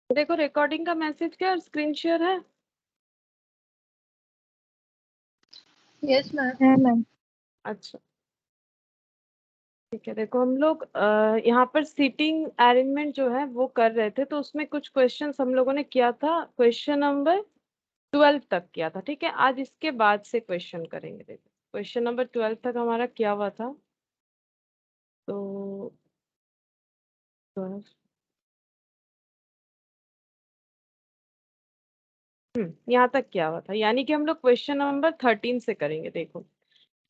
देखो रिकॉर्डिंग का मैसेज क्या और स्क्रीन शेयर है? Yes ma'am. अच्छा ठीक है। देखो हम लोग यहाँ पर सीटिंग अरेंजमेंट जो है वो कर रहे थे, तो उसमें कुछ क्वेश्चन हम लोगों ने किया था, क्वेश्चन नंबर 12 तक किया था। ठीक है, आज इसके बाद से क्वेश्चन करेंगे। देखो क्वेश्चन नंबर 12 तक हमारा किया हुआ था, तो यहाँ तक किया हुआ था, यानी कि हम लोग क्वेश्चन नंबर 13 से करेंगे। देखो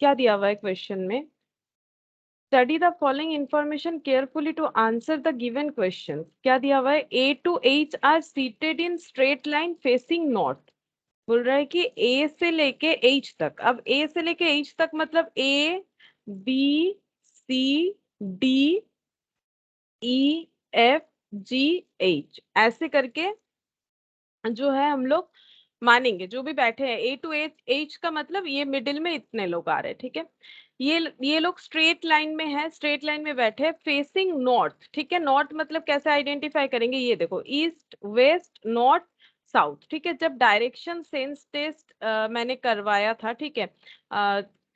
क्या दिया हुआ है क्वेश्चन में, study the following information carefully to answer the given question. क्या दिया हुआ है, A to H are seated in straight line facing north. बोल रहा है कि ए से लेके एच तक, अब ए से लेके एच तक मतलब A B C D E F G H, ऐसे करके जो है हम लोग मानेंगे जो भी बैठे हैं। ए टू एच, एच का मतलब ये मिडिल में इतने लोग आ रहे हैं। ठीक है, ये लोग स्ट्रेट लाइन में है, स्ट्रेट लाइन में बैठे हैं फेसिंग नॉर्थ। ठीक है, नॉर्थ मतलब कैसे आइडेंटिफाई करेंगे, ये देखो ईस्ट वेस्ट नॉर्थ साउथ। ठीक है, जब डायरेक्शन सेंस टेस्ट मैंने करवाया था, ठीक है,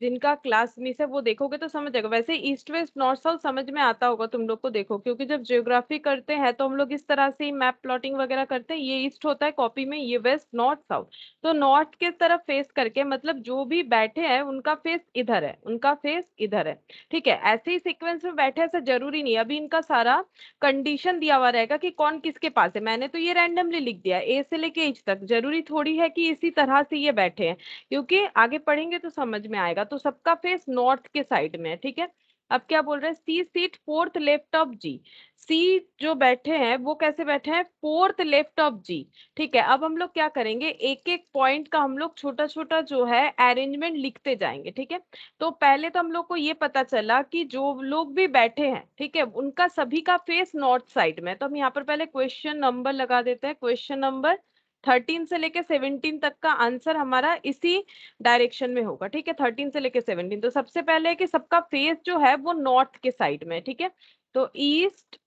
जिनका क्लास मिस है वो देखोगे तो समझ जाएगा। वैसे ईस्ट वेस्ट नॉर्थ साउथ समझ में आता होगा तुम लोग को, देखो क्योंकि जब जियोग्राफी करते हैं तो हम लोग इस तरह से मैप प्लॉटिंग वगैरह करते हैं। ये ईस्ट होता है कॉपी में, ये वेस्ट नॉर्थ साउथ। तो नॉर्थ के तरफ फेस करके मतलब जो भी बैठे हैं उनका फेस इधर है, उनका फेस इधर है। ठीक है, ऐसे ही सीक्वेंस में बैठे, ऐसा जरूरी नहीं, अभी इनका सारा कंडीशन दिया हुआ रहेगा कि कौन किसके पास है। मैंने तो ये रैंडमली लिख दिया ए से लेके एच तक, जरूरी थोड़ी है कि इसी तरह से ये बैठे हैं, क्योंकि आगे पढ़ेंगे तो समझ में आएगा। तो सबका फेस नॉर्थ के साइड में है। ठीक है, अब क्या बोल रहे हैं, सी seat fourth left of G. सी जो बैठे हैं वो कैसे बैठे हैं, फोर्थ लेफ्ट ऑफ जी। ठीक है, अब हम लोग क्या करेंगे, एक एक पॉइंट का हम लोग छोटा छोटा जो है अरेंजमेंट लिखते जाएंगे। ठीक है, तो पहले तो हम लोग को ये पता चला कि जो लोग भी बैठे हैं, ठीक है, उनका सभी का फेस नॉर्थ साइड में है। तो हम यहाँ पर पहले क्वेश्चन नंबर लगा देते हैं, क्वेश्चन नंबर 13 से लेके 17 तक का आंसर हमारा इसी डायरेक्शन में होगा। ठीक है, 13 से लेके 17। तो सबसे पहले है कि सबका फेस जो है वो नॉर्थ के साइड में है। ठीक है, तो ईस्ट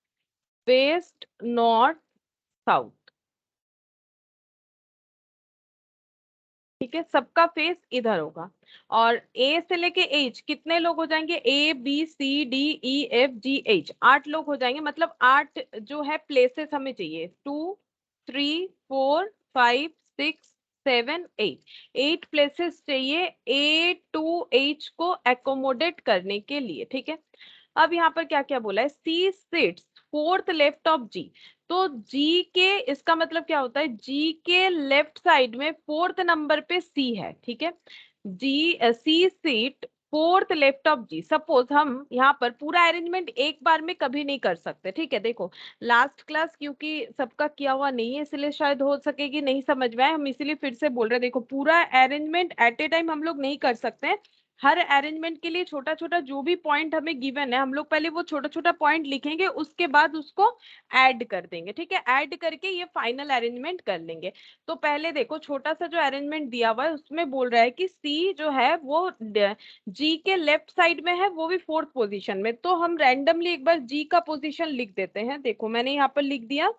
वेस्ट नॉर्थ साउथ। ठीक है, सबका फेस इधर होगा। और ए से लेके एच कितने लोग हो जाएंगे, A B C D E F G H, 8 लोग हो जाएंगे। मतलब 8 जो है प्लेसेस हमें चाहिए, 2 3 4 5 6 7 8, 8 प्लेसेस चाहिए ए टू एच को एकोमोडेट करने के लिए। ठीक है, अब यहाँ पर क्या क्या बोला है, C sits fourth left of G. तो जी के, इसका मतलब क्या होता है, जी के लेफ्ट साइड में फोर्थ नंबर पे सी है। ठीक है, जी C seat fourth left of G. Suppose हम यहाँ पर पूरा अरेंजमेंट एक बार में कभी नहीं कर सकते। ठीक है, देखो लास्ट क्लास क्योंकि सबका किया हुआ नहीं है, इसलिए शायद हो सके कि नहीं समझ में आए, हम इसीलिए फिर से बोल रहे हैं। देखो पूरा अरेंजमेंट एट ए टाइम हम लोग नहीं कर सकते हैं। हर अरेंजमेंट के लिए छोटा छोटा जो भी पॉइंट हमें गिवन है, हम लोग पहले वो छोटा छोटा पॉइंट लिखेंगे, उसके बाद उसको ऐड कर देंगे। ठीक है, ऐड करके ये फाइनल अरेंजमेंट कर लेंगे। तो पहले देखो छोटा सा जो अरेंजमेंट दिया हुआ है उसमें बोल रहा है कि सी जो है वो जी के लेफ्ट साइड में है, वो भी फोर्थ पोजीशन में। तो हम रैंडमली एक बार जी का पोजीशन लिख देते हैं। देखो मैंने यहाँ पर लिख दिया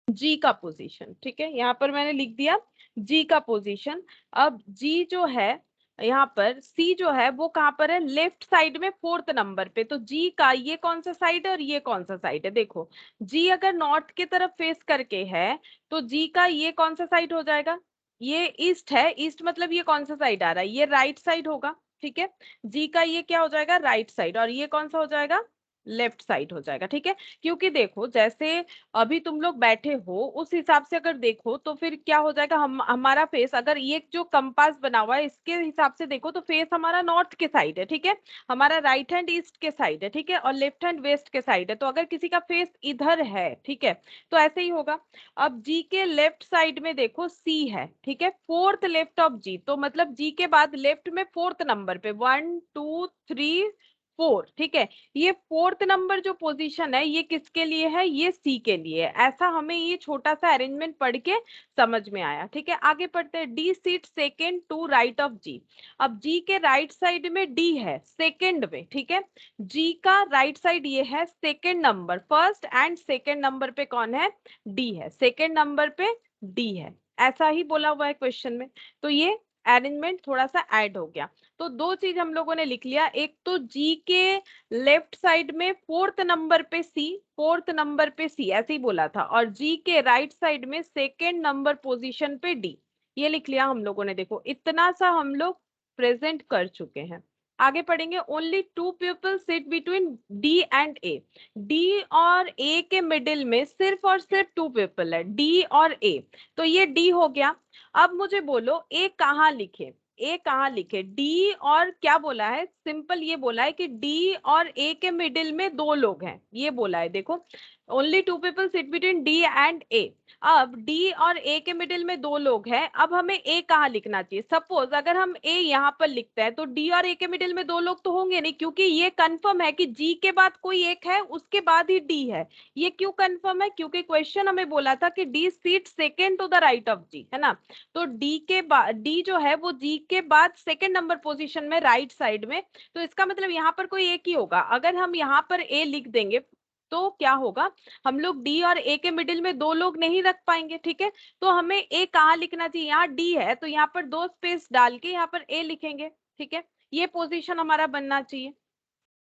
जी का पोजीशन। ठीक है, यहाँ पर मैंने लिख दिया जी का पोजीशन। अब जी जो है यहाँ पर, सी जो है वो कहाँ पर है, लेफ्ट साइड में फोर्थ नंबर पे। तो जी का ये कौन सा साइड है और ये कौन सा साइड है, देखो जी अगर नॉर्थ की तरफ फेस करके है तो जी का ये कौन सा साइड हो जाएगा, ये ईस्ट है। ईस्ट मतलब ये कौन सा साइड आ रहा है, ये राइट साइड होगा। ठीक है, जी का ये क्या हो जाएगा, राइट साइड, और ये कौन सा हो जाएगा, लेफ्ट साइड हो जाएगा। ठीक है, क्योंकि देखो जैसे अभी तुम लोग बैठे हो उस हिसाब से अगर देखो तो फिर क्या हो जाएगा, हम हमारा फेस अगर ये जो कंपास बना हुआ है इसके हिसाब से देखो तो फेस हमारा नॉर्थ के साइड है। ठीक है, हमारा राइट हैंड ईस्ट के साइड है। ठीक है, और लेफ्ट हैंड वेस्ट के साइड है। तो अगर किसी का फेस इधर है, ठीक है, तो ऐसे ही होगा। अब जी के लेफ्ट साइड में देखो सी है। ठीक है, फोर्थ लेफ्ट ऑफ जी, तो मतलब जी के बाद लेफ्ट में फोर्थ नंबर पे 1 2 3 4, ठीक है। ये 4th नंबर जो पोजीशन है ये किसके लिए है, ये सी के लिए है। ऐसा हमें ये छोटा सा अरेंजमेंट पढ़ के समझ में आया, ठीक है। आगे पढ़ते हैं। D seat second to right of G. अब जी के राइट साइड में डी है सेकेंड में, ठीक है। जी का राइट साइड ये है second number, first and second number पे कौन है, डी है, सेकेंड नंबर पे डी है, ऐसा ही बोला हुआ है क्वेश्चन में। तो ये अरेंजमेंट थोड़ा सा ऐड हो गया। तो दो चीज हम लोगों ने लिख लिया, एक तो जी के लेफ्ट साइड में 4th नंबर पे सी, 4th नंबर पे सी ऐसे ही बोला था, और जी के राइट साइड में सेकेंड नंबर पोजीशन पे डी, ये लिख लिया हम लोगों ने। देखो इतना सा हम लोग प्रेजेंट कर चुके हैं। आगे पढ़ेंगे। Only 2 people sit between D and A. D और ए के मिडिल में सिर्फ और सिर्फ 2 पीपल है, डी और ए। तो ये डी हो गया। अब मुझे बोलो ए कहाँ लिखे, ए कहाँ लिखे, डी और क्या बोला है, सिंपल ये बोला है कि डी और ए के मिडिल में 2 लोग हैं, ये बोला है। देखो only 2 people sit between D and A. अब डी और ए के मिडिल में 2 लोग हैं, अब हमें ए कहाँ लिखना चाहिए। सपोज अगर हम ए यहाँ पर लिखते हैं तो डी और ए के मिडिल में 2 लोग तो होंगे नहीं, क्योंकि ये कंफर्म है कि जी के बाद कोई एक है, उसके बाद ही डी है। ये क्यों कंफर्म है, क्योंकि क्वेश्चन हमें बोला था कि D seat second to the right of G, है ना। तो डी के बाद, डी जो है वो जी के बाद सेकेंड नंबर पोजीशन में राइट साइड में, तो इसका मतलब यहाँ पर कोई एक ही होगा। अगर हम यहाँ पर ए लिख देंगे तो क्या होगा, हम लोग डी और ए के मिडिल में 2 लोग नहीं रख पाएंगे, ठीक है। तो हमें ए कहाँ लिखना चाहिए, यहाँ डी है तो यहाँ पर 2 स्पेस डाल के यहाँ पर ए लिखेंगे, ठीक है। ये पोजीशन हमारा बनना चाहिए।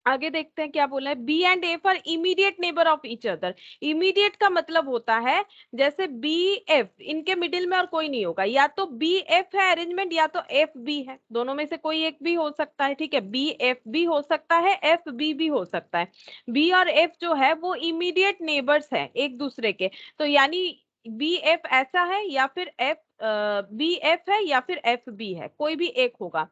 आगे देखते हैं क्या बोला है। B and A for immediate neighbour of each other. Immediate का मतलब होता है जैसे बी एफ, इनके मिडिल में और कोई नहीं होगा, या तो बी एफ है अरेंजमेंट या तो एफ बी है, दोनों में से कोई एक भी हो सकता है, ठीक है। बी एफ भी हो सकता है, एफ बी भी हो सकता है। बी और एफ जो है वो इमीडिएट नेबर्स है एक दूसरे के, तो यानी बी एफ ऐसा है या फिर एफ बी एफ है या फिर एफ बी है, कोई भी एक होगा।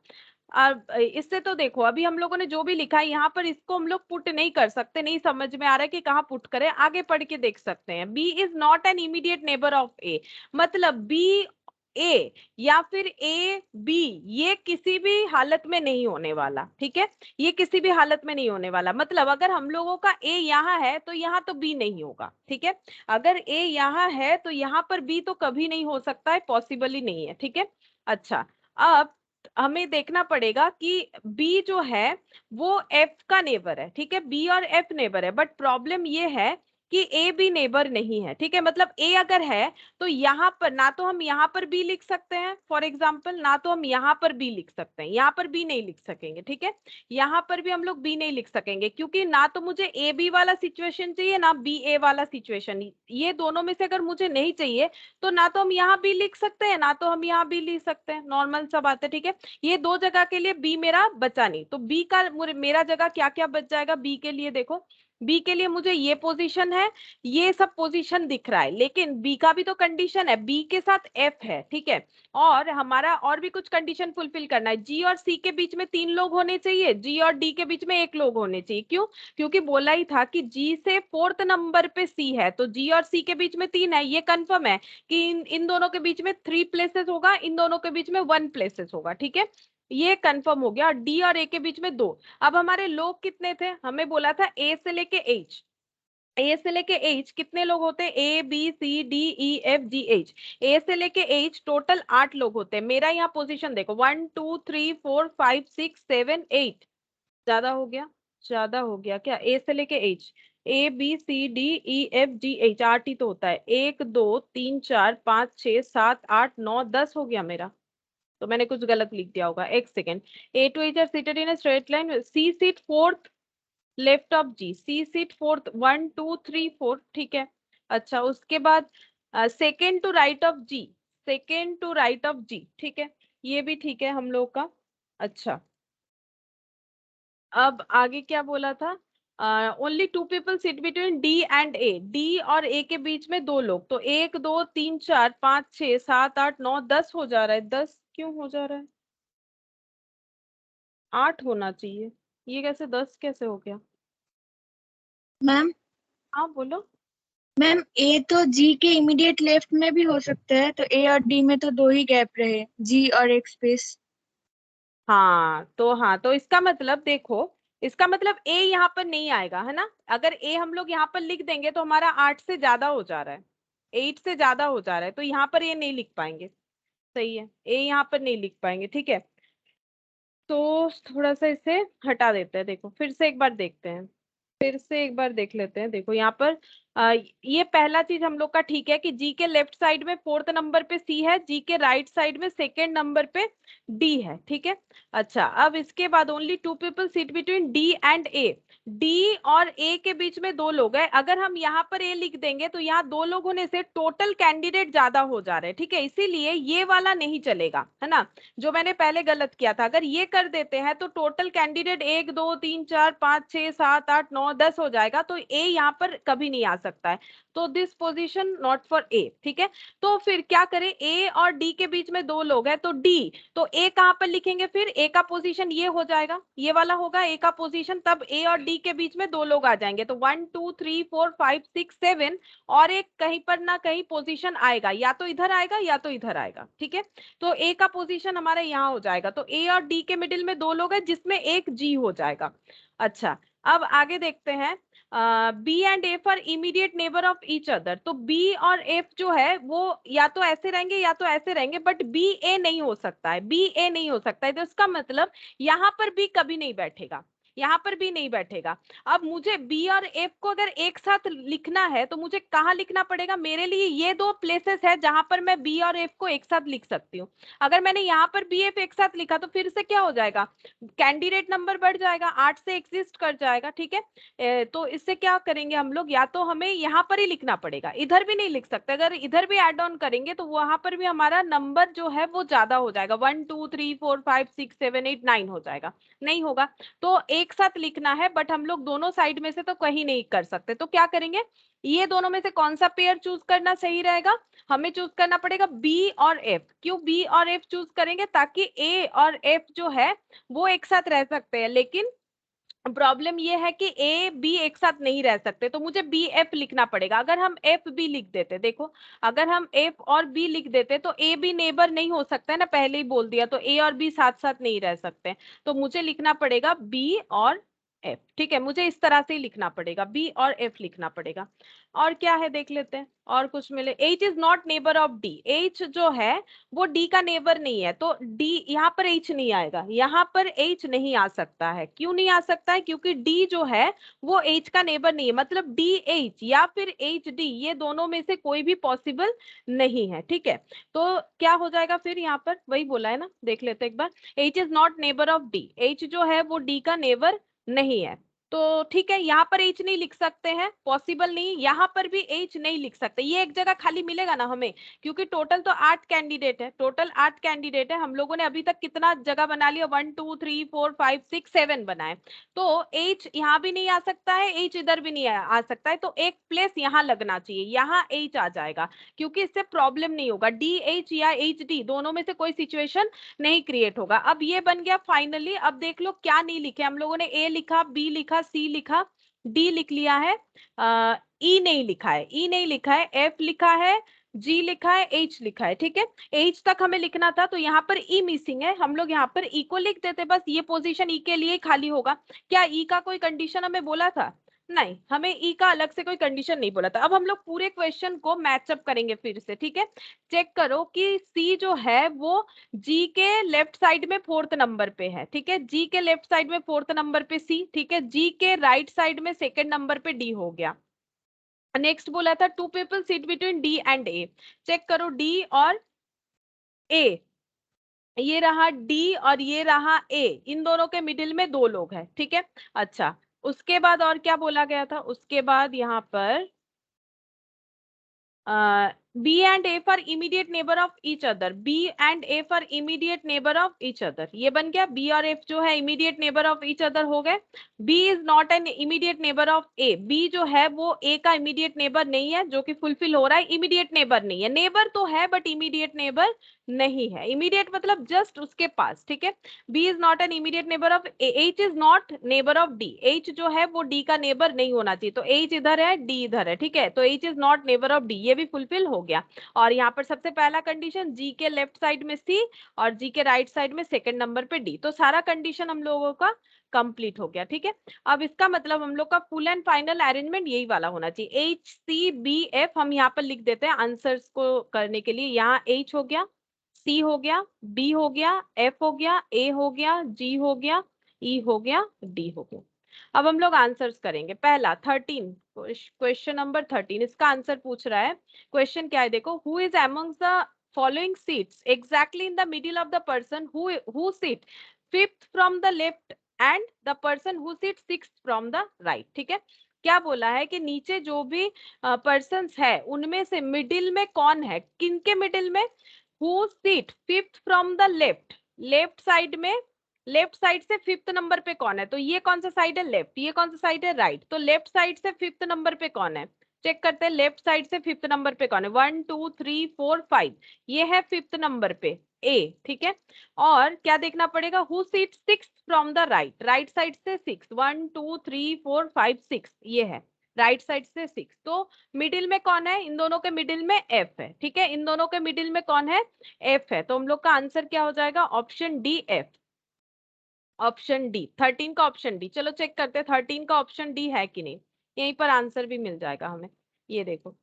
इससे तो देखो अभी हम लोगों ने जो भी लिखा है यहाँ पर, इसको हम लोग पुट नहीं कर सकते, नहीं समझ में आ रहा है कि कहाँ पुट करें, आगे पढ़ के देख सकते हैं। B is not an immediate neighbour of A, मतलब बी ए या फिर ए बी, ये किसी भी हालत में नहीं होने वाला, ठीक है। ये किसी भी हालत में नहीं होने वाला, मतलब अगर हम लोगों का ए यहाँ है तो यहाँ तो बी नहीं होगा, ठीक है। अगर ए यहाँ है तो यहाँ पर बी तो कभी नहीं हो सकता है, पॉसिबल ही नहीं है, ठीक है। अच्छा, अब हमें देखना पड़ेगा कि बी जो है वो एफ का नेबर है, ठीक है। बी और एफ नेबर है, बट प्रॉब्लम ये है कि ए भी नेबर नहीं है, ठीक है। मतलब ए अगर है तो यहाँ पर ना तो हम यहाँ पर बी लिख सकते हैं फॉर एग्जाम्पल, ना तो हम यहाँ पर बी लिख सकते हैं, यहाँ पर बी नहीं लिख सकेंगे, ठीक है। यहाँ पर भी हम लोग बी नहीं लिख सकेंगे, क्योंकि ना तो मुझे ए बी वाला सिचुएशन चाहिए ना बी ए वाला सिचुएशन, ये दोनों में से अगर मुझे नहीं चाहिए तो ना तो हम यहाँ बी लिख सकते हैं ना तो हम यहाँ बी लिख सकते हैं, नॉर्मल सा बात है, ठीक है। ये 2 जगह के लिए बी मेरा बचा नहीं, तो बी का मेरा जगह क्या क्या बच जाएगा बी के लिए। देखो बी के लिए मुझे ये पोजीशन है, ये सब पोजीशन दिख रहा है, लेकिन बी का भी तो कंडीशन है, बी के साथ एफ है, ठीक है। और हमारा और भी कुछ कंडीशन फुलफिल करना है। जी और सी के बीच में 3 लोग होने चाहिए, जी और डी के बीच में 1 लोग होने चाहिए। क्यों, क्योंकि बोला ही था कि जी से 4th नंबर पे सी है, तो जी और सी के बीच में 3 है, ये कंफर्म है कि इन दोनों के बीच में 3 प्लेसेस होगा, इन दोनों के बीच में 1 प्लेसेस होगा, ठीक है। ये कंफर्म हो गया। डी और ए के बीच में 2। अब हमारे लोग कितने थे, हमें बोला था ए से लेके एच, ए से लेके एच कितने लोग होते हैं, A B C D E F G H, A से लेके एच टोटल 8 लोग होते हैं। मेरा यहाँ पोजीशन देखो 1 2 3 4 5 6 7 8, ज्यादा हो गया, ज्यादा हो गया क्या, ए से लेके H, A B C D E F G H 8 ही तो होता है, 1 2 3 4 5 6 7 8 9 10 हो गया मेरा, तो मैंने कुछ गलत लिख दिया होगा, एक second. A to H are seated in straight line, C seat 4th left of G, C seat 4th 1 2 3 4, ठीक है। अच्छा उसके बाद second to right of G, second to right of G, ठीक है, ये भी ठीक है हम लोग का। अच्छा अब आगे क्या बोला था, only 2 people sit between D and A, D और ए के बीच में 2 लोग, तो 1 2 3 4 5 6 7 8 9 10 हो जा रहा है, 10 क्यों हो जा रहा है, 8 होना चाहिए, ये कैसे 10 कैसे हो गया। मैम हाँ बोलो। मैम ए तो जी के इमीडिएट लेफ्ट में भी हो सकता है, तो ए और डी में तो 2 ही गैप रहे, जी और एक स्पेस। हाँ तो इसका मतलब देखो, इसका मतलब ए यहाँ पर नहीं आएगा, है ना। अगर ए हम लोग यहाँ पर लिख देंगे तो हमारा 8 से ज्यादा हो जा रहा है, 8 से ज्यादा हो जा रहा है, तो यहाँ पर ये नहीं लिख पाएंगे। सही है, ए यहाँ पर नहीं लिख पाएंगे, ठीक है। तो थोड़ा सा इसे हटा देते हैं, देखो फिर से एक बार देखते हैं, फिर से एक बार देख लेते हैं। देखो यहाँ पर ये पहला चीज हम लोग का ठीक है कि जी के लेफ्ट साइड में 4th नंबर पे सी है, जी के राइट साइड में 2nd नंबर पे डी है, ठीक है। अच्छा, अब इसके बाद only 2 people sit between D and A, D और ए के बीच में 2 लोग हैं। अगर हम यहाँ पर ए लिख देंगे तो यहाँ 2 लोग होने से टोटल कैंडिडेट ज्यादा हो जा रहे हैं, ठीक है, इसीलिए ये वाला नहीं चलेगा, है ना, जो मैंने पहले गलत किया था। अगर ये कर देते हैं तो टोटल कैंडिडेट 1 2 3 4 5 6 7 8 9 10 हो जाएगा, तो ए यहाँ पर कभी नहीं आ सकता है, तो this position not for a, ठीक है। तो फिर क्या करें, ए और डी के बीच में 2 लोग हैं, तो डी, तो ए कहां पर लिखेंगे, फिर ए का पोजीशन ये हो जाएगा, ये वाला होगा ए का पोजीशन, तब ए और डी के बीच में 2 लोग आ जाएंगे, तो 1 2 3 4 5 6 7 और एक कहीं पर ना कहीं पोजीशन आएगा, या तो इधर आएगा या तो इधर आएगा, ठीक है। तो ए का पोजीशन हमारा यहाँ हो जाएगा, तो ए और डी के मिडिल में 2 लोग हैं जिसमें एक जी हो जाएगा। अच्छा, अब आगे देखते हैं, B and F are immediate neighbour of each other, तो बी और एफ जो है वो या तो ऐसे रहेंगे या तो ऐसे रहेंगे, बट बी ए नहीं हो सकता है, बी ए नहीं हो सकता है, तो इसका मतलब यहाँ पर बी कभी नहीं बैठेगा, यहाँ पर भी नहीं बैठेगा। अब मुझे बी और एफ को अगर एक साथ लिखना है तो मुझे कहाँ लिखना पड़ेगा, मेरे लिए ये 2 प्लेसेस है जहां पर मैं बी और एफ को एक साथ लिख सकती हूँ। अगर मैंने यहाँ पर बी एफ एक साथ लिखा तो फिर से क्या हो जाएगा, कैंडिडेट नंबर बढ़ जाएगा, 8 से एग्जिस्ट कर जाएगा, ठीक है। तो इससे क्या करेंगे हम लोग, या तो हमें यहाँ पर ही लिखना पड़ेगा, इधर भी नहीं लिख सकते, अगर इधर भी एड ऑन करेंगे तो वहां पर भी हमारा नंबर जो है वो ज्यादा हो जाएगा, 1 2 3 4 5 6 7 8 9 हो जाएगा, नहीं होगा। तो एक साथ लिखना है, बट हम लोग दोनों साइड में से तो कहीं नहीं कर सकते, तो क्या करेंगे, ये दोनों में से कौन सा पेयर चूज करना सही रहेगा, हमें चूज करना पड़ेगा बी और एफ। क्यों बी और एफ चूज करेंगे, ताकि ए और एफ जो है वो एक साथ रह सकते हैं, लेकिन प्रॉब्लम ये है कि ए बी एक साथ नहीं रह सकते, तो मुझे बी एफ लिखना पड़ेगा। अगर हम एफ बी लिख देते, देखो अगर हम एफ और बी लिख देते तो ए बी नेबर नहीं हो सकता है ना, पहले ही बोल दिया, तो ए और बी साथ साथ नहीं रह सकते, तो मुझे लिखना पड़ेगा बी और एफ, ठीक है, मुझे इस तरह से ही लिखना पड़ेगा, बी और एफ लिखना पड़ेगा। और क्या है देख लेते हैं, और कुछ मिले, H is not neighbour of D, H जो है वो डी का नेबर नहीं है, तो डी यहाँ पर एच नहीं आएगा, यहाँ पर एच नहीं आ सकता है। क्यों नहीं आ सकता है, क्योंकि डी जो है वो एच का नेबर नहीं है, मतलब डी एच या फिर एच डी, ये दोनों में से कोई भी पॉसिबल नहीं है, ठीक है। तो क्या हो जाएगा फिर, यहाँ पर वही बोला है ना, देख लेते एक बार, H is not neighbour of D, H जो है वो डी का नेबर नहीं है, तो ठीक है, यहाँ पर एच नहीं लिख सकते हैं, पॉसिबल नहीं, यहाँ पर भी एच नहीं लिख सकते, ये एक जगह खाली मिलेगा ना हमें, क्योंकि टोटल तो 8 कैंडिडेट है, टोटल 8 कैंडिडेट है, हम लोगों ने अभी तक कितना जगह बना लिया, 1 2 3 4 5 6 7 बनाए, तो एच यहाँ भी नहीं आ सकता है, एच इधर भी नहीं आ सकता है, तो एक प्लेस यहाँ लगना चाहिए, यहाँ एच आ जाएगा, क्योंकि इससे प्रॉब्लम नहीं होगा, डी एच या एच डी दोनों में से कोई सिचुएशन नहीं क्रिएट होगा। अब ये बन गया फाइनली। अब देख लो क्या नहीं लिखे हम लोगों ने, ए लिखा, बी लिखा, सी लिखा, डी लिख लिया है, ई नहीं लिखा है, ई नहीं लिखा है, एफ लिखा है, जी लिखा है, एच लिखा है, ठीक है, एच तक हमें लिखना था, तो यहाँ पर ई मिसिंग है, हम लोग यहाँ पर ई को लिख देते, बस ये पोजीशन ई के लिए खाली होगा। क्या ई का कोई कंडीशन हमें बोला था, नहीं, हमें ई का अलग से कोई कंडीशन नहीं बोला था। अब हम लोग पूरे क्वेश्चन को मैचअप करेंगे फिर से, ठीक है, चेक करो कि सी जो है वो जी के लेफ्ट साइड में 4th नंबर पे है, ठीक है, जी के लेफ्ट साइड में 4th नंबर पे सी, ठीक है, जी के राइट साइड में 2nd नंबर पे डी हो गया। नेक्स्ट बोला था 2 people sit between D and A, check करो डी और ए, ये रहा डी और ये रहा ए, इन दोनों के मिडिल में 2 लोग हैं, ठीक है। अच्छा, उसके बाद और क्या बोला गया था, उसके बाद यहाँ पर B and F are immediate neighbour of each other, B and F are immediate neighbour of each other, ये बन गया, बी और एफ जो है immediate neighbour of each other हो गए। B is not an immediate neighbour of A, B जो है वो ए का इमीडिएट नेबर नहीं है, जो कि फुलफिल हो रहा है, इमीडिएट नेबर नहीं है, नेबर तो है बट इमीडिएट नेबर नहीं है, इमीडिएट मतलब जस्ट उसके पास, ठीक है। B is not an immediate neighbour of A, H is not neighbour of D, H जो है वो डी का नेबर नहीं होना चाहिए, तो एच इधर है, डी इधर है, ठीक है, तो H is not neighbour of D, ये भी फुलफिल हो गया। और यहाँ पर सबसे पहला कंडीशन जी के लेफ्ट साइड में सी और जी के राइट साइड में सेकंड नंबर पे डी, तो सारा कंडीशन हम लोगों का कंप्लीट हो गया। ठीक है, अब इसका मतलब हम लोग का फुल एंड फाइनल अरेंजमेंट यही वाला होना चाहिए, एच सी बी एफ। हम यहाँ पर लिख देते हैं आंसर्स को करने के लिए, यहाँ एच हो गया, सी हो गया, बी हो गया, एफ हो गया, ए हो गया, जी हो गया, ई हो गया, डी हो गया। अब हम लोग आंसर्स करेंगे। पहला 13, क्वेश्चन नंबर 13, इसका आंसर पूछ रहा है। क्वेश्चन क्या है देखो, who is amongst the following seats exactly in the middle of the person who seat fifth from the left and the person who seat sixth from the right. ठीक है, क्या बोला है कि नीचे जो भी पर्सन्स है उनमें से मिडिल में कौन है, किनके मिडिल में, who seat fifth from the left, left side में, लेफ्ट साइड से फिफ्थ नंबर पे कौन है, तो ये कौन सा साइड है, लेफ्ट, ये कौन सा साइड है, राइट, तो लेफ्ट साइड से फिफ्थ नंबर पे कौन है, चेक करते हैं लेफ्ट साइड से फिफ्थ नंबर पे कौन है, 1 2 3 4 5, ये है फिफ्थ नंबर पे ए। ठीक है, और क्या देखना पड़ेगा, who seat six from the right, right side से 6, 1 2 3 4 5 6, ये है राइट साइड से 6, तो मिडिल में कौन है, इन दोनों के मिडिल में एफ है। ठीक है, इन दोनों के मिडिल में कौन है, एफ है, तो हम लोग का आंसर क्या हो जाएगा, option D F, option D 13 का ऑप्शन डी। चलो चेक करते हैं 13 का ऑप्शन डी है कि नहीं, यहीं पर आंसर भी मिल जाएगा हमें। ये देखो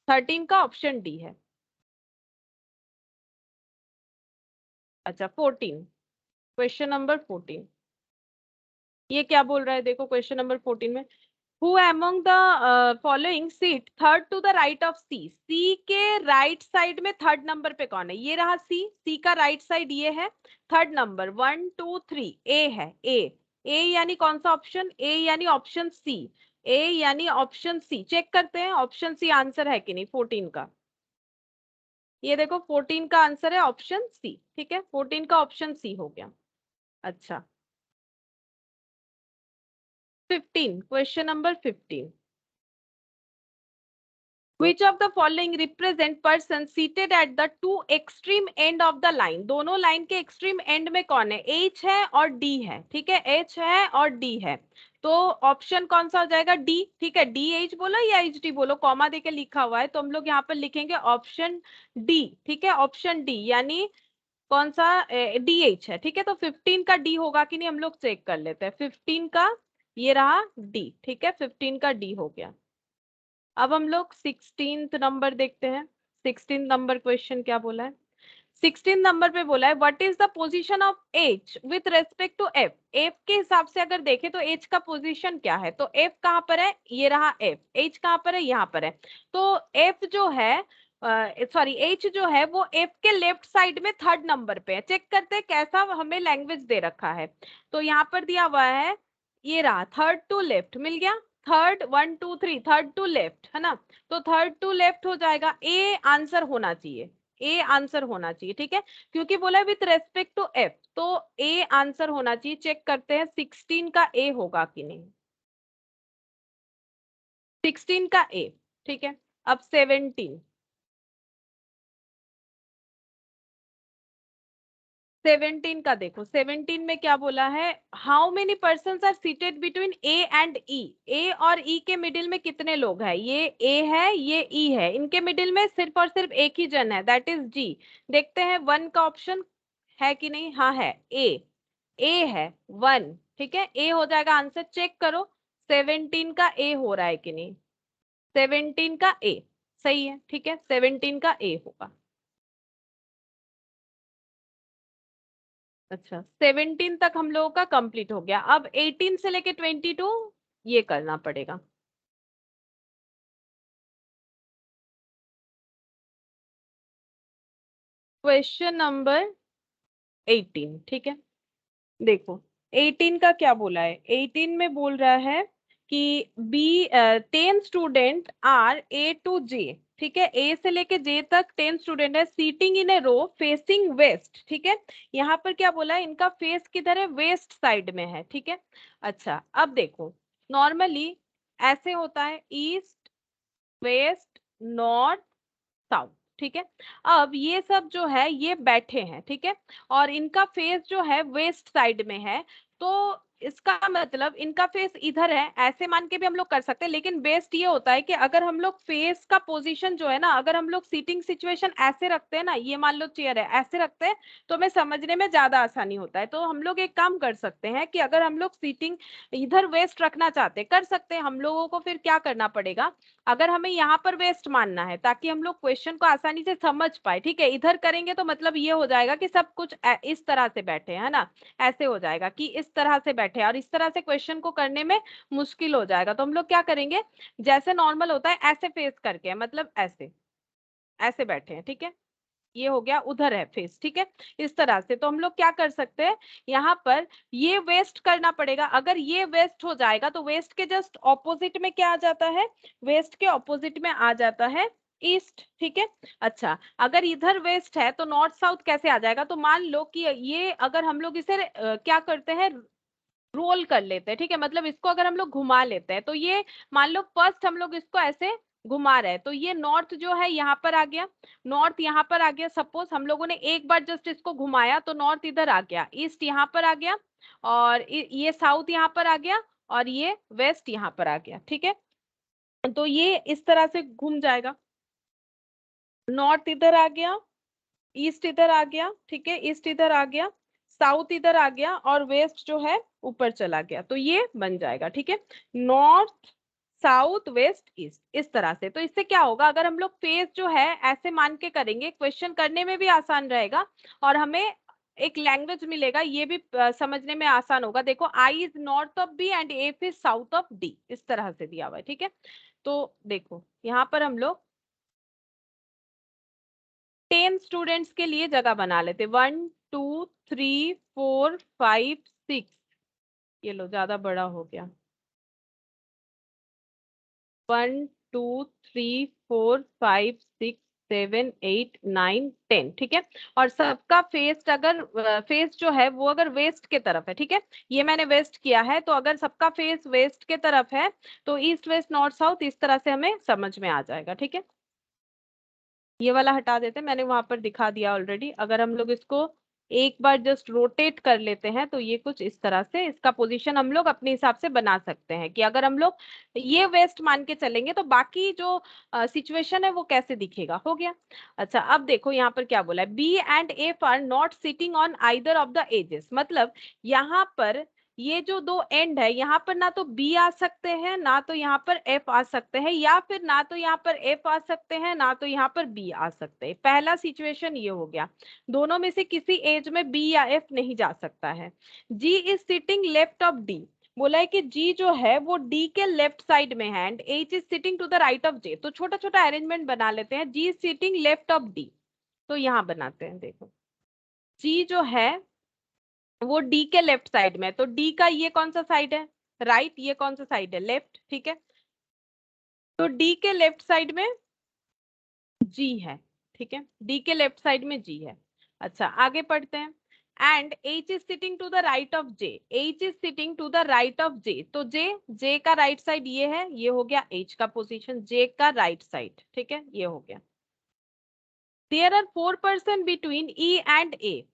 13 का ऑप्शन डी है। अच्छा 14, क्वेश्चन नंबर 14, ये क्या बोल रहा है देखो क्वेश्चन नंबर 14 में, who among the following seat third to the right of C, C के राइट साइड में थर्ड नंबर पे कौन है, ये रहा सी, सी का राइट साइड ये है, थर्ड नंबर 1 2 3 ए है, ए यानी कौन सा ऑप्शन, ए यानी ऑप्शन सी, ए यानी ऑप्शन सी, चेक करते हैं ऑप्शन सी आंसर है कि नहीं 14 का, ये देखो 14 का आंसर है ऑप्शन सी। ठीक है, 14 का ऑप्शन सी हो गया। अच्छा 15, question number 15, Which of the following represent person seated at the two extreme end of the line? दोनों लाइन के एक्सट्रीम एंड में कौन है, H है और D है। ठीक है, H है और D है, तो ऑप्शन कौन सा हो जाएगा, D। ठीक है, DH बोलो या HD बोलो, कॉमा देके लिखा हुआ है, तो हम लोग यहाँ पर लिखेंगे ऑप्शन D। ठीक है, ऑप्शन D यानी कौन सा, DH है। ठीक है, तो 15 का D होगा कि नहीं हम लोग चेक कर लेते हैं, 15 का ये रहा D। ठीक है, 15 का D हो गया। अब हम लोग 16 नंबर देखते हैं, 16 नंबर क्वेश्चन क्या बोला है, 16 नंबर पे बोला है what is the position of H with respect to F, F के हिसाब से अगर देखें तो एच का पोजीशन क्या है, तो एफ कहां पर है, ये रहा एफ, एच कहां पर है, यहाँ पर है, तो एफ जो है सॉरी एच जो है वो एफ के लेफ्ट साइड में थर्ड नंबर पे है। चेक करते हैं कैसा हमें लैंग्वेज दे रखा है, तो यहाँ पर दिया हुआ है, ये रहा थर्ड टू लेफ्ट मिल गया, थर्ड 1 2 3 थर्ड टू लेफ्ट है ना, तो थर्ड टू लेफ्ट हो जाएगा, ए आंसर होना चाहिए, ए आंसर होना चाहिए। ठीक है, क्योंकि बोला विथ रेस्पेक्ट टू एफ, तो ए आंसर होना चाहिए। चेक करते हैं 16 का ए होगा कि नहीं, 16 का ए। ठीक है, अब 17, 17 का देखो, 17 में क्या बोला है, how many person are seated between A and E, A और ई के मिडिल में कितने लोग हैं, ये ए है ये ई है, इनके मिडिल में सिर्फ और सिर्फ एक ही जन है, दैट इज जी। देखते हैं 1 का ऑप्शन है कि नहीं, हाँ है, ए है 1। ठीक है, ए हो जाएगा आंसर, चेक करो 17 का ए हो रहा है कि नहीं, 17 का ए सही है। ठीक है, 17 का ए होगा। अच्छा 17 तक हम लोगों का कंप्लीट हो गया, अब 18 से लेके 22 ये करना पड़ेगा। क्वेश्चन नंबर 18, ठीक है, देखो 18 का क्या बोला है, 18 में बोल रहा है कि B 10 student are A to J, ठीक है, ए से लेके जे तक 10 स्टूडेंट है, sitting in a row facing west. ठीक है, यहाँ पर क्या बोला है, इनका फेस किधर है, वेस्ट साइड में है। ठीक है, अच्छा अब देखो नॉर्मली ऐसे होता है, ईस्ट वेस्ट नॉर्थ साउथ। ठीक है, अब ये सब जो है ये बैठे हैं, ठीक है, और इनका फेस जो है वेस्ट साइड में है, तो इसका मतलब इनका फेस इधर है, ऐसे मान के भी हम लोग कर सकते हैं, लेकिन बेस्ट ये होता है कि अगर हम लोग फेस का पोजीशन जो है ना, अगर हम लोग सीटिंग सिचुएशन ऐसे रखते हैं ना, ये मान लो चेयर है, ऐसे रखते हैं तो हमें समझने में ज्यादा आसानी होता है। तो हम लोग एक काम कर सकते हैं कि अगर हम लोग सीटिंग इधर वेस्ट रखना चाहते हैं, कर सकते हैं। हम लोगों को फिर क्या करना पड़ेगा, अगर हमें यहाँ पर वेस्ट मानना है ताकि हम लोग क्वेश्चन को आसानी से समझ पाए, ठीक है, इधर करेंगे तो मतलब ये हो जाएगा कि सब कुछ इस तरह से बैठे है ना, ऐसे हो जाएगा कि इस तरह से बैठे, और इस तरह से क्वेश्चन को करने में मुश्किल हो जाएगा। तो हम लोग क्या करेंगे, जैसे नॉर्मल होता है ऐसे फेस करके, मतलब ऐसे ऐसे बैठे हैं, ठीक है, ये हो गया, उधर है फेस, ठीक है, इस तरह से। तो हम लोग क्या कर सकते हैं, यहाँ पर ये वेस्ट करना पड़ेगा। अगर ये वेस्ट हो जाएगा तो वेस्ट के जस्ट ऑपोजिट में क्या आ जाता है, वेस्ट के ऑपोजिट में आ जाता है ईस्ट, ठीक है। अच्छा, अगर इधर वेस्ट है तो नॉर्थ साउथ कैसे आ जाएगा, तो मान लो कि ये अगर हम लोग इसे क्या करते हैं, रोल कर लेते हैं, ठीक है, मतलब इसको अगर हम लोग घुमा लेते हैं तो ये मान लो फर्स्ट हम लोग इसको ऐसे घुमा रहे हैं तो ये नॉर्थ जो है यहाँ पर आ गया, नॉर्थ यहाँ पर आ गया। सपोज हम लोगों ने एक बार जस्ट इसको घुमाया तो नॉर्थ इधर आ गया, ईस्ट यहाँ पर आ गया, और ये साउथ यहाँ पर आ गया, और ये वेस्ट यहाँ पर आ गया, ठीक है। तो ये इस तरह से घूम जाएगा, नॉर्थ इधर आ गया, ईस्ट इधर आ गया, ठीक है, ईस्ट इधर आ गया, साउथ इधर आ गया, और वेस्ट जो है ऊपर चला गया। तो ये बन जाएगा, ठीक है, नॉर्थ साउथ वेस्ट ईस्ट, इस तरह से। तो इससे क्या होगा, अगर हम लोग फेस जो है ऐसे मान के करेंगे, क्वेश्चन करने में भी आसान रहेगा और हमें एक लैंग्वेज मिलेगा, ये भी समझने में आसान होगा। देखो, I is north of B and F is south of D, इस तरह से दिया हुआ है, ठीक है। तो देखो यहाँ पर हम लोग 10 स्टूडेंट्स के लिए जगह बना लेते, 1 2 3 4 5 6, ये लो ज्यादा बड़ा हो गया, 1 2 3 4 5 6 7 8 9 10, ठीक है। और सबका फेस, अगर फेस जो है वो अगर वेस्ट के तरफ है, ठीक है, ये मैंने वेस्ट किया है, तो अगर सबका फेस वेस्ट के तरफ है तो ईस्ट वेस्ट नॉर्थ साउथ इस तरह से हमें समझ में आ जाएगा, ठीक है। ये वाला हटा देते हैं, मैंने वहां पर दिखा दिया ऑलरेडी। अगर हम लोग इसको एक बार जस्ट रोटेट कर लेते हैं तो ये कुछ इस तरह से, इसका पोजीशन हम लोग अपने हिसाब से बना सकते हैं कि अगर हम लोग ये वेस्ट मान के चलेंगे तो बाकी जो सिचुएशन है वो कैसे दिखेगा, हो गया। अच्छा, अब देखो यहाँ पर क्या बोला है, B and F are not sitting on either of the edges, मतलब यहाँ पर ये जो दो एंड है, यहाँ पर ना तो बी आ सकते हैं, ना तो यहाँ पर एफ आ सकते हैं, या फिर ना तो यहाँ पर एफ आ सकते हैं, ना तो यहाँ पर बी आ सकते हैं। पहला सिचुएशन ये हो गया, दोनों में से किसी एज में बी या एफ नहीं जा सकता है। G is sitting left of D, बोला है कि जी जो है वो डी के लेफ्ट साइड में है, and H is sitting to the right of J. तो छोटा छोटा अरेंजमेंट बना लेते हैं, G is sitting left of D, तो यहाँ बनाते हैं, देखो जी जो है वो डी के लेफ्ट साइड में है, तो डी का ये कौन सा साइड है, राइट, ये कौन सा साइड है, लेफ्ट, ठीक है। तो डी के लेफ्ट साइड में जी है, ठीक है, डी के लेफ्ट साइड में जी है। अच्छा, आगे पढ़ते हैं, and H is sitting to the right of J, H is sitting to the right of J, तो जे का राइट साइड ये है, ये हो गया एच का पोजीशन, जे का राइट साइड, ठीक है, ये हो गया। There are 4 person between E and A,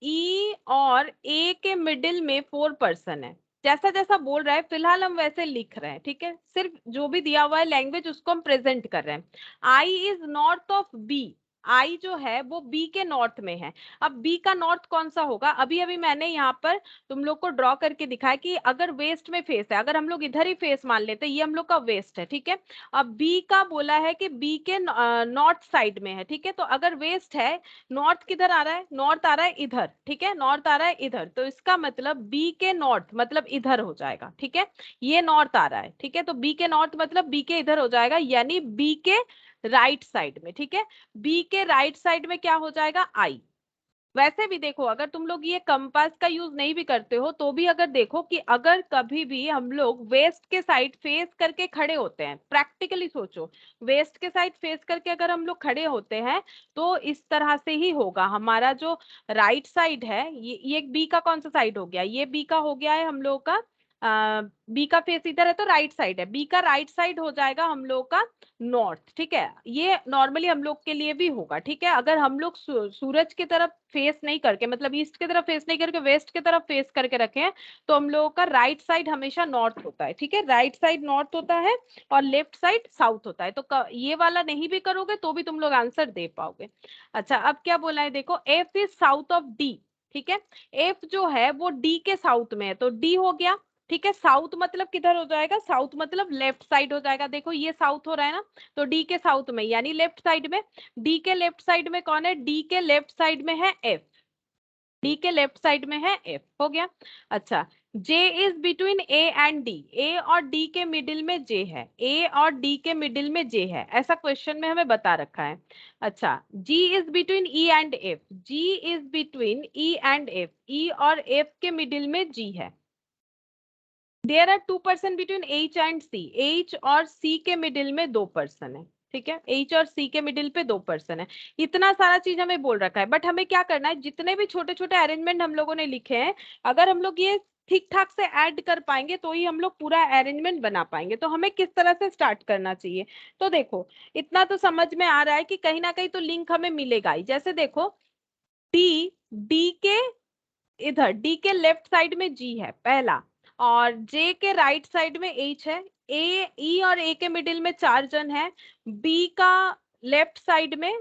E और ए के मिडिल में 4 पर्सन है। जैसा जैसा बोल रहा है फिलहाल हम वैसे लिख रहे हैं, ठीक है, सिर्फ जो भी दिया हुआ है लैंग्वेज उसको हम प्रेजेंट कर रहे हैं। आई इज नॉर्थ ऑफ बी, आई जो है वो बी के नॉर्थ में है। अब बी का नॉर्थ कौन सा होगा, अभी अभी मैंने यहाँ पर तुम लोग को ड्रॉ करके दिखाया कि अगर वेस्ट में फेस है, अगर हम लोग इधर ही फेस मान लेते, ये हम लोग का वेस्ट है, ठीक है। अब बी का बोला है कि बी के नॉर्थ साइड में है, ठीक है, तो अगर वेस्ट है, नॉर्थ किधर आ रहा है, नॉर्थ आ रहा है इधर, ठीक है, नॉर्थ आ रहा है इधर, तो इसका मतलब बी के नॉर्थ मतलब इधर हो जाएगा, ठीक है। ये नॉर्थ आ रहा है, ठीक है, तो बी के नॉर्थ मतलब बी के इधर हो जाएगा, यानी बी के राइट साइड में, ठीक है। बी के राइट साइड में क्या हो जाएगा, आई। वैसे भी देखो, अगर तुम लोग ये कंपास का यूज नहीं भी करते हो तो भी अगर देखो कि अगर कभी भी हम लोग वेस्ट के साइड फेस करके खड़े होते हैं, प्रैक्टिकली सोचो, वेस्ट के साइड फेस करके अगर हम लोग खड़े होते हैं तो इस तरह से ही होगा। हमारा जो राइट साइड है, ये बी का कौन सा साइड हो गया, ये बी का हो गया है हम लोग का बी का फेस इधर है तो राइट साइड है, बी का राइट साइड हो जाएगा हम लोग का नॉर्थ, ठीक है। ये नॉर्मली हम लोग के लिए भी होगा, ठीक है। अगर हम लोग सूरज की तरफ फेस नहीं करके, मतलब ईस्ट की तरफ फेस नहीं करके वेस्ट की तरफ फेस करके रखें, तो हम लोगों का राइट साइड हमेशा नॉर्थ होता है, ठीक है। राइट साइड नॉर्थ होता है और लेफ्ट साइड साउथ होता है। तो ये वाला नहीं भी करोगे तो भी तुम लोग आंसर दे पाओगे। अच्छा, अब क्या बोला है देखो, F is south of D, ठीक है। एफ जो है वो डी के साउथ में है, तो डी हो गया, ठीक है। साउथ मतलब किधर हो जाएगा, साउथ मतलब लेफ्ट साइड हो जाएगा। देखो ये साउथ हो रहा है ना, तो डी के साउथ में यानी लेफ्ट साइड में। डी के लेफ्ट साइड में कौन है, डी के लेफ्ट साइड में है एफ, डी के लेफ्ट साइड में है एफ, हो गया। अच्छा, J is between A and D, A और डी के मिडिल में J है, ए और डी के मिडिल में J है, ऐसा क्वेश्चन में हमें बता रखा है। अच्छा, G is between E and F, G is between E and F, E और F के मिडिल में G है। There are 2 person between H and C, H और C के मिडिल में 2 पर्सन है, ठीक है। H और C के मिडिल पे 2 पर्सन है। इतना सारा चीज हमें बोल रखा है, बट हमें क्या करना है, जितने भी छोटे छोटे अरेंजमेंट हम लोगों ने लिखे हैं, अगर हम लोग ये ठीक ठाक से ऐड कर पाएंगे तो ही हम लोग पूरा अरेंजमेंट बना पाएंगे। तो हमें किस तरह से स्टार्ट करना चाहिए, तो देखो इतना तो समझ में आ रहा है कि कहीं ना कहीं तो लिंक हमें मिलेगा ही। जैसे देखो, डी डी के इधर, डी के लेफ्ट साइड में जी है पहला, और जे के राइट साइड में एच है, ए ई और ए के मिडिल में 4 जन है, बी का लेफ्ट साइड में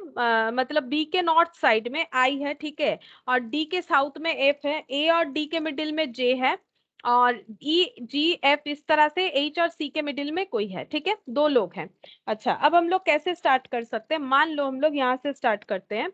मतलब बी के नॉर्थ साइड में आई है, ठीक है, और डी के साउथ में एफ है, ए और डी के मिडिल में जे है, और ई जी एफ, इस तरह से एच और सी के मिडिल में कोई है, ठीक है, 2 लोग हैं। अच्छा, अब हम लोग कैसे स्टार्ट कर सकते हैं, मान लो हम लोग यहाँ से स्टार्ट करते हैं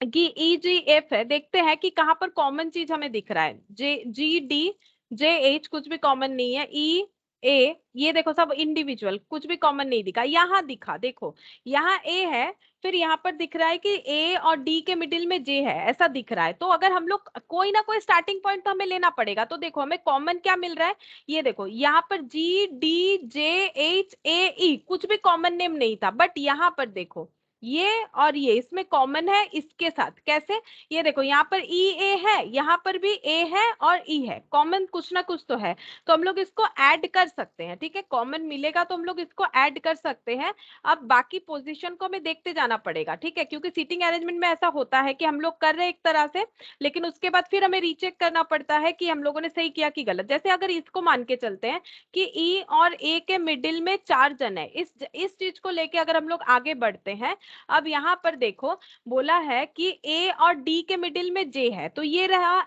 कि ई जी एफ है, देखते हैं कि कहां पर कॉमन चीज हमें दिख रहा है। जे जी डी जे एच कुछ भी कॉमन नहीं है, ई ए ये देखो सब इंडिविजुअल, कुछ भी कॉमन नहीं दिखा, यहाँ दिखा देखो, यहाँ ए है, फिर यहाँ पर दिख रहा है कि ए और डी के मिडिल में जे है, ऐसा दिख रहा है। तो अगर हम लोग कोई ना कोई स्टार्टिंग पॉइंट तो हमें लेना पड़ेगा। तो देखो हमें कॉमन क्या मिल रहा है, ये देखो यहाँ पर G D J H A ई कुछ भी कॉमन नेम नहीं था, बट यहाँ पर देखो ये और ये इसमें कॉमन है, इसके साथ कैसे, ये देखो यहाँ पर ई ए है, यहाँ पर भी ए है और ई है, कॉमन कुछ ना कुछ तो है। तो हम लोग इसको ऐड कर सकते हैं, ठीक है, कॉमन मिलेगा तो हम लोग इसको ऐड कर सकते हैं। अब बाकी पोजीशन को हमें देखते जाना पड़ेगा, ठीक है, क्योंकि सीटिंग अरेंजमेंट में ऐसा होता है कि हम लोग कर रहे हैं एक तरह से, लेकिन उसके बाद फिर हमें रीचेक करना पड़ता है कि हम लोगों ने सही किया कि गलत। जैसे अगर इसको मान के चलते हैं कि ई और ए के मिडिल में 4 जन है, इस चीज को लेके अगर हम लोग आगे बढ़ते हैं, अब यहाँ पर देखो बोला है कि ए और डी के मिडिल में जे है, तो ये रहा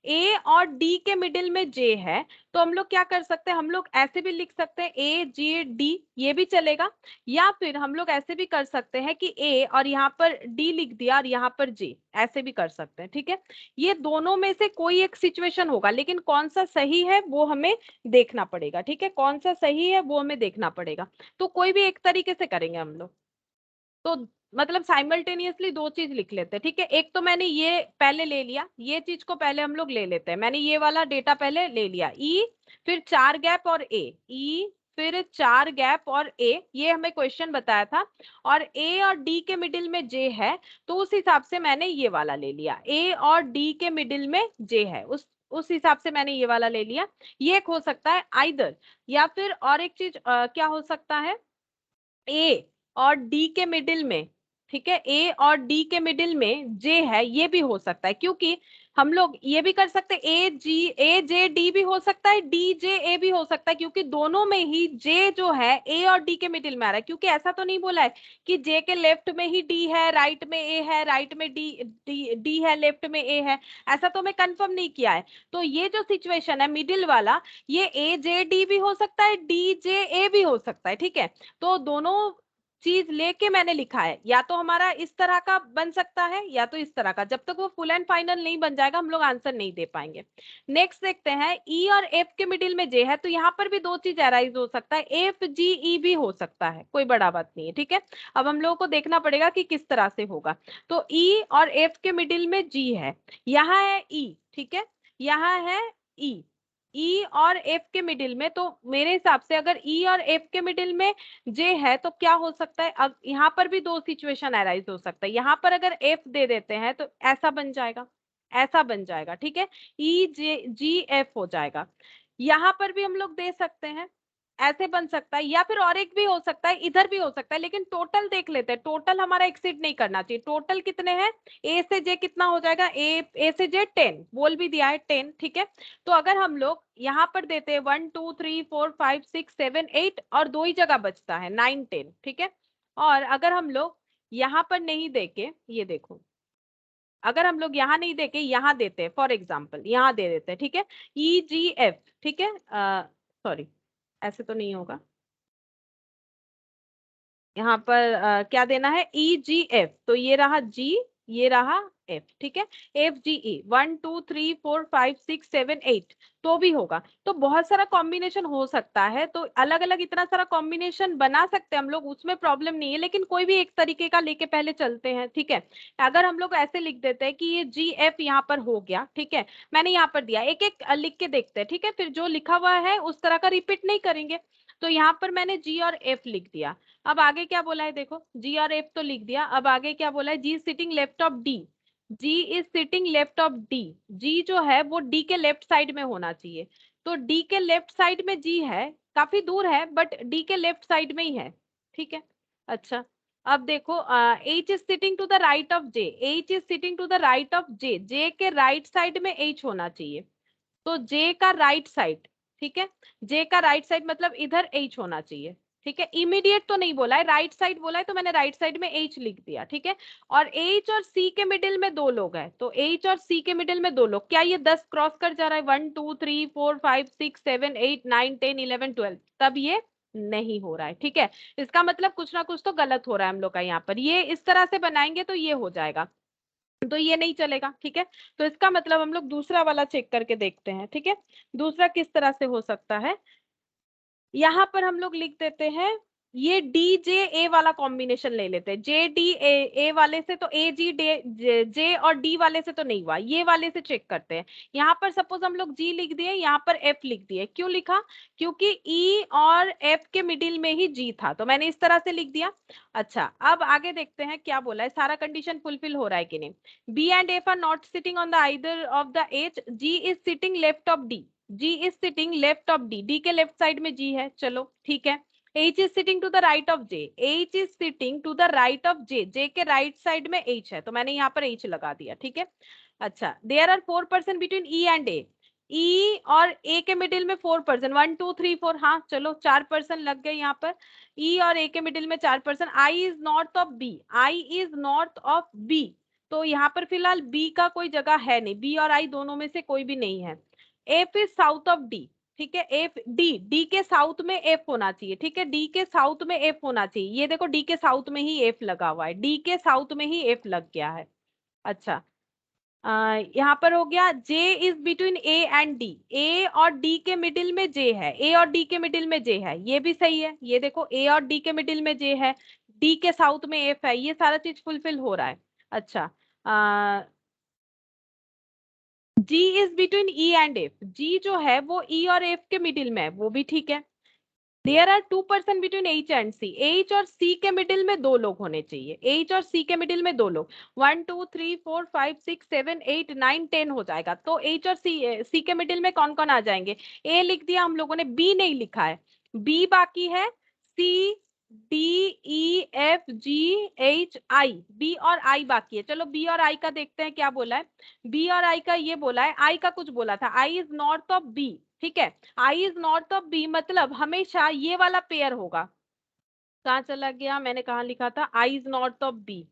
ए और डी के मिडिल में जे है। तो हम लोग क्या कर सकते हैं, हम लोग ऐसे भी लिख सकते हैं ए जे डी, ये भी चलेगा, या फिर हम लोग ऐसे भी कर सकते हैं कि ए और यहाँ पर डी लिख दिया और यहाँ पर जे, ऐसे भी कर सकते हैं, ठीक है। ये दोनों में से कोई एक सिचुएशन होगा, लेकिन कौन सा सही है वो हमें देखना पड़ेगा, ठीक है, कौन सा सही है वो हमें देखना पड़ेगा। तो कोई भी एक तरीके से करेंगे हम लोग, तो मतलब साइमल्टेनियसली 2 चीज लिख लेते हैं, ठीक है। एक तो मैंने ये पहले ले लिया, ये चीज को पहले हम लोग ले लेते हैं, मैंने ये वाला डेटा पहले ले लिया, ई फिर 4 गैप और ए, ई फिर 4 गैप और ए, ये हमें क्वेश्चन बताया था, और ए और डी के मिडिल में जे है, तो उस हिसाब से मैंने ये वाला ले लिया, ए और डी के मिडिल में जे है, उस हिसाब से मैंने ये वाला ले लिया। ये एक हो सकता है आइदर, या फिर और एक चीज क्या हो सकता है, ए और डी के मिडिल में, ठीक है, ए और डी के मिडिल में जे है, ये भी हो सकता है, क्योंकि हम लोग ये भी कर सकते हैं ए जे डी भी हो सकता है, डी जे ए भी हो सकता है, क्योंकि दोनों में ही जे जो है ए और डी के मिडिल में आ रहा है। क्योंकि ऐसा तो नहीं बोला है कि जे के लेफ्ट में ही डी है, राइट में ए है, राइट में डी है, लेफ्ट में ए है, ऐसा तो मैं कंफर्म नहीं किया है। तो ये जो सिचुएशन है मिडिल वाला, ये ए जे डी भी हो सकता है, डी जे ए भी हो सकता है, ठीक है। तो दोनों चीज लेके मैंने लिखा है, या तो हमारा इस तरह का बन सकता है या तो इस तरह का, जब तक वो फुल एंड फाइनल नहीं बन जाएगा हम लोग आंसर नहीं दे पाएंगे। नेक्स्ट देखते हैं, ई और एफ के मिडिल में जे है, तो यहाँ पर भी 2 चीज अराइज हो सकता है, एफ जी ई भी हो सकता है, कोई बड़ा बात नहीं है, ठीक है। अब हम लोगों को देखना पड़ेगा कि किस तरह से होगा। तो ई और एफ के मिडिल में जी है, यहाँ है ई, ठीक है, यहाँ है ई, ई और एफ के मिडिल में, तो मेरे हिसाब से अगर ई और एफ के मिडिल में जे है तो क्या हो सकता है, अब यहाँ पर भी 2 सिचुएशन अराइज हो सकता है। यहाँ पर अगर एफ दे देते हैं तो ऐसा बन जाएगा, ऐसा बन जाएगा, ठीक है, ई जे जी एफ हो जाएगा। यहाँ पर भी हम लोग दे सकते हैं, ऐसे बन सकता है, या फिर और एक भी हो सकता है, इधर भी हो सकता है, लेकिन टोटल देख लेते हैं। टोटल हमारा एक्सीड नहीं करना चाहिए। टोटल कितने हैं, ए से जे कितना हो जाएगा, ए से जे 10, बोल भी दिया है 10, ठीक है। तो अगर हम लोग यहाँ पर देते हैं 1 2 3 4 5 6 7 8 और 2 ही जगह बचता है 9 10, ठीक है। और अगर हम लोग यहाँ पर नहीं देके, ये देखो, अगर हम लोग यहाँ नहीं देके यहाँ देते हैं, फॉर एग्जाम्पल यहाँ दे देते हैं, ठीक है, ई जी एफ, ठीक है, सॉरी ऐसे तो नहीं होगा, यहाँ पर क्या देना है, ई जी एफ, तो ये रहा जी, ये रहा एफ, ठीक है, एफ जी ई 1 2 3 4 5 6 7 8, तो भी होगा। तो बहुत सारा कॉम्बिनेशन हो सकता है, तो अलग अलग इतना सारा कॉम्बिनेशन बना सकते हैं हम लोग, उसमें प्रॉब्लम नहीं है, लेकिन कोई भी एक तरीके का लेके पहले चलते हैं, ठीक है। अगर हम लोग ऐसे लिख देते हैं कि ये जी एफ यहाँ पर हो गया, ठीक है, मैंने यहाँ पर दिया, एक एक लिख के देखते हैं, ठीक है, फिर जो लिखा हुआ है उस तरह का रिपीट नहीं करेंगे। तो यहाँ पर मैंने जी और एफ लिख दिया। अब आगे क्या बोला है देखो, जी और एफ तो लिख दिया, अब आगे क्या बोला है, G sitting left of D, G is sitting left of D, G जो है वो डी के लेफ्ट साइड में होना चाहिए। तो डी के लेफ्ट साइड में जी है, काफी दूर है बट डी के लेफ्ट साइड में ही है, ठीक है। अच्छा, अब देखो H is sitting to the right of J, H is sitting to the right of J, J के राइट साइड में एच होना चाहिए। तो जे का राइट साइड, ठीक है, जे का राइट साइड मतलब इधर एच होना चाहिए, ठीक है। इमीडिएट तो नहीं बोला है, राइट साइड बोला है, तो मैंने राइट साइड में एच लिख दिया, ठीक है। और एच और सी के मिडिल में दो लोग हैं, तो एच और सी के मिडिल में दो लोग, क्या ये 10 क्रॉस कर जा रहा है, 1 2 3 4 5 6 7 8 9 10 11 12, तब ये नहीं हो रहा है, ठीक है। इसका मतलब कुछ ना कुछ तो गलत हो रहा है हम लोग का यहाँ पर, ये इस तरह से बनाएंगे तो ये हो जाएगा, तो ये नहीं चलेगा, ठीक है। तो इसका मतलब हम लोग दूसरा वाला चेक करके देखते हैं, ठीक है। दूसरा किस तरह से हो सकता है, यहाँ पर हम लोग लिख देते हैं, ये डी जे ए वाला कॉम्बिनेशन ले लेते हैं, जे डी ए, ए वाले से तो ए जी डे जे और डी वाले से तो नहीं हुआ, ये वाले से चेक करते हैं। यहाँ पर सपोज हम लोग जी लिख दिए, यहाँ पर एफ लिख दिए, क्यों लिखा, क्योंकि ई और एफ के मिडिल में ही जी था, तो मैंने इस तरह से लिख दिया। अच्छा, अब आगे देखते हैं क्या बोला है, सारा कंडीशन फुलफिल हो रहा है कि नहीं। B and F are not sitting on the either of the H, G is sitting left of D, G is sitting left of D, D के लेफ्ट साइड में जी है, चलो ठीक है। H is sitting to the right of J, H is sitting to the right of J, J के right side में H है, तो मैंने यहाँ पर एच लगा दिया, ठीक है। अच्छा, there are 4% between E and A, E और ए के मिडिल में 4%, 1 2 3 4, हाँ चलो 4% लग गए यहाँ पर, ई और ए के मिडिल में 4%। I is north of B, I is north of B, तो यहाँ पर फिलहाल बी का कोई जगह है नहीं, बी और आई दोनों में से कोई भी नहीं है। F is south of D, ठीक है, एफ डी, डी के साउथ में एफ होना चाहिए, ठीक है, डी के साउथ में एफ होना चाहिए, ये देखो डी के साउथ में ही एफ लगा हुआ है, डी के साउथ में ही एफ लग गया है। अच्छा, यहाँ पर हो गया, J is between A and D, A और डी के मिडिल में जे है, ए और डी के मिडिल में जे है, ये भी सही है, ये देखो ए और डी के मिडिल में जे है, डी के साउथ में एफ है, ये सारा चीज फुलफिल हो रहा है। अच्छा, G is between E and F, G जो है वो ई और एफ के मिडिल में है, वो भी ठीक है। There are 2% between H and C, H और सी के मिडिल में दो लोग होने चाहिए, एच और सी के मिडिल में दो लोग, 1 2 3 4 5 6 7 8 9 10 हो जाएगा। तो एच और सी के मिडिल में कौन कौन आ जाएंगे, ए लिख दिया हम लोगों ने, बी नहीं लिखा है, बी बाकी है, C D E F G H I, B और आई बाकी है। चलो बी और आई का देखते हैं क्या बोला है, बी और आई का ये बोला है, आई का कुछ बोला था, आई इज नॉर्थ ऑफ बी, ठीक है, आई इज नॉर्थ ऑफ बी मतलब हमेशा ये वाला पेयर होगा, कहाँ चला गया, मैंने कहा लिखा था, आई इज नॉर्थ ऑफ बी,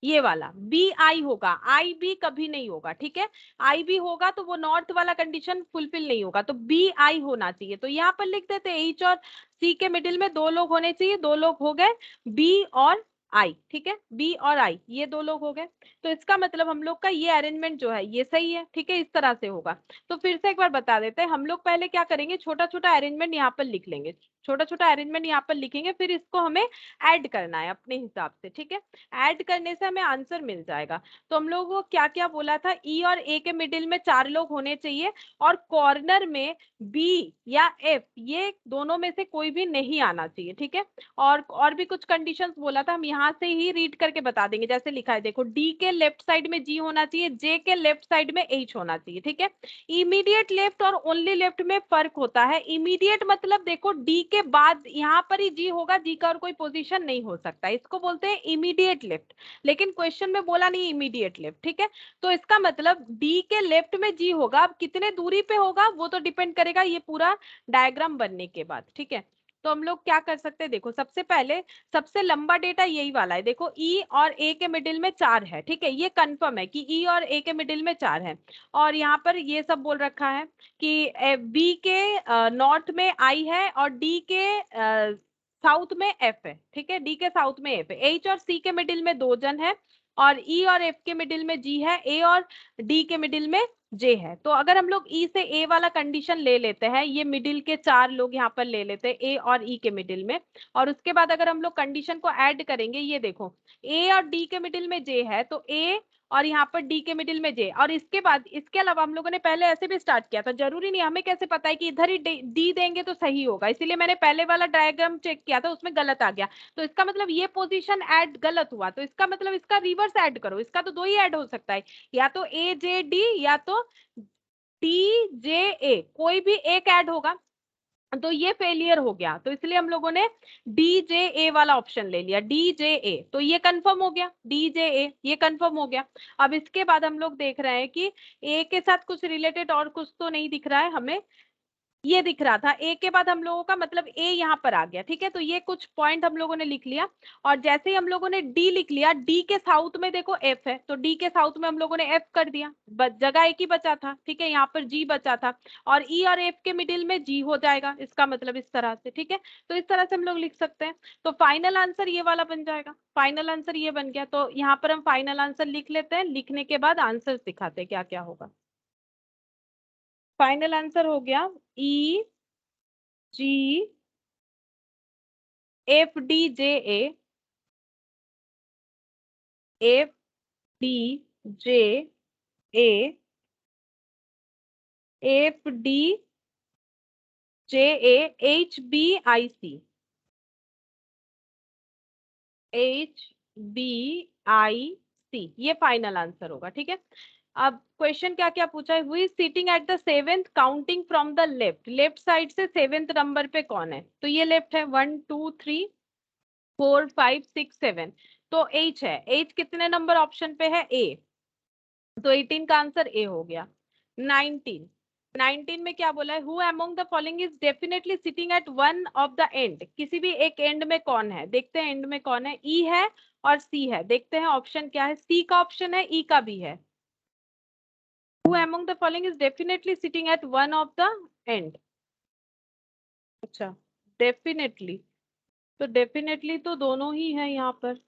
ये वाला बी आई होगा, आई बी कभी नहीं होगा, ठीक है। आई बी होगा तो वो नॉर्थ वाला कंडीशन फुलफिल नहीं होगा, तो बी आई होना चाहिए, तो यहाँ पर लिख देते एच और सी के मिडिल में दो लोग होने चाहिए, दो लोग हो गए, बी और आई, ठीक है, बी और आई ये दो लोग हो गए। तो इसका मतलब हम लोग का ये अरेंजमेंट जो है ये सही है, ठीक है, इस तरह से होगा। तो फिर से एक बार बता देते हैं, हम लोग पहले क्या करेंगे, छोटा छोटा अरेंजमेंट यहाँ पर लिख लेंगे, छोटा छोटा अरेंजमेंट यहाँ पर लिखेंगे, फिर इसको हमें ऐड करना है अपने हिसाब से, ठीक है। ऐड करने से हमें आंसर मिल जाएगा। तो हम लोगों को क्या क्या बोला था, ई और ए के मिडिल में 4 लोग होने चाहिए, और कॉर्नर में बी या एफ ये दोनों में से कोई भी नहीं आना चाहिए, ठीक है। और भी कुछ कंडीशंस बोला था, हम यहाँ यहाँ से ही रीड करके बता देंगे। जैसे लिखा है देखो, डी के लेफ्ट साइड में जी होना चाहिए, जे के लेफ्ट साइड में एच होना चाहिए, ठीक है। इमीडिएट लेफ्ट और ओनली लेफ्ट में फर्क होता है। इमीडिएट मतलब देखो डी के बाद यहाँ पर ही जी होगा, जी का और कोई पोजीशन नहीं हो सकता, इसको बोलते हैं इमीडिएट लेफ्ट। लेकिन क्वेश्चन में बोला नहीं इमीडिएट लेफ्ट, ठीक है। तो इसका मतलब डी के लेफ्ट में जी होगा, अब कितने दूरी पे होगा वो तो डिपेंड करेगा ये पूरा डायग्राम बनने के बाद, ठीक है। तो हम लोग क्या कर सकते हैं, देखो सबसे पहले सबसे लंबा डेटा यही वाला है। देखो ई और ए के मिडिल में 4 है, ठीक है, ये कंफर्म है कि ई और ए के मिडिल में 4 है। और यहाँ पर ये सब बोल रखा है कि बी के नॉर्थ में आई है और डी के साउथ में एफ है, ठीक है, डी के साउथ में एफ है। एच और सी के मिडिल में 2 जन है और ई और एफ के मिडिल में जी है, ए और डी के मिडिल में जे है। तो अगर हम लोग ई से ए वाला कंडीशन ले लेते हैं, ये मिडिल के 4 लोग यहाँ पर ले लेते हैं ए और ई के मिडिल में, और उसके बाद अगर हम लोग कंडीशन को ऐड करेंगे, ये देखो ए और डी के मिडिल में जे है तो ए और यहाँ पर डी के मिडिल में जे, और इसके बाद इसके अलावा हम लोगों ने पहले ऐसे भी स्टार्ट किया था, जरूरी नहीं, हमें कैसे पता है कि इधर ही डी देंगे तो सही होगा, इसीलिए मैंने पहले वाला डायग्राम चेक किया था, उसमें गलत आ गया। तो इसका मतलब ये पोजीशन ऐड गलत हुआ, तो इसका मतलब इसका रिवर्स ऐड करो, इसका तो 2 ही ऐड हो सकता है, या तो ए जे डी या तो डी जे ए, कोई भी एक ऐड होगा। तो ये फेलियर हो गया, तो इसलिए हम लोगों ने डी जे ए वाला ऑप्शन ले लिया, डी जे ए। तो ये कंफर्म हो गया, डी जे ए ये कंफर्म हो गया। अब इसके बाद हम लोग देख रहे हैं कि ए के साथ कुछ रिलेटेड और कुछ तो नहीं दिख रहा है हमें, ये दिख रहा था ए के बाद हम लोगों का मतलब ए यहाँ पर आ गया, ठीक है। तो ये कुछ पॉइंट हम लोगों ने लिख लिया, और जैसे ही हम लोगों ने डी लिख लिया, डी के साउथ में देखो एफ है, तो डी के साउथ में हम लोगों ने एफ कर दिया, जगह एक ही बचा था, ठीक है, यहाँ पर जी बचा था, और ई और एफ के मिडिल में जी हो जाएगा, इसका मतलब इस तरह से, ठीक है। तो इस तरह से हम लोग लिख सकते हैं। तो फाइनल आंसर ये वाला बन जाएगा, फाइनल आंसर ये बन गया। तो यहाँ पर हम फाइनल आंसर लिख लेते हैं, लिखने के बाद आंसर दिखाते हैं क्या क्या होगा। फाइनल आंसर हो गया E G F D J F D J A F D J H B I C, H B I C, ये फाइनल आंसर होगा, ठीक है। अब क्वेश्चन क्या क्या पूछा है, who is sitting at the 7th counting from the left, left side से 7th नंबर पे कौन है, तो ये लेफ्ट है, 1 2 3 4 5 6 7, तो एच है, एच कितने नंबर ऑप्शन पे है, ए, तो 18 का आंसर ए हो गया। 19, 19 में क्या बोला है, who among the following is definitely sitting at one of the end, किसी भी एक एंड में कौन है, देखते हैं एंड में कौन है, ई है और सी है, देखते हैं ऑप्शन क्या है, सी का ऑप्शन है, ई का भी है। Who among the following is definitely sitting at one of the end, अच्छा डेफिनेटली, तो डेफिनेटली तो दोनों ही है यहाँ पर,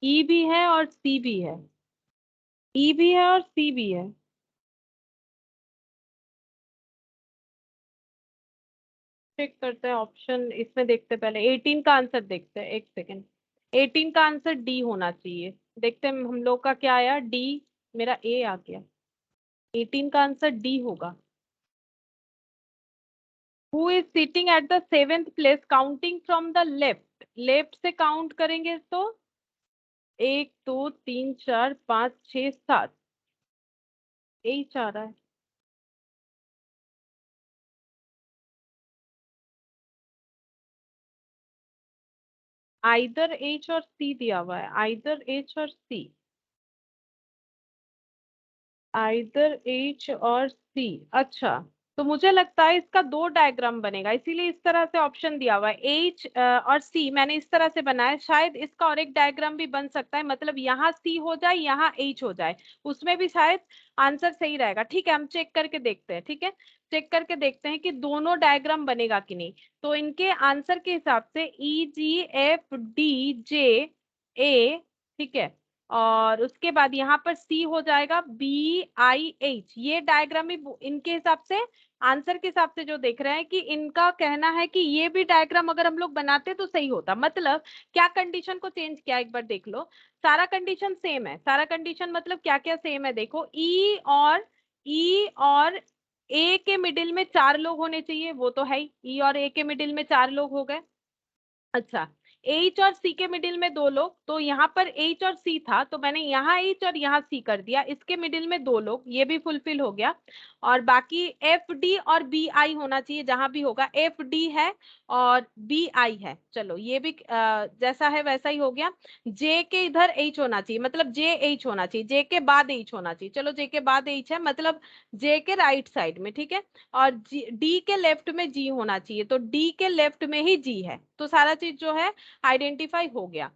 ई भी है और सी भी है, ई भी है और सी भी है। चेक करते हैं ऑप्शन, इसमें देखते हैं पहले 18 का आंसर, देखते हैं एक सेकेंड, 18 का आंसर डी होना चाहिए, देखते हैं हम लोग का क्या आया, डी, मेरा ए आ गया, 18 का आंसर डी होगा। Who is sitting at the 7th place counting from the left, left से काउंट करेंगे तो 1 2 3 4 5 6 7, यही चाह रहा है, आइदर एच और सी दिया हुआ है, आइदर एच और सी, आइदर एच और सी, अच्छा। तो मुझे लगता है इसका 2 डायग्राम बनेगा, इसीलिए इस तरह से ऑप्शन दिया हुआ है, एच और सी मैंने इस तरह से बनाया, शायद इसका और एक डायग्राम भी बन सकता है, मतलब यहाँ सी हो जाए यहाँ एच हो जाए, उसमें भी शायद आंसर सही रहेगा, ठीक है, हम चेक करके देखते हैं, ठीक है, चेक करके देखते हैं कि दोनों डायग्राम बनेगा कि नहीं। तो इनके आंसर के हिसाब से ई जी एफ डी जे ए, ठीक है, और उसके बाद यहाँ पर सी हो जाएगा बी आई एच, ये डायग्राम भी इनके हिसाब से, आंसर के हिसाब से जो देख रहे हैं कि इनका कहना है कि ये भी डायग्राम अगर हम लोग बनाते तो सही होता, मतलब क्या कंडीशन को चेंज किया एक बार देख लो, सारा कंडीशन सेम है, सारा कंडीशन मतलब क्या क्या सेम है, देखो ई और ए के मिडिल में 4 लोग होने चाहिए, वो तो है ही, ई और ए के मिडिल में 4 लोग हो गए, अच्छा H और C के मिडिल में 2 लोग, तो यहाँ पर H और C था तो मैंने यहाँ H और यहाँ C कर दिया, इसके मिडिल में 2 लोग, ये भी फुलफिल हो गया। और बाकी FD और BI होना चाहिए, जहां भी होगा FD है और BI है, चलो ये भी जैसा है वैसा ही हो गया। J के इधर H होना चाहिए, मतलब JH होना चाहिए, J के बाद H होना चाहिए, चलो J के बाद H है, मतलब J के राइट साइड में, ठीक है। और D के लेफ्ट में G होना चाहिए, तो D के लेफ्ट में ही G है, तो सारा चीज जो है आइडेंटिफाई हो गया।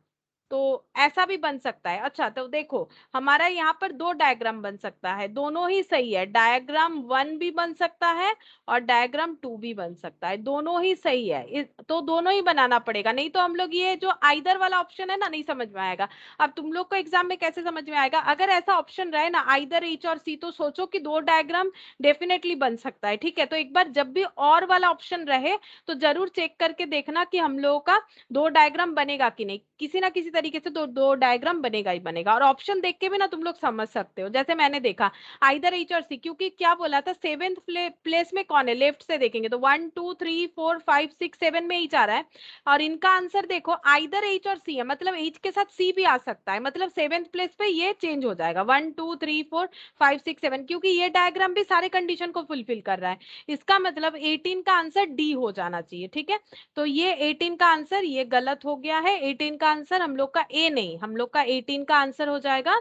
तो ऐसा भी बन सकता है। अच्छा तो देखो, हमारा यहाँ पर 2 डायग्राम बन सकता है, दोनों ही सही है, डायग्राम 1 भी बन सकता है और डायग्राम 2 भी बन सकता है, दोनों ही सही है। तो दोनों ही बनाना पड़ेगा, नहीं तो हम लोग ये जो आइदर वाला ऑप्शन है ना, नहीं समझ में आएगा। अब तुम लोग को एग्जाम में कैसे समझ में आएगा, अगर ऐसा ऑप्शन रहे ना आइदर H और C, तो सोचो कि 2 डायग्राम डेफिनेटली बन सकता है, ठीक है। तो एक बार जब भी और वाला ऑप्शन रहे तो जरूर चेक करके देखना कि हम लोगों का 2 डायग्राम बनेगा कि नहीं, किसी ना किसी तरीके से दो डायग्राम बनेगा ही बनेगा। और ऑप्शन देख के भी ना तुम लोग समझ सकते हो, जैसे मैंने देखा आइदर H और C, क्योंकि क्या बोला था 7th प्लेस में कौन है, लेफ्ट से देखेंगे तो 1 2 3 4 5 6 7 में H आ रहा है। और इनका आंसर देखो आइदर H और C है, मतलब H के साथ C भी आ सकता है, मतलब 7th प्लेस पे ये चेंज हो जाएगा 1 2 3 4 5 6 7, क्योंकि ये डायग्राम भी सारे कंडीशन को फुलफिल कर रहा है। इसका मतलब 18 का आंसर D हो जाना चाहिए, ठीक है। तो ये 18 का आंसर ये गलत हो गया है, 18 का आंसर हम लोग का ए नहीं, हम लोग का 18 का आंसर हो जाएगा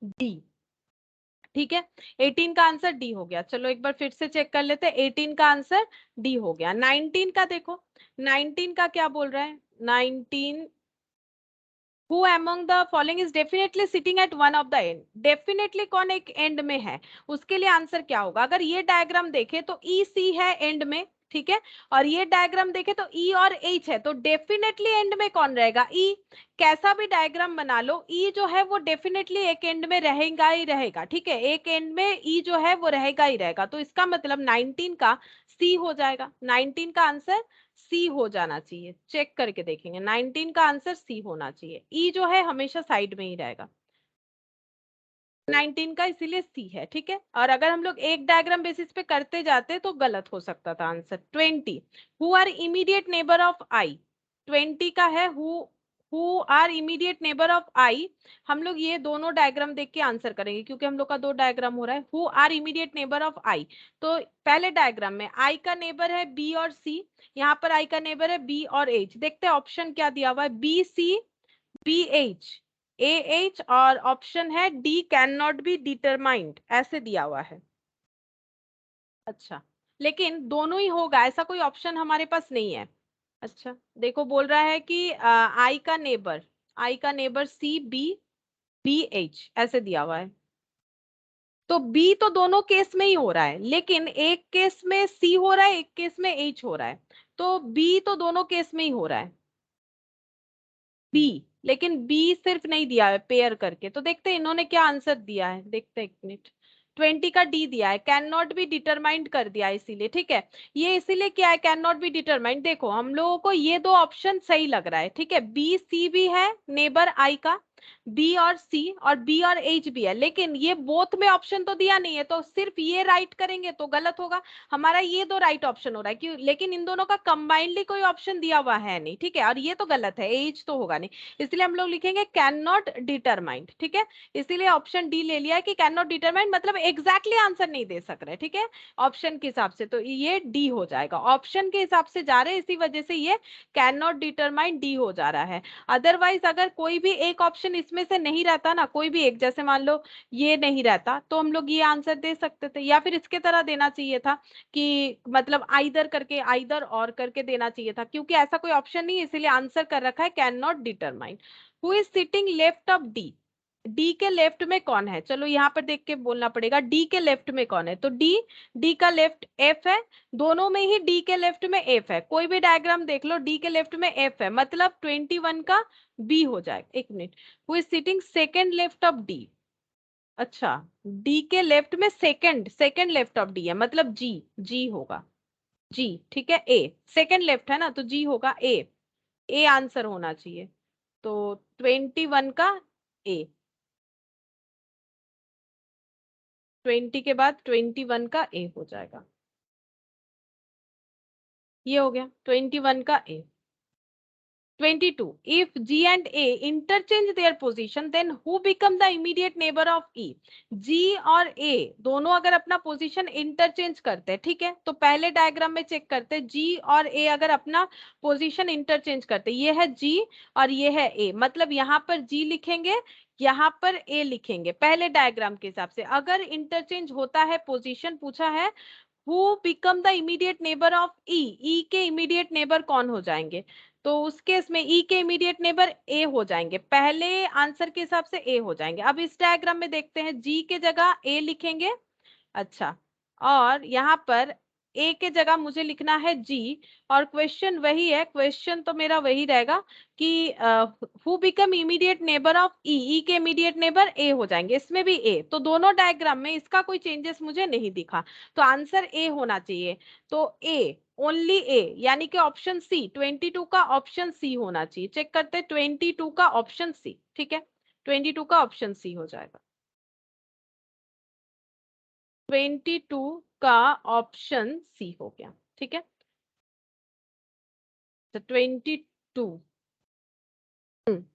डी, ठीक है। 18 का आंसर डी हो गया। चलो एक बार फिर से चेक कर लेते हैं, 18 का आंसर डी हो गया। 19 का देखो, 19 का क्या बोल रहा है, 19 who among the following is definitely sitting at one of the end, definitely कौन एक एंड में है, उसके लिए आंसर क्या होगा। अगर ये डायग्राम देखे तो ई सी है एंड में, ठीक है। और ये डायग्राम देखे तो ई और एच है, तो डेफिनेटली एंड में कौन रहेगा, ई। कैसा भी डायग्राम बना लो, ई जो है वो डेफिनेटली एक एंड में रहेगा ही रहेगा, ठीक है। एक एंड में ई जो है वो रहेगा ही रहेगा, तो इसका मतलब 19 का सी हो जाएगा, 19 का आंसर सी हो जाना चाहिए। चेक करके देखेंगे, 19 का आंसर सी होना चाहिए, ई जो है हमेशा साइड में ही रहेगा, 19 का इसीलिए सी है, ठीक है। और अगर हम लोग एक डायग्राम बेसिस पे करते जाते तो गलत हो सकता था answer. 20 who are immediate neighbour of I, 20 का है who are immediate neighbour of I. हम लोग ये दोनों डायग्राम देख के आंसर करेंगे, क्योंकि हम लोग का 2 डायग्राम हो रहा है। Who are immediate neighbour of I, तो पहले डायग्राम में आई का नेबर है बी और सी, यहाँ पर आई का नेबर है बी और एच। देखते हैं ऑप्शन क्या दिया हुआ है, B C B H A H, और ऑप्शन है D can not be determined, ऐसे दिया हुआ है। अच्छा, लेकिन दोनों ही होगा ऐसा कोई ऑप्शन हमारे पास नहीं है। अच्छा देखो, बोल रहा है कि आई का neighbour C B B H ऐसे दिया हुआ है, तो बी तो दोनों केस में ही हो रहा है, लेकिन एक केस में सी हो रहा है, एक केस में एच हो रहा है, तो बी तो दोनों केस में ही हो रहा है, बी। लेकिन बी सिर्फ नहीं दिया है पेयर करके, तो देखते हैं इन्होंने क्या आंसर दिया है, देखते हैं एक मिनट। 20 का डी दिया है, कैन नॉट बी डिटरमाइंड कर दिया है, इसीलिए ठीक है। ये इसीलिए क्या है कैन नॉट बी डिटरमाइंड, देखो हम लोगों को ये 2 ऑप्शन सही लग रहा है, ठीक है। बी सी भी है नेबर आई का, बी और सी, और बी और एच भी है, लेकिन ये बोथ में ऑप्शन तो दिया नहीं है, तो सिर्फ ये राइट करेंगे तो गलत होगा। हमारा ये 2 राइट ऑप्शन हो रहा है क्यों, लेकिन इन दोनों का कंबाइंडली कोई ऑप्शन दिया हुआ है नहीं, ठीक है। और ये तो गलत है, एच तो होगा नहीं, इसलिए हम लोग लिखेंगे कैन नॉट डिटरमाइंड, ठीक है। इसीलिए ऑप्शन डी ले लिया है कि कैन नॉट डिटरमाइंड, मतलब एग्जैक्टली आंसर नहीं दे सक रहे, ठीक है, ऑप्शन के हिसाब से, तो ये डी हो जाएगा। ऑप्शन के हिसाब से जा रहे हैं, इसी वजह से ये कैन नॉट डिटरमाइंड डी हो जा रहा है। अदरवाइज अगर कोई भी एक ऑप्शन इसमें से नहीं रहता ना, कोई भी एक, जैसे मान लो ये नहीं रहता, तो हम लोग ये आंसर दे सकते थे, या फिर इसके तरह देना चाहिए था कि मतलब आइदर करके, आइदर और करके देना चाहिए था, क्योंकि ऐसा कोई ऑप्शन नहीं है, इसीलिए आंसर कर रखा है can not determine. Who is sitting left of D, D के लेफ्ट में कौन है, चलो यहाँ पर देख के बोलना पड़ेगा, डी के लेफ्ट में कौन है, तो डी, डी का लेफ्ट एफ है, दोनों में ही डी के लेफ्ट में एफ है, कोई भी डायग्राम देख लो डी के लेफ्ट में एफ है, मतलब 21 का बी हो जाएगा। एक minute, who is sitting second left of D, अच्छा डी के लेफ्ट में second second left of D है, मतलब जी, जी होगा, जी, ठीक है। ए सेकेंड लेफ्ट है ना, तो जी होगा, ए, ए आंसर होना चाहिए, तो 21 का ए, 20 के बाद 21 का ए हो जाएगा, ये हो गया 21 का ए। 22. If G and A interchange their position, then who become the immediate neighbor of E? G और A दोनों अगर अपना पोजीशन इंटरचेंज करते हैं, ठीक है, तो पहले डायग्राम में चेक करते हैं G और A अगर अपना पोजीशन इंटरचेंज करते हैं, ये है G और ये है A, मतलब यहाँ पर G लिखेंगे, यहाँ पर A लिखेंगे पहले डायग्राम के हिसाब से। अगर इंटरचेंज होता है पोजीशन, पूछा है who become the immediate neighbour of E, E के इमीडिएट नेबर कौन हो जाएंगे, तो उस केस में ई के इमीडिएट नेबर ए हो जाएंगे, पहले आंसर के हिसाब से ए हो जाएंगे। अब इस डायग्राम में देखते हैं, जी के जगह ए लिखेंगे, अच्छा, और यहाँ पर ए के जगह मुझे लिखना है जी, और क्वेश्चन वही है, क्वेश्चन तो मेरा वही रहेगा कि who become immediate neighbour of E, E के इमीडिएट नेबर ए हो जाएंगे, इसमें भी ए, तो दोनों डायग्राम में इसका कोई चेंजेस मुझे नहीं दिखा, तो आंसर ए होना चाहिए। तो ए, ओनली ए, यानी कि ऑप्शन सी, 22 का ऑप्शन सी होना चाहिए। चेक करते हैं 22 का ऑप्शन सी, ठीक है, 22 का ऑप्शन सी हो जाएगा, 22 का ऑप्शन सी हो गया, ठीक है, तो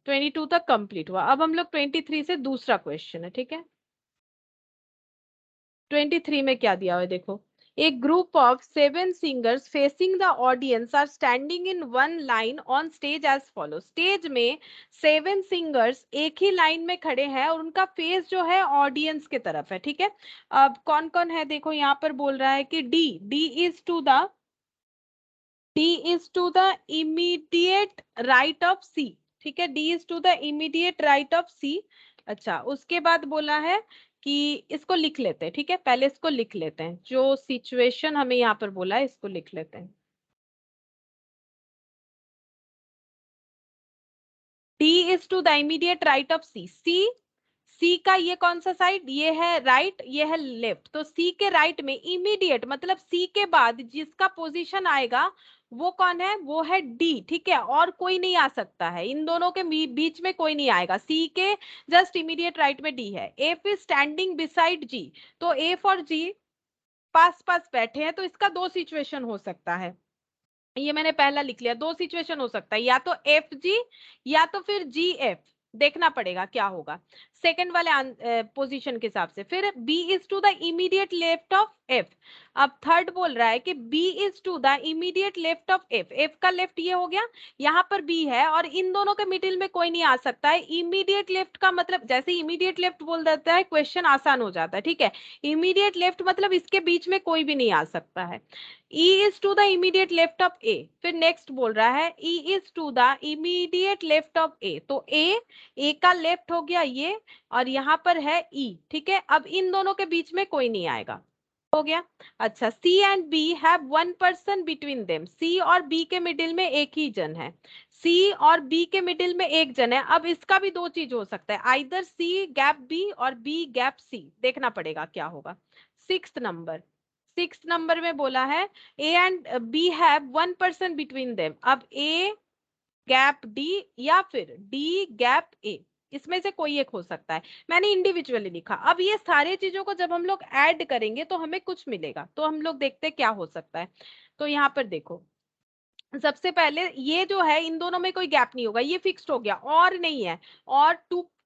22 तक कंप्लीट हुआ। अब हम लोग 23 से दूसरा क्वेश्चन है, ठीक है, 23 में क्या दिया हुआ है देखो, A group of 7 singers facing the audience are standing in one line on stage as follows. Stage में 7 सिंगर्स एक ही लाइन में खड़े हैं और उनका फेस जो है ऑडियंस के तरफ है, ठीक है। अब कौन कौन है देखो, यहाँ पर बोल रहा है कि D is to the immediate right of C, ठीक है, D is to the immediate right of C. अच्छा, उसके बाद बोला है कि इसको लिख लेते हैं, ठीक है, पहले इसको लिख लेते हैं, जो सिचुएशन हमें यहाँ पर बोला है इसको लिख लेते हैं। D is to the immediate right of C, C का ये कौन सा साइड, ये है राइट, ये है लेफ्ट, तो सी के राइट में इमीडिएट मतलब सी के बाद जिसका पोजीशन आएगा वो कौन है, वो है डी, ठीक है, और कोई नहीं आ सकता है, इन दोनों के बीच में कोई नहीं आएगा, सी के जस्ट इमीडिएट राइट में डी है। एफ इज स्टैंडिंग बिसाइड जी, तो एफ और जी पास पास बैठे हैं, तो इसका दो सिचुएशन हो सकता है, ये मैंने पहला लिख लिया, दो सिचुएशन हो सकता है, या तो एफ जी या तो फिर जी एफ, देखना पड़ेगा क्या होगा सेकंड वाले पोजीशन के हिसाब से। फिर B is to the immediate left of F, अब थर्ड बोल रहा है कि B is to the immediate left of F, F का लेफ्ट ये हो गया, यहाँ पर बी है और इन दोनों के मिडिल में कोई नहीं आ सकता है। इमीडिएट लेफ्ट का मतलब जैसे इमीडिएट लेफ्ट बोल देता है क्वेश्चन आसान हो जाता है, ठीक है, इमीडिएट लेफ्ट मतलब इसके बीच में कोई भी नहीं आ सकता है। E is to the immediate left of A, फिर नेक्स्ट बोल रहा है E is to the immediate left of A, तो A का लेफ्ट हो गया ये, और यहाँ पर है E, ठीक है, अब इन दोनों के बीच में कोई नहीं आएगा, हो गया। अच्छा, C and B have one person between them, C और B के मिडिल में एक ही जन है, C और B के मिडिल में एक जन है। अब इसका भी दो चीज हो सकता है, आइदर C गैप B और B गैप C, देखना पड़ेगा क्या होगा। सिक्स नंबर में बोला है A and B have one person between them, अब ए गैप डी या फिर डी गैप ए, इसमें से कोई एक हो सकता है, मैंने इंडिविजुअली लिखा। अब ये सारे चीजों को जब हम लोग ऐड करेंगे तो हमें कुछ मिलेगा, तो हम लोग देखते हैं क्या हो सकता है। तो यहाँ पर देखो, सबसे पहले ये जो है इन दोनों में कोई गैप नहीं होगा, ये फिक्स्ड हो गया, और नहीं है, और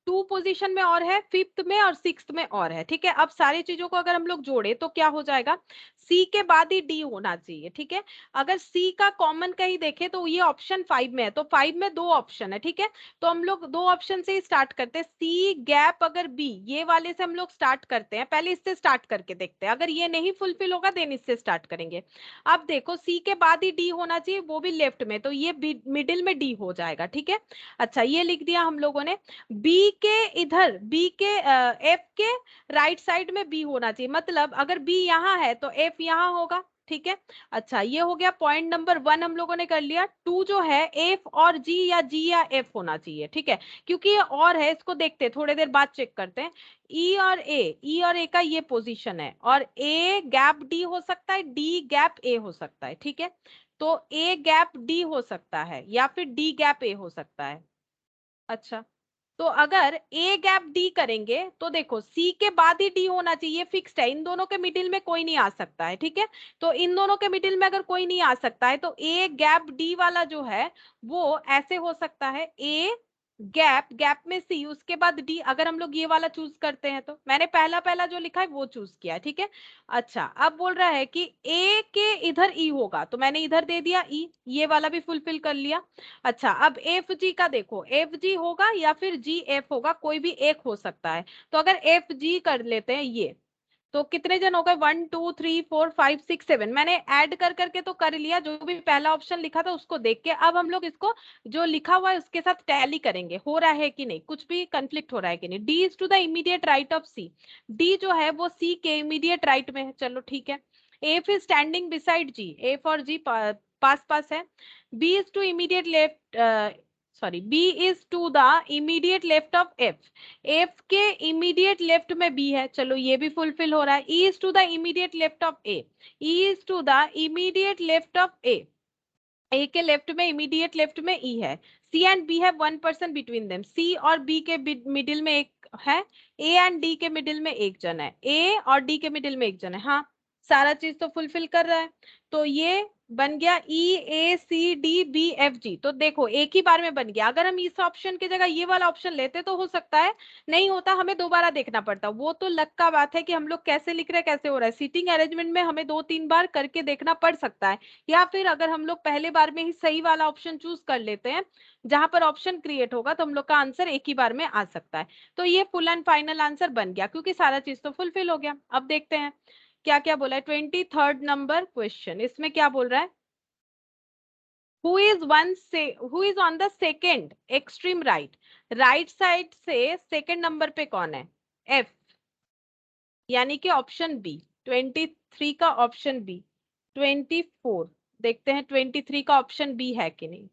टू पोजीशन में और है, फिफ्थ में और सिक्स्थ में और है, ठीक है। अब सारी चीजों को अगर हम लोग जोड़े तो क्या हो जाएगा, सी के बाद ही डी होना चाहिए, ठीक है। अगर सी का कॉमन कहीं देखे तो ये ऑप्शन 5 में है, तो 5 में दो ऑप्शन है, ठीक है, तो हम लोग दो ऑप्शन से ही स्टार्ट करते हैं। सी गैप अगर बी, ये वाले से हम लोग स्टार्ट करते हैं, पहले इससे स्टार्ट करके देखते हैं, अगर ये नहीं फुलफिल होगा देन इससे स्टार्ट करेंगे। अब देखो सी के बाद ही डी होना चाहिए, वो भी लेफ्ट में, तो ये मिडिल में डी हो जाएगा, ठीक है। अच्छा, ये लिख दिया हम लोगों ने। बी के इधर, बी के एफ के राइट साइड में बी होना चाहिए, मतलब अगर बी यहाँ है तो एफ यहाँ होगा, ठीक है। अच्छा, ये हो गया पॉइंट नंबर 1 हम लोगों ने कर लिया। 2 जो है एफ और जी या एफ होना चाहिए, ठीक है, क्योंकि ये और है, इसको देखते हैं थोड़ी देर बाद चेक करते हैं। ई और ए का ये पोजीशन है, और ए गैप डी हो सकता है, डी गैप ए हो सकता है, ठीक है, तो ए गैप डी हो सकता है या फिर डी गैप ए हो सकता है। अच्छा, तो अगर ए गैप डी करेंगे तो देखो सी के बाद ही डी होना चाहिए, फिक्स्ड है, इन दोनों के मिडिल में कोई नहीं आ सकता है, ठीक है। तो इन दोनों के मिडिल में अगर कोई नहीं आ सकता है तो ए गैप डी वाला जो है वो ऐसे हो सकता है, ए गैप, गैप में सी, उसके बाद डी। अगर हम लोग ये वाला चूज करते हैं तो मैंने पहला पहला जो लिखा है वो चूज किया है, ठीक है। अच्छा, अब बोल रहा है कि ए के इधर ई होगा तो मैंने इधर दे दिया ई, ये वाला भी फुलफिल कर लिया। अच्छा, अब एफ जी का देखो, एफ जी होगा या फिर जी एफ होगा, कोई भी एक हो सकता है। तो अगर एफ जी कर लेते हैं ये, तो कितने जन हो गए, 1 2 3 4 5 6 7, मैंने ऐड कर करके तो कर लिया, जो भी पहला ऑप्शन लिखा था उसको देख के। अब हम लोग इसको जो लिखा हुआ है उसके साथ टैली करेंगे, हो रहा है कि नहीं, कुछ भी कंफ्लिक्ट हो रहा है कि नहीं। D is to the immediate right of C, D जो है वो सी के इमीडिएट राइट में है, चलो ठीक है। F is standing beside G, F और जी पास पास है। B is to immediate left, sorry, B is to the immediate left of F, F के इमीडिएट लेफ्ट में बी है, चलो ये भी फुलफिल हो रहा है। E is to the immediate left of A, E is to the immediate left of A के लेफ्ट में, इमीडिएट लेफ्ट में ई है। सी एंड बी है 1 पर्सन बिटवीन देम, सी और बी के मिडिल में एक है, ए एंड डी के मिडिल में एक जन है, ए और डी के मिडिल में एक जन है। हाँ, सारा चीज तो फुलफिल कर रहा है। तो ये बन गया E A C D B F G. तो देखो एक ही बार में बन गया। अगर हम इस ऑप्शन की जगह ये वाला ऑप्शन लेते तो हो सकता है नहीं होता, हमें दोबारा देखना पड़ता। वो तो लक का बात है कि हम लोग कैसे लिख रहे हैं, कैसे हो रहा है। सीटिंग अरेंजमेंट में हमें 2 3 बार करके देखना पड़ सकता है, या फिर अगर हम लोग पहले बार में ही सही वाला ऑप्शन चूज कर लेते हैं जहां पर ऑप्शन क्रिएट होगा तो हम लोग का आंसर एक ही बार में आ सकता है। तो ये फुल एंड फाइनल आंसर बन गया क्योंकि सारा चीज तो फुलफिल हो गया। अब देखते हैं क्या क्या बोला है। 23rd नंबर क्वेश्चन, इसमें क्या बोल रहा है, who is on the second extreme right, right side से सेकेंड नंबर पे कौन है, एफ, यानी कि ऑप्शन बी। 23 का ऑप्शन बी, 24, देखते हैं 23 का ऑप्शन बी है कि नहीं।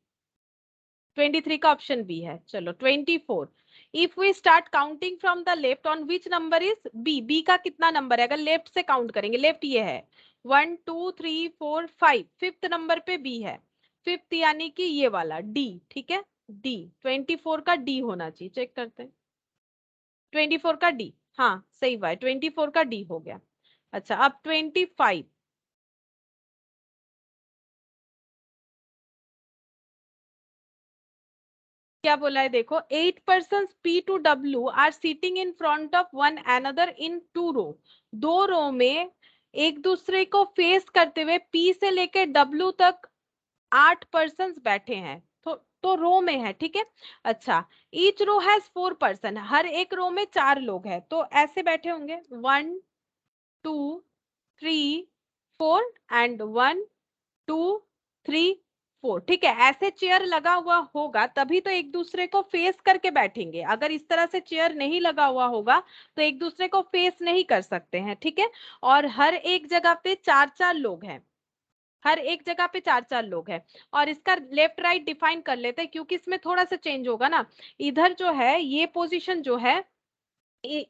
23 का ऑप्शन बी है, चलो 24। If we start counting from the left, on which number is B, B का कितना नंबर है, अगर लेफ्ट से काउंट करेंगे, लेफ्ट ये है 1 2 3 4 5, फिफ्थ नंबर पे बी है, फिफ्थ यानी कि ये वाला डी, ठीक है, डी 24 का डी होना चाहिए, चेक करते हैं। 24 का डी, हाँ सही बात, 24 का डी हो गया। अच्छा, अब 25, क्या बोला है देखो, 8 persons P to W are sitting in front of one another in 2 row, 2 row में एक दूसरे को फेस करते हुए P से लेकर W तक 8 persons बैठे हैं। तो रो में है, ठीक है। अच्छा, ईच रो हैज 4 person, हर एक रो में 4 लोग हैं, तो ऐसे बैठे होंगे 1 2 3 4 एंड 1 2 3 4, ठीक है। ऐसे चेयर लगा हुआ होगा तभी तो एक दूसरे को फेस करके बैठेंगे, अगर इस तरह से चेयर नहीं लगा हुआ होगा तो एक दूसरे को फेस नहीं कर सकते हैं, ठीक है। और हर एक जगह पे 4 4 लोग हैं, हर एक जगह पे 4 4 लोग हैं। और इसका लेफ्ट राइट डिफाइन कर लेते हैं क्योंकि इसमें थोड़ा सा चेंज होगा ना। इधर जो है ये पोजीशन जो है,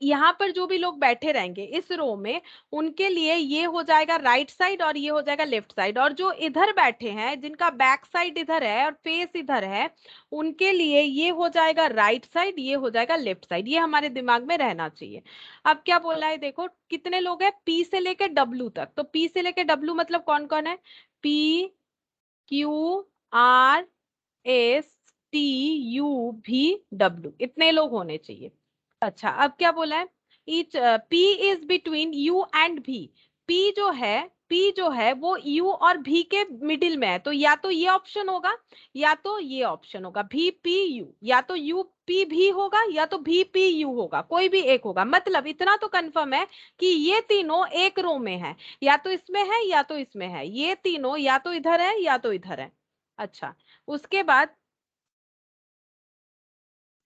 यहाँ पर जो भी लोग बैठे रहेंगे इस रो में, उनके लिए ये हो जाएगा राइट साइड और ये हो जाएगा लेफ्ट साइड। और जो इधर बैठे हैं जिनका बैक साइड इधर है और फेस इधर है, उनके लिए ये हो जाएगा राइट साइड, ये हो जाएगा लेफ्ट साइड। ये हमारे दिमाग में रहना चाहिए। अब क्या बोला है देखो, कितने लोग हैं, पी से लेकर डब्ल्यू तक। तो पी से लेकर डब्ल्यू मतलब कौन कौन है, P Q R S T U भी डब्ल्यू, इतने लोग होने चाहिए। अच्छा, अब क्या बोला है, each P is between you and भी, पी जो है, पी जो है वो यू और भी के मिडिल में है, तो या तो ये ऑप्शन होगा या तो ये ऑप्शन होगा, भी पी यू, या तो यू पी भी होगा या तो भी पी यू होगा, कोई भी एक होगा। मतलब इतना तो कंफर्म है कि ये तीनों एक रो में है, या तो इसमें है या तो इसमें है, ये तीनों या तो इधर है या तो इधर है। अच्छा, उसके बाद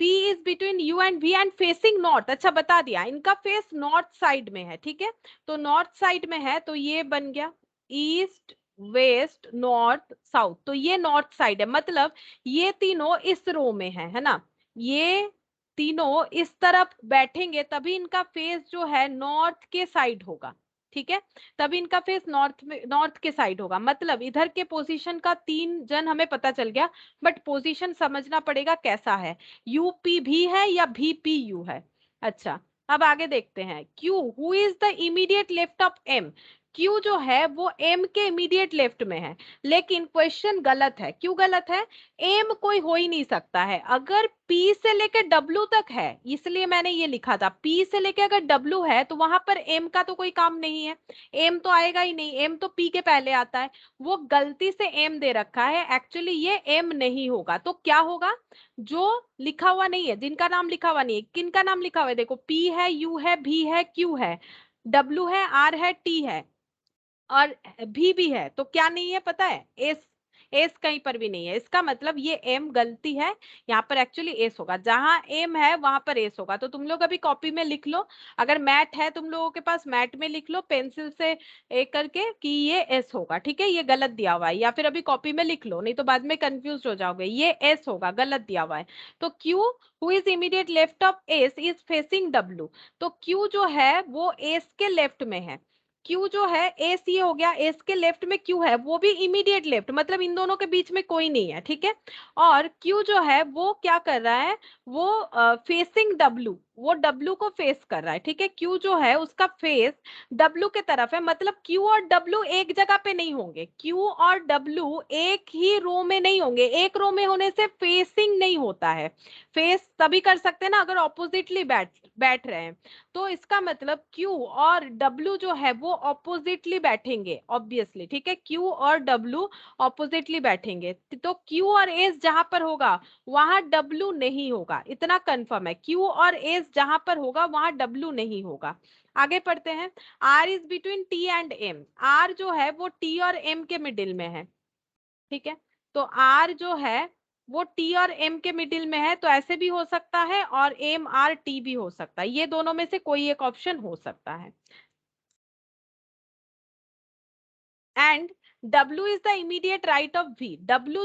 P is between you and V and facing north. अच्छा, बता दिया इनका फेस नॉर्थ साइड में है, ठीक है। तो नॉर्थ साइड में है तो ये बन गया ईस्ट वेस्ट नॉर्थ साउथ, तो ये नॉर्थ साइड है। मतलब ये तीनों इस रो में है ना, ये तीनों इस तरफ बैठेंगे तभी इनका फेस जो है नॉर्थ के साइड होगा, ठीक है, तब इनका फेस नॉर्थ में, नॉर्थ के साइड होगा। मतलब इधर के पोजीशन का 3 जन हमें पता चल गया, बट पोजीशन समझना पड़ेगा कैसा है, यूपी भी है या VPU है। अच्छा, अब आगे देखते हैं, Q who is the immediate left of M. Q जो है वो एम के इमीडिएट लेफ्ट में है, लेकिन क्वेश्चन गलत है। क्यों गलत है? एम कोई हो ही नहीं सकता है। अगर पी से लेकर डब्ल्यू तक है, इसलिए मैंने ये लिखा था, पी से लेकर अगर डब्ल्यू है तो वहां पर एम का तो कोई काम नहीं है, एम तो आएगा ही नहीं, एम तो पी के पहले आता है। वो गलती से एम दे रखा है, एक्चुअली ये एम नहीं होगा। तो क्या होगा? जो लिखा हुआ नहीं है, जिनका नाम लिखा हुआ नहीं है, किनका नाम लिखा हुआ है? देखो, पी है, यू है, भी है, क्यू है, डब्ल्यू है, आर है, टी है, और भी है। तो क्या नहीं है पता है? एस। एस कहीं पर भी नहीं है, इसका मतलब ये एम गलती है, यहाँ पर एक्चुअली एस होगा। जहां एम है वहां पर एस होगा। तो तुम लोग अभी कॉपी में लिख लो, अगर मैट है तुम लोगों के पास, मैट में लिख लो पेंसिल से एक करके कि ये एस होगा। ठीक है, ये गलत दिया हुआ है, या फिर अभी कॉपी में लिख लो, नहीं तो बाद में कंफ्यूज हो जाओगे। ये एस होगा, गलत दिया हुआ है। तो Q who is immediate left of S is facing W. तो क्यू जो है वो एस के लेफ्ट में है। क्यू जो है, एस ये हो गया, एस के लेफ्ट में क्यू है, वो भी इमीडिएट लेफ्ट, मतलब इन दोनों के बीच में कोई नहीं है। ठीक है, और क्यू जो है वो क्या कर रहा है? वो फेसिंग डब्ल्यू, वो डब्ल्यू को फेस कर रहा है। ठीक है, क्यू जो है उसका फेस डब्ल्यू के तरफ है, मतलब क्यू और डब्ल्यू एक जगह पे नहीं होंगे, क्यू और डब्ल्यू एक ही रो में नहीं होंगे। एक रो में होने से फेसिंग नहीं होता है, फेस तभी कर सकते हैं ना अगर ऑपोजिटली बैठ बैठ रहे हैं। तो इसका मतलब Q और W जो है वो ऑपोजिटली बैठेंगे ऑब्वियसली। ठीक है, Q और W ऑपोजिटली बैठेंगे, तो Q और S जहां पर होगा वहां W नहीं होगा, इतना कंफर्म है। Q और S जहां पर होगा वहां W नहीं होगा। आगे पढ़ते हैं, R is between T and M। R जो है वो T और M के मिडिल में है। ठीक है, तो आर जो है वो टी और एम के मिडिल में है, तो ऐसे भी हो सकता है और एम आर टी भी हो सकता है, ये दोनों में से कोई एक ऑप्शन हो सकता है। And W is the immediate right of V. W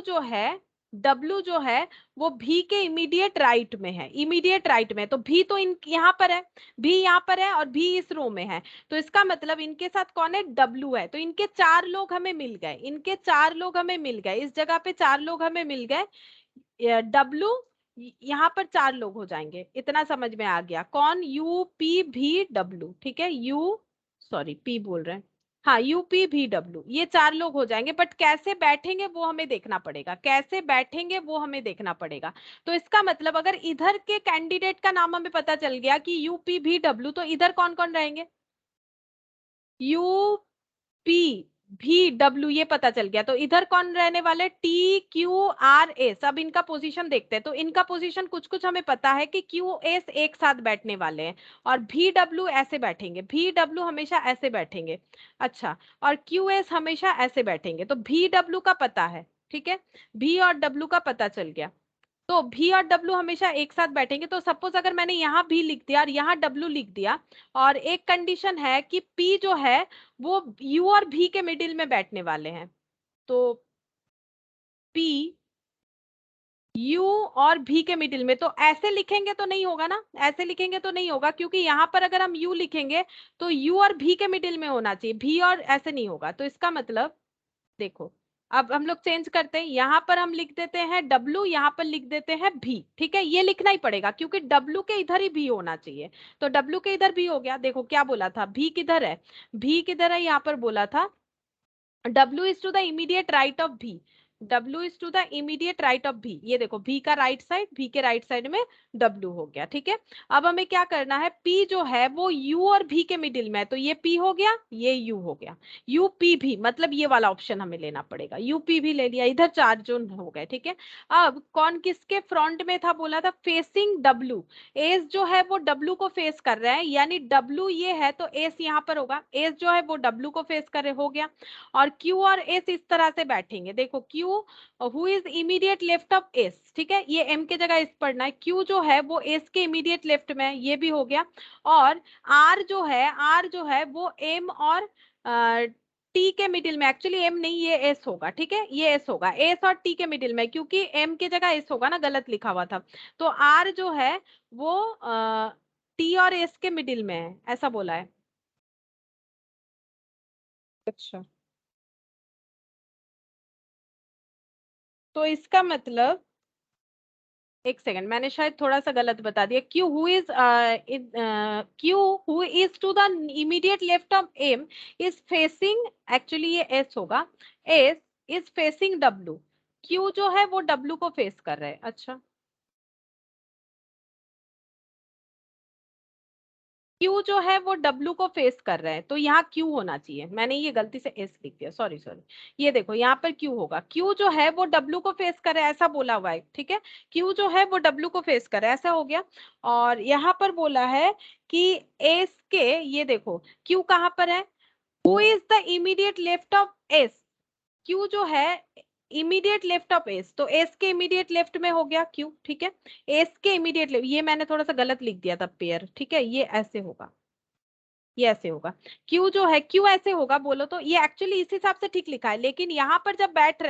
जो है वो भी के इमीडिएट राइट में है, इमीडिएट राइट में। तो भी तो इन यहाँ पर है, भी यहाँ पर है और भी इस रो में है, तो इसका मतलब इनके साथ कौन है? डब्ल्यू है। तो इनके 4 लोग हमें मिल गए, इनके 4 लोग हमें मिल गए, इस जगह पे 4 लोग हमें मिल गए। डब्ल्यू यहाँ पर 4 लोग हो जाएंगे, इतना समझ में आ गया। कौन? यू पी भी डब्ल्यू। ठीक है, यू, सॉरी पी बोल रहे हैं, हाँ यूपी भी डब्ल्यू, ये 4 लोग हो जाएंगे। बट कैसे बैठेंगे वो हमें देखना पड़ेगा, कैसे बैठेंगे वो हमें देखना पड़ेगा। तो इसका मतलब अगर इधर के कैंडिडेट का नाम हमें पता चल गया कि यूपी भी डब्ल्यू, तो इधर कौन कौन रहेंगे? यू पी भी डब्ल्यू, ये पता चल गया। तो इधर कौन रहने वाले? T Q R S. अब इनका पोजीशन देखते हैं, तो इनका पोजीशन कुछ कुछ हमें पता है कि क्यू एस एक साथ बैठने वाले हैं, और भी डब्ल्यू ऐसे बैठेंगे, भी डब्ल्यू हमेशा ऐसे बैठेंगे। अच्छा, और क्यू एस हमेशा ऐसे बैठेंगे, तो भी डब्ल्यू का पता है। ठीक है, भी और डब्ल्यू का पता चल गया, तो भी और डब्ल्यू हमेशा एक साथ बैठेंगे। तो सपोज अगर मैंने यहाँ भी लिख दिया और यहाँ डब्ल्यू लिख दिया, और एक कंडीशन है कि पी जो है वो यू और भी के मिडिल में बैठने वाले हैं, तो पी यू और भी के मिडिल में, तो ऐसे लिखेंगे तो नहीं होगा ना, ऐसे लिखेंगे तो नहीं होगा, क्योंकि यहाँ पर अगर हम यू लिखेंगे तो यू और भी के मिडिल में होना चाहिए, भी और ऐसे नहीं होगा। तो इसका मतलब देखो, अब हम लोग चेंज करते हैं, यहां पर हम लिख देते हैं डब्ल्यू, यहां पर लिख देते हैं भी। ठीक है, ये लिखना ही पड़ेगा क्योंकि डब्ल्यू के इधर ही भी होना चाहिए। तो डब्ल्यू के इधर भी हो गया। देखो क्या बोला था, भी किधर है? भी किधर है? यहाँ पर बोला था W is to the immediate right of B, W is to the immediate right of B. ये देखो, भी का राइट साइड, भी के राइट साइड में डब्ल्यू हो गया। ठीक है, अब हमें क्या करना है, पी जो है वो यू और भी के मिडिल में है, तो ये पी हो गया, ये यू हो गया, यू पी भी, मतलब ये वाला ऑप्शन हमें लेना पड़ेगा। यू पी भी ले लिया, इधर 4 जोन हो गए। ठीक है, अब कौन किसके फ्रंट में था? बोला था फेसिंग डब्ल्यू। एस जो है वो डब्ल्यू को फेस कर रहा है, यानी डब्ल्यू ये है तो एस यहाँ पर होगा, एस जो है वो डब्ल्यू को फेस करे, हो गया। और Q और S इस तरह से बैठेंगे। देखो Q who is immediate left of S, ठीक है, ये M के जगह S पढ़ना है। Q जो है वो S के इमीडिएट लेफ्ट में है, ये भी हो गया। और R जो है वो M और T के मिडिल में, एक्चुअली M नहीं, ये S होगा। ठीक है, ये S होगा, S और T के मिडिल में, क्योंकि M के जगह S होगा ना, गलत लिखा हुआ था। तो R जो है वो T और S के मिडिल में है, ऐसा बोला है। अच्छा, तो इसका मतलब एक सेकंड, मैंने शायद थोड़ा सा गलत बता दिया। Q who is Q who is to the immediate left of M is facing, actually ये एस होगा, S is facing W. Q जो है वो डब्ल्यू को फेस कर रहा है। अच्छा, क्यू जो है वो डब्ल्यू को फेस कर रहे हैं, तो यहाँ क्यू होना चाहिए, मैंने ये गलती से एस लिख दिया, सॉरी सॉरी। ये देखो यहाँ पर क्यू होगा, क्यू जो है वो डब्ल्यू को फेस कर रहा है, ऐसा बोला हुआ है, ठीक है। क्यू जो है वो डब्ल्यू को फेस कर रहा है, ऐसा हो गया। और यहाँ पर बोला है कि एस के, ये देखो क्यू कहाँ पर है, who is the immediate left of S. Q जो है इमीडिएट लेफ्ट ऑफ एस, तो एस के इमीडिएट लेफ्ट में हो गया क्यू, ठीक है। एस के इमीडिएट लेफ्ट, ये मैंने थोड़ा सा गलत लिख दिया था पेयर, ठीक है, ये ऐसे होगा, ये ऐसे होगा। क्यू जो है, क्यू ऐसे होगा बोलो तो, ये एक्चुअली इस हिसाब से ठीक लिखा है, लेकिन यहाँ पर जब बैठ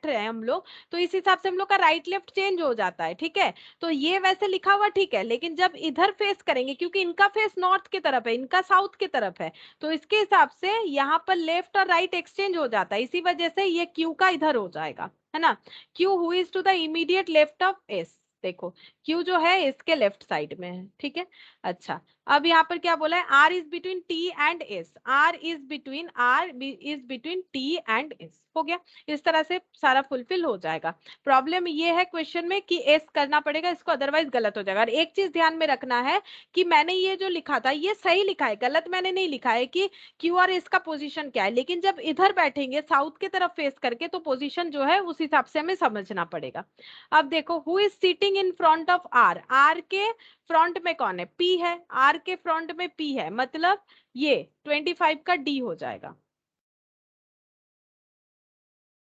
रहे हैं हम लोग, तो इस हिसाब से हम लोग का राइट लेफ्ट चेंज हो जाता है, ठीक है। तो ये वैसे लिखा हुआ ठीक है, लेकिन जब इधर फेस करेंगे, क्योंकि इनका फेस नॉर्थ की तरफ है, इनका साउथ की तरफ है, तो इसके हिसाब से यहाँ पर लेफ्ट और राइट एक्सचेंज हो जाता है, इसी वजह से ये क्यू का इधर हो जाएगा, है ना। Q who is to the immediate left of S, देखो क्यू जो है इसके लेफ्ट साइड में है, ठीक है। अच्छा, अब यहाँ पर क्या बोला है, R is between T and S, R is between T and S, हो गया। इस तरह से सारा फुलफिल हो जाएगा। प्रॉब्लम ये है क्वेश्चन में कि एस करना पड़ेगा इसको, अदरवाइज गलत हो जाएगा। और एक चीज ध्यान में रखना है कि मैंने ये जो लिखा था ये सही लिखा है, गलत मैंने नहीं लिखा है कि क्यू और एस का पोजीशन क्या है, लेकिन जब इधर बैठेंगे साउथ की तरफ फेस करके, तो पोजीशन जो है उस हिसाब से हमें समझना पड़ेगा। अब देखो, who is sitting in front of R, R के फ्रंट में कौन है, पी है, आर के फ्रंट में पी है, मतलब ये 25 का डी हो जाएगा,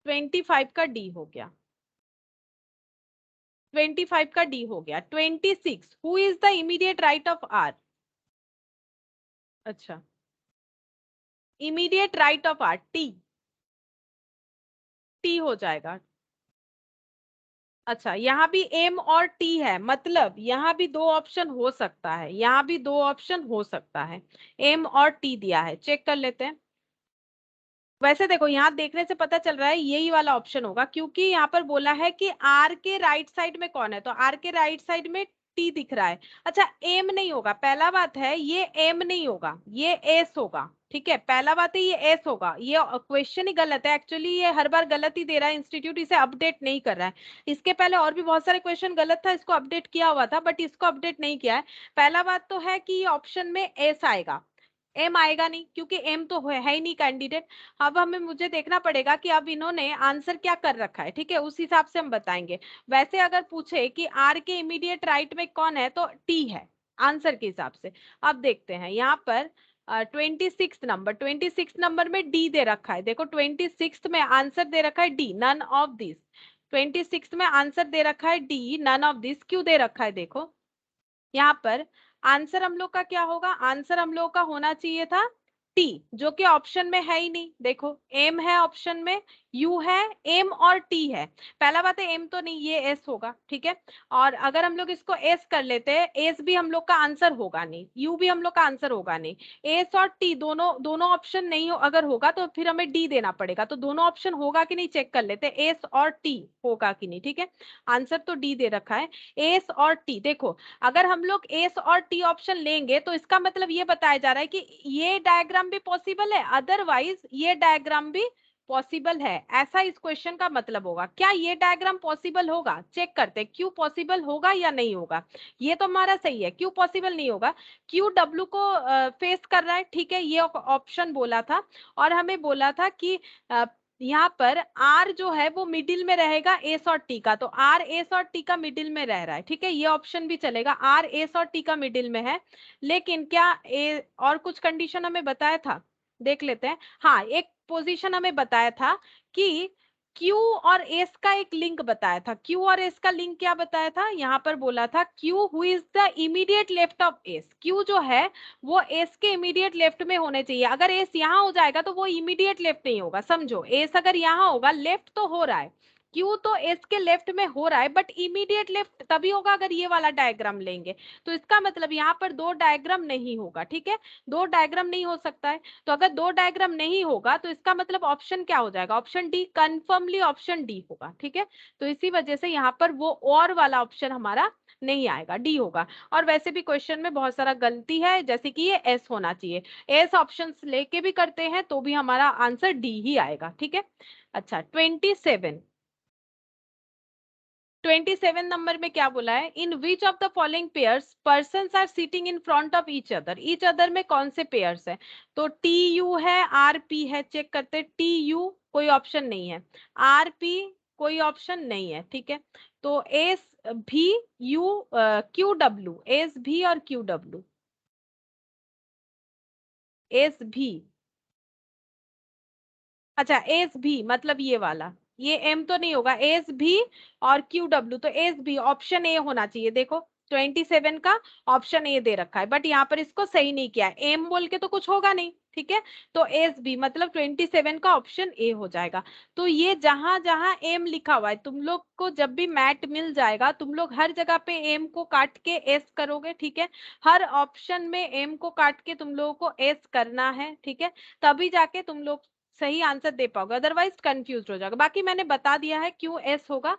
25 का डी हो गया, 25 का डी हो गया। 26, who is the immediate right of R. अच्छा, immediate right of R T, T हो जाएगा। अच्छा, यहाँ भी एम और टी है, मतलब यहाँ भी दो ऑप्शन हो सकता है, यहाँ भी दो ऑप्शन हो सकता है, एम और टी दिया है, चेक कर लेते हैं। वैसे देखो, यहाँ देखने से पता चल रहा है यही वाला ऑप्शन होगा, क्योंकि यहाँ पर बोला है कि आर के राइट साइड में कौन है, तो आर के राइट साइड में टी दिख रहा है। अच्छा, एम नहीं होगा, पहला बात है ये एम नहीं होगा, ये एस होगा, ठीक है, पहला बात है ये एस होगा। ये क्वेश्चन ही गलत है, एक्चुअली ये हर बार गलत ही दे रहा है, इंस्टीट्यूट इसे अपडेट नहीं कर रहा है। इसके पहले और भी बहुत सारे क्वेश्चन गलत था, इसको अपडेट किया हुआ था, बट इसको अपडेट नहीं किया है। पहला बात तो है कि ये ऑप्शन में एस आएगा, एम आएगा नहीं, क्योंकि एम तो है ही नहीं कैंडिडेट। अब हमें मुझे देखना पड़ेगा कि अब इन्होंने आंसर क्या कर रखा है, ठीक है, उस हिसाब से हम बताएंगे। वैसे अगर पूछे कि आर के इमीडिएट राइट में कौन है, तो टी है आंसर के हिसाब से। अब देखते हैं यहाँ पर 26 नंबर में डी दे रखा है, देखो 26 में आंसर दे रखा है डी, नन ऑफ दिस। 26 में आंसर दे रखा है डी, नन ऑफ दिस क्यों दे रखा है, देखो यहाँ पर आंसर हम लोग का क्या होगा, आंसर हम लोग का होना चाहिए था टी, जो कि ऑप्शन में है ही नहीं। देखो एम है ऑप्शन में, यू है, एम और टी है। पहला बात है एम तो नहीं, ये एस होगा, ठीक है। और अगर हम लोग इसको एस कर लेते हैं, एस भी हम लोग का आंसर होगा नहीं, यू भी हम लोग का आंसर होगा नहीं, एस और टी दोनों दोनों ऑप्शन नहीं हो, अगर होगा तो फिर हमें डी देना पड़ेगा। तो दोनों ऑप्शन होगा कि नहीं चेक कर लेते, एस और टी होगा कि नहीं, ठीक है। आंसर तो डी दे रखा है, एस और टी। देखो अगर हम लोग एस और टी ऑप्शन लेंगे, तो इसका मतलब ये बताया जा रहा है कि ये डायग्राम भी पॉसिबल है, अदरवाइज ये डायग्राम भी पॉसिबल है, ऐसा इस क्वेश्चन का मतलब होगा। क्या ये डायग्राम पॉसिबल होगा, चेक करते हैं क्यों पॉसिबल होगा या नहीं होगा। ये तो हमारा सही है, क्यों पॉसिबल नहीं होगा, क्यों डब्ल्यू को फेस कर रहा है, ठीक है, ये ऑप्शन बोला था। और हमें बोला था कि यहाँ पर आर जो है वो मिडिल में रहेगा एस और टी का, तो आर एस और टी का मिडिल में रह रहा है, ठीक है, ये ऑप्शन भी चलेगा, आर एस और टी का मिडिल में है। लेकिन क्या और कुछ कंडीशन हमें बताया था, देख लेते हैं। हाँ, एक पोजीशन हमें बताया था कि क्यू और एस का एक लिंक बताया था, क्यू और एस का लिंक क्या बताया था, यहाँ पर बोला था Q who is the immediate left of S, Q जो है वो एस के इमीडिएट लेफ्ट में होने चाहिए। अगर एस यहाँ हो जाएगा तो वो इमीडिएट लेफ्ट नहीं होगा, समझो, एस अगर यहाँ होगा, लेफ्ट तो हो रहा है, क्यू तो एस के लेफ्ट में हो रहा है, बट इमीडिएट लेफ्ट तभी होगा अगर ये वाला डायग्राम लेंगे। तो इसका मतलब यहाँ पर दो डायग्राम नहीं होगा, ठीक है, दो डायग्राम नहीं हो सकता है। तो अगर दो डायग्राम नहीं होगा तो इसका मतलब ऑप्शन क्या हो जाएगा, ऑप्शन डी, कंफर्मली ऑप्शन डी होगा, ठीक है। तो इसी वजह से यहाँ पर वो और वाला ऑप्शन हमारा नहीं आएगा, डी होगा। और वैसे भी क्वेश्चन में बहुत सारा गलती है, जैसे कि ये एस होना चाहिए, एस ऑप्शंस लेके भी करते हैं तो भी हमारा आंसर डी ही आएगा, ठीक है। अच्छा 27 नंबर में क्या बोला है, in which of the following pairs person are sitting in front of each other में कौन से पेयर्स है। तो टी यू है, आर पी है, चेक करते, टी यू कोई ऑप्शन नहीं है, आर पी कोई ऑप्शन नहीं है, ठीक है। तो एस भी, यू, क्यू डब्ल्यू, एस भी और क्यू डब्ल्यू, एस भी, अच्छा एस भी मतलब ये वाला, ये एम तो नहीं होगा, एस भी और क्यू डब्ल्यू, तो एस भी ऑप्शन ए होना चाहिए। देखो 27 का ऑप्शन ए दे रखा है, बट यहाँ पर इसको सही नहीं किया है, एम बोल के तो कुछ होगा नहीं, ठीक है। तो एस बी मतलब 27 का ऑप्शन ए हो जाएगा। तो ये जहां जहां एम लिखा हुआ है, तुम लोग को जब भी मैट मिल जाएगा, तुम लोग हर जगह पे एम को काट के एस करोगे, ठीक है। हर ऑप्शन में एम को काट के तुम लोगों को एस करना है, ठीक है, तभी जाके तुम लोग सही आंसर दे पाओगे, अदरवाइज कंफ्यूज हो जाएगा। बाकी मैंने बता दिया है क्यों एस होगा,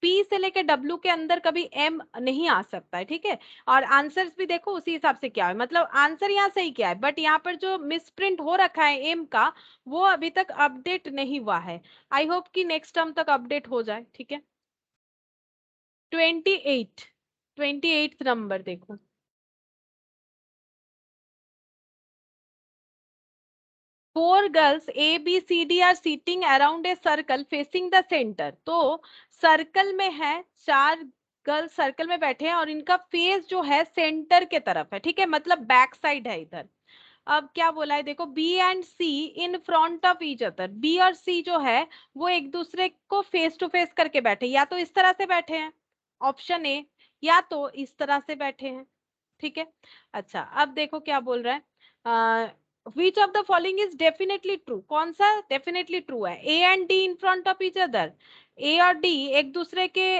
पी से लेके डब्ल्यू के अंदर कभी एम नहीं आ सकता है, ठीक है। और आंसर्स भी देखो उसी हिसाब से क्या है, मतलब आंसर यहाँ सही क्या है, बट यहाँ पर जो मिसप्रिंट हो रखा है एम का, वो अभी तक अपडेट नहीं हुआ है। आई होप कि नेक्स्ट टर्म तक अपडेट हो जाए, ठीक है। 28 नंबर देखो, four girls A B C D are sitting around a circle facing the centre. तो सर्कल में है, चार गर्ल्स सर्कल में बैठे हैं और इनका फेस जो है सेंटर के तरफ है, ठीक है, मतलब बैक साइड है इधर। अब क्या बोला है देखो, B and C in front of each other, B और सी जो है वो एक दूसरे को फेस टू फेस करके बैठे, या तो इस तरह से बैठे हैं, ऑप्शन ए, या तो इस तरह से बैठे हैं, ठीक है। अच्छा अब देखो क्या बोल रहा है, which of the following is definitely true, कौन सा डेफिनेटली ट्रू है, A and D in front of each other, A और डी एक दूसरे के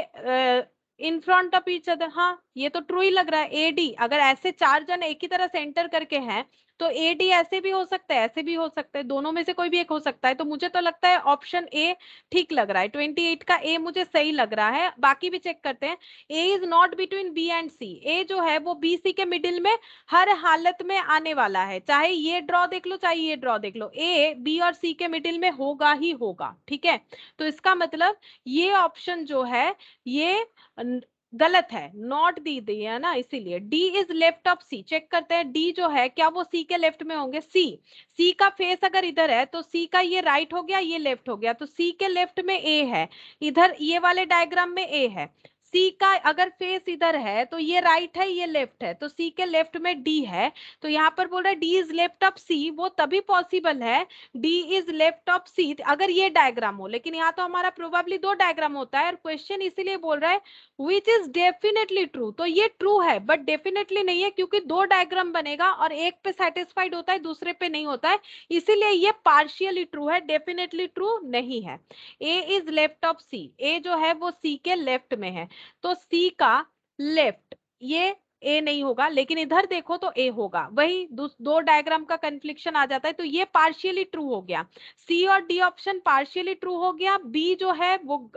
in front of each other, हाँ ये तो ट्रू ही लग रहा है। ए डी अगर ऐसे चार जन एक ही तरह सेंटर करके हैं, तो ए डी ऐसे भी हो सकता है, ऐसे भी हो सकता है, दोनों में से कोई भी एक हो सकता है। तो मुझे तो लगता है ऑप्शन ए ठीक लग रहा है, 28 का ए मुझे सही लग रहा है। बाकी भी चेक करते हैं, A is not between B and C, A जो है वो बी सी के मिडिल में हर हालत में आने वाला है, चाहे ये ड्रॉ देख लो चाहे ये ड्रॉ देख लो, ए बी और सी के मिडिल में होगा ही होगा, ठीक है। तो इसका मतलब ये ऑप्शन जो है ये गलत है, नॉट दी दी है ना, इसीलिए D is left of C. Check करते हैं डी जो है क्या वो सी के लेफ्ट में होंगे, सी का फेस अगर इधर है तो सी का ये राइट हो गया, ये लेफ्ट हो गया, तो सी के लेफ्ट में ए है, इधर ये वाले डायग्राम में ए है। सी का अगर फेस इधर है तो ये राइट है ये लेफ्ट है, तो सी के लेफ्ट में डी है। तो यहाँ पर बोल रहा है डी इज लेफ्ट ऑफ सी, वो तभी पॉसिबल है डी इज लेफ्ट ऑफ सी अगर ये डायग्राम हो, लेकिन यहाँ तो हमारा प्रोबेबली दो डायग्राम होता है, और क्वेश्चन इसीलिए बोल रहा है विच इज डेफिनेटली ट्रू। तो ये ट्रू है बट डेफिनेटली नहीं है, क्योंकि दो डायग्राम बनेगा और एक पे सेटिस्फाइड होता है दूसरे पे नहीं होता है, इसीलिए ये पार्शियली ट्रू है, डेफिनेटली ट्रू नहीं है। ए is left of C, A जो है वो सी के लेफ्ट में है, तो सी का लेफ्ट ये ए नहीं होगा, लेकिन इधर देखो तो ए होगा, वही दो डायग्राम का कंफ्लिक्शन आ जाता है, तो ये पार्शियली ट्रू हो गया, सी और डी ऑप्शन पार्शियली ट्रू हो गया, बी जो है वो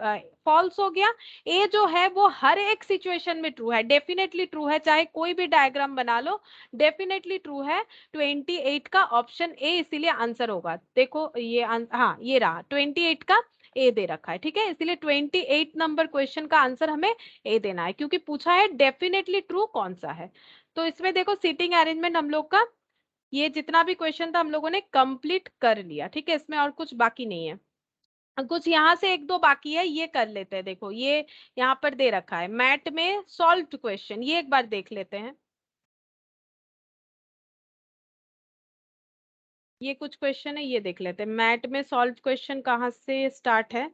फॉल्स हो गया, ए जो है वो हर एक सिचुएशन में ट्रू है, डेफिनेटली ट्रू है, चाहे कोई भी डायग्राम बना लो डेफिनेटली ट्रू है। 28 का ऑप्शन ए इसीलिए आंसर होगा। देखो ये हाँ ये रहा 28 का ए दे रखा है, ठीक है, इसलिए 28 नंबर क्वेश्चन का आंसर हमें ए देना है, क्योंकि पूछा है डेफिनेटली ट्रू कौन सा है। तो इसमें देखो सीटिंग अरेंजमेंट हम लोग का ये जितना भी क्वेश्चन था हम लोगों ने कंप्लीट कर लिया, ठीक है, इसमें और कुछ बाकी नहीं है। कुछ यहाँ से एक दो बाकी है, ये कर लेते हैं। देखो ये यहाँ पर दे रखा है मैट में सॉल्व्ड क्वेश्चन, ये एक बार देख लेते हैं। ये कुछ क्वेश्चन है, ये देख लेते हैं मैट में सॉल्व क्वेश्चन कहाँ से स्टार्ट है।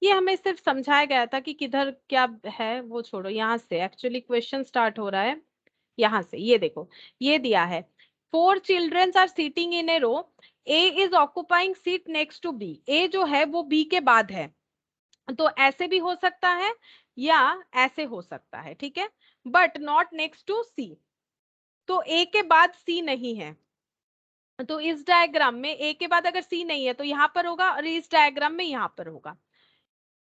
ये हमें सिर्फ समझाया गया था कि किधर क्या है, वो छोड़ो, यहाँ से एक्चुअली क्वेश्चन स्टार्ट हो रहा है, यहाँ से ये देखो, ये दिया है 4 children are sitting in a row. A is occupying seat next to B. A जो है वो B के बाद है, तो ऐसे भी हो सकता है या ऐसे हो सकता है, ठीक है, बट नॉट नेक्स्ट टू सी। तो ए के बाद सी नहीं है, तो इस डायग्राम में ए के बाद अगर सी नहीं है तो यहां पर होगा, और इस डायग्राम में यहां पर होगा।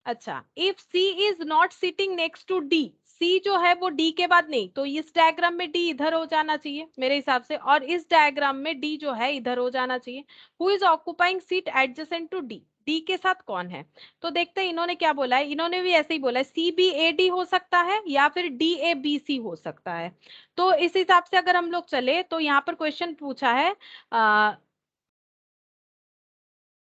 अच्छा, if C is not sitting next to D, C जो है वो डी के बाद नहीं, तो इस डायग्राम में डी इधर हो जाना चाहिए मेरे हिसाब से, और इस डायग्राम में डी जो है इधर हो जाना चाहिए। Who is occupying seat adjacent to D, D के साथ कौन है। तो देखते हैं इन्होंने क्या बोला है, इन्होंने भी ऐसे ही बोला है, सी बी ए डी हो सकता है या फिर डी ए बी सी हो सकता है। तो इस हिसाब से अगर हम लोग चले तो यहाँ पर क्वेश्चन पूछा है,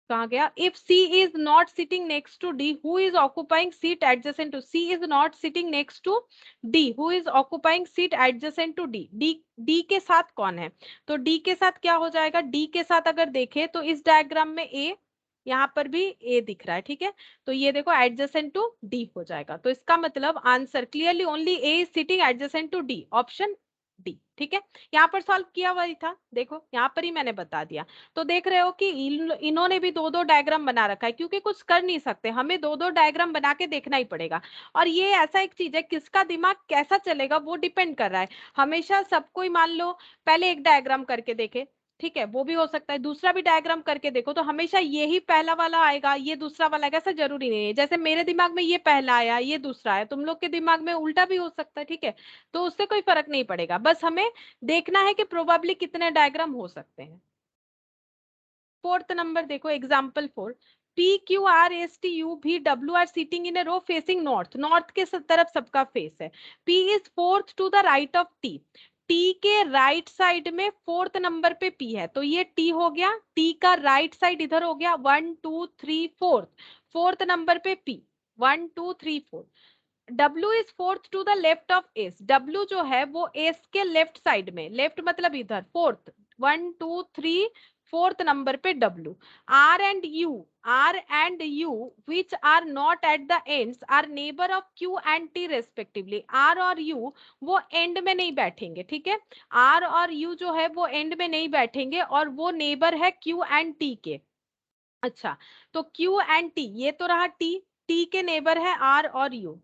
कहा गया, if C is not sitting next to D who is occupying seat adjacent to, C is not sitting next to D who is occupying seat adjacent to D, D D के साथ कौन है। तो D के साथ क्या हो जाएगा, डी के साथ अगर देखें तो इस डायग्राम में ए, यहाँ पर भी ए दिख रहा है, ठीक है, तो ये देखो एडजेसेंट टू डी हो जाएगा। तो इसका मतलब answer clearly only A is sitting adjacent to D, option D, ठीक है। यहाँ पर सॉल्व किया हुआ ही था, देखो यहाँ पर ही मैंने बता दिया। तो देख रहे हो कि इन्होंने भी दो दो डायग्राम बना रखा है, क्योंकि कुछ कर नहीं सकते, हमें दो दो डायग्राम बना के देखना ही पड़ेगा। और ये ऐसा एक चीज है, किसका दिमाग कैसा चलेगा वो डिपेंड कर रहा है। हमेशा सबको ही मान लो पहले एक डायग्राम करके देखे, ठीक है, वो भी हो सकता है, दूसरा भी डायग्राम करके देखो, तो हमेशा यही पहला वाला आएगा ये दूसरा वाला आएगा, ऐसा जरूरी नहीं है। जैसे मेरे दिमाग में ये पहला आया ये दूसरा है, तुम लोग के दिमाग में उल्टा भी हो सकता है, ठीक है, तो उससे कोई फर्क नहीं पड़ेगा, बस हमें देखना है कि प्रोबेबली कितने डायग्राम हो सकते हैं। फोर्थ नंबर देखो, example 4, P Q R S T U V W are sitting in a row facing north, north के तरफ सबका फेस है। P is fourth to the right of T, T के राइट साइड में fourth number पे P है, तो ये T हो गया, T का राइट साइड इधर हो गया, 1 2 3 4, फोर्थ नंबर पे P, 1 2 3 4। W is fourth to the left of S, W जो है वो एस के लेफ्ट साइड में, लेफ्ट मतलब इधर, फोर्थ, 1 2 3 फोर्थ नंबर पे W। R and U which are not at the ends are neighbour of Q and T respectively, R और U वो एंड में नहीं बैठेंगे, ठीक है, R और U जो है वो एंड में नहीं बैठेंगे और वो नेबर है Q एंड T के। अच्छा, तो Q एंड T ये तो रहा T, T के नेबर है R और U,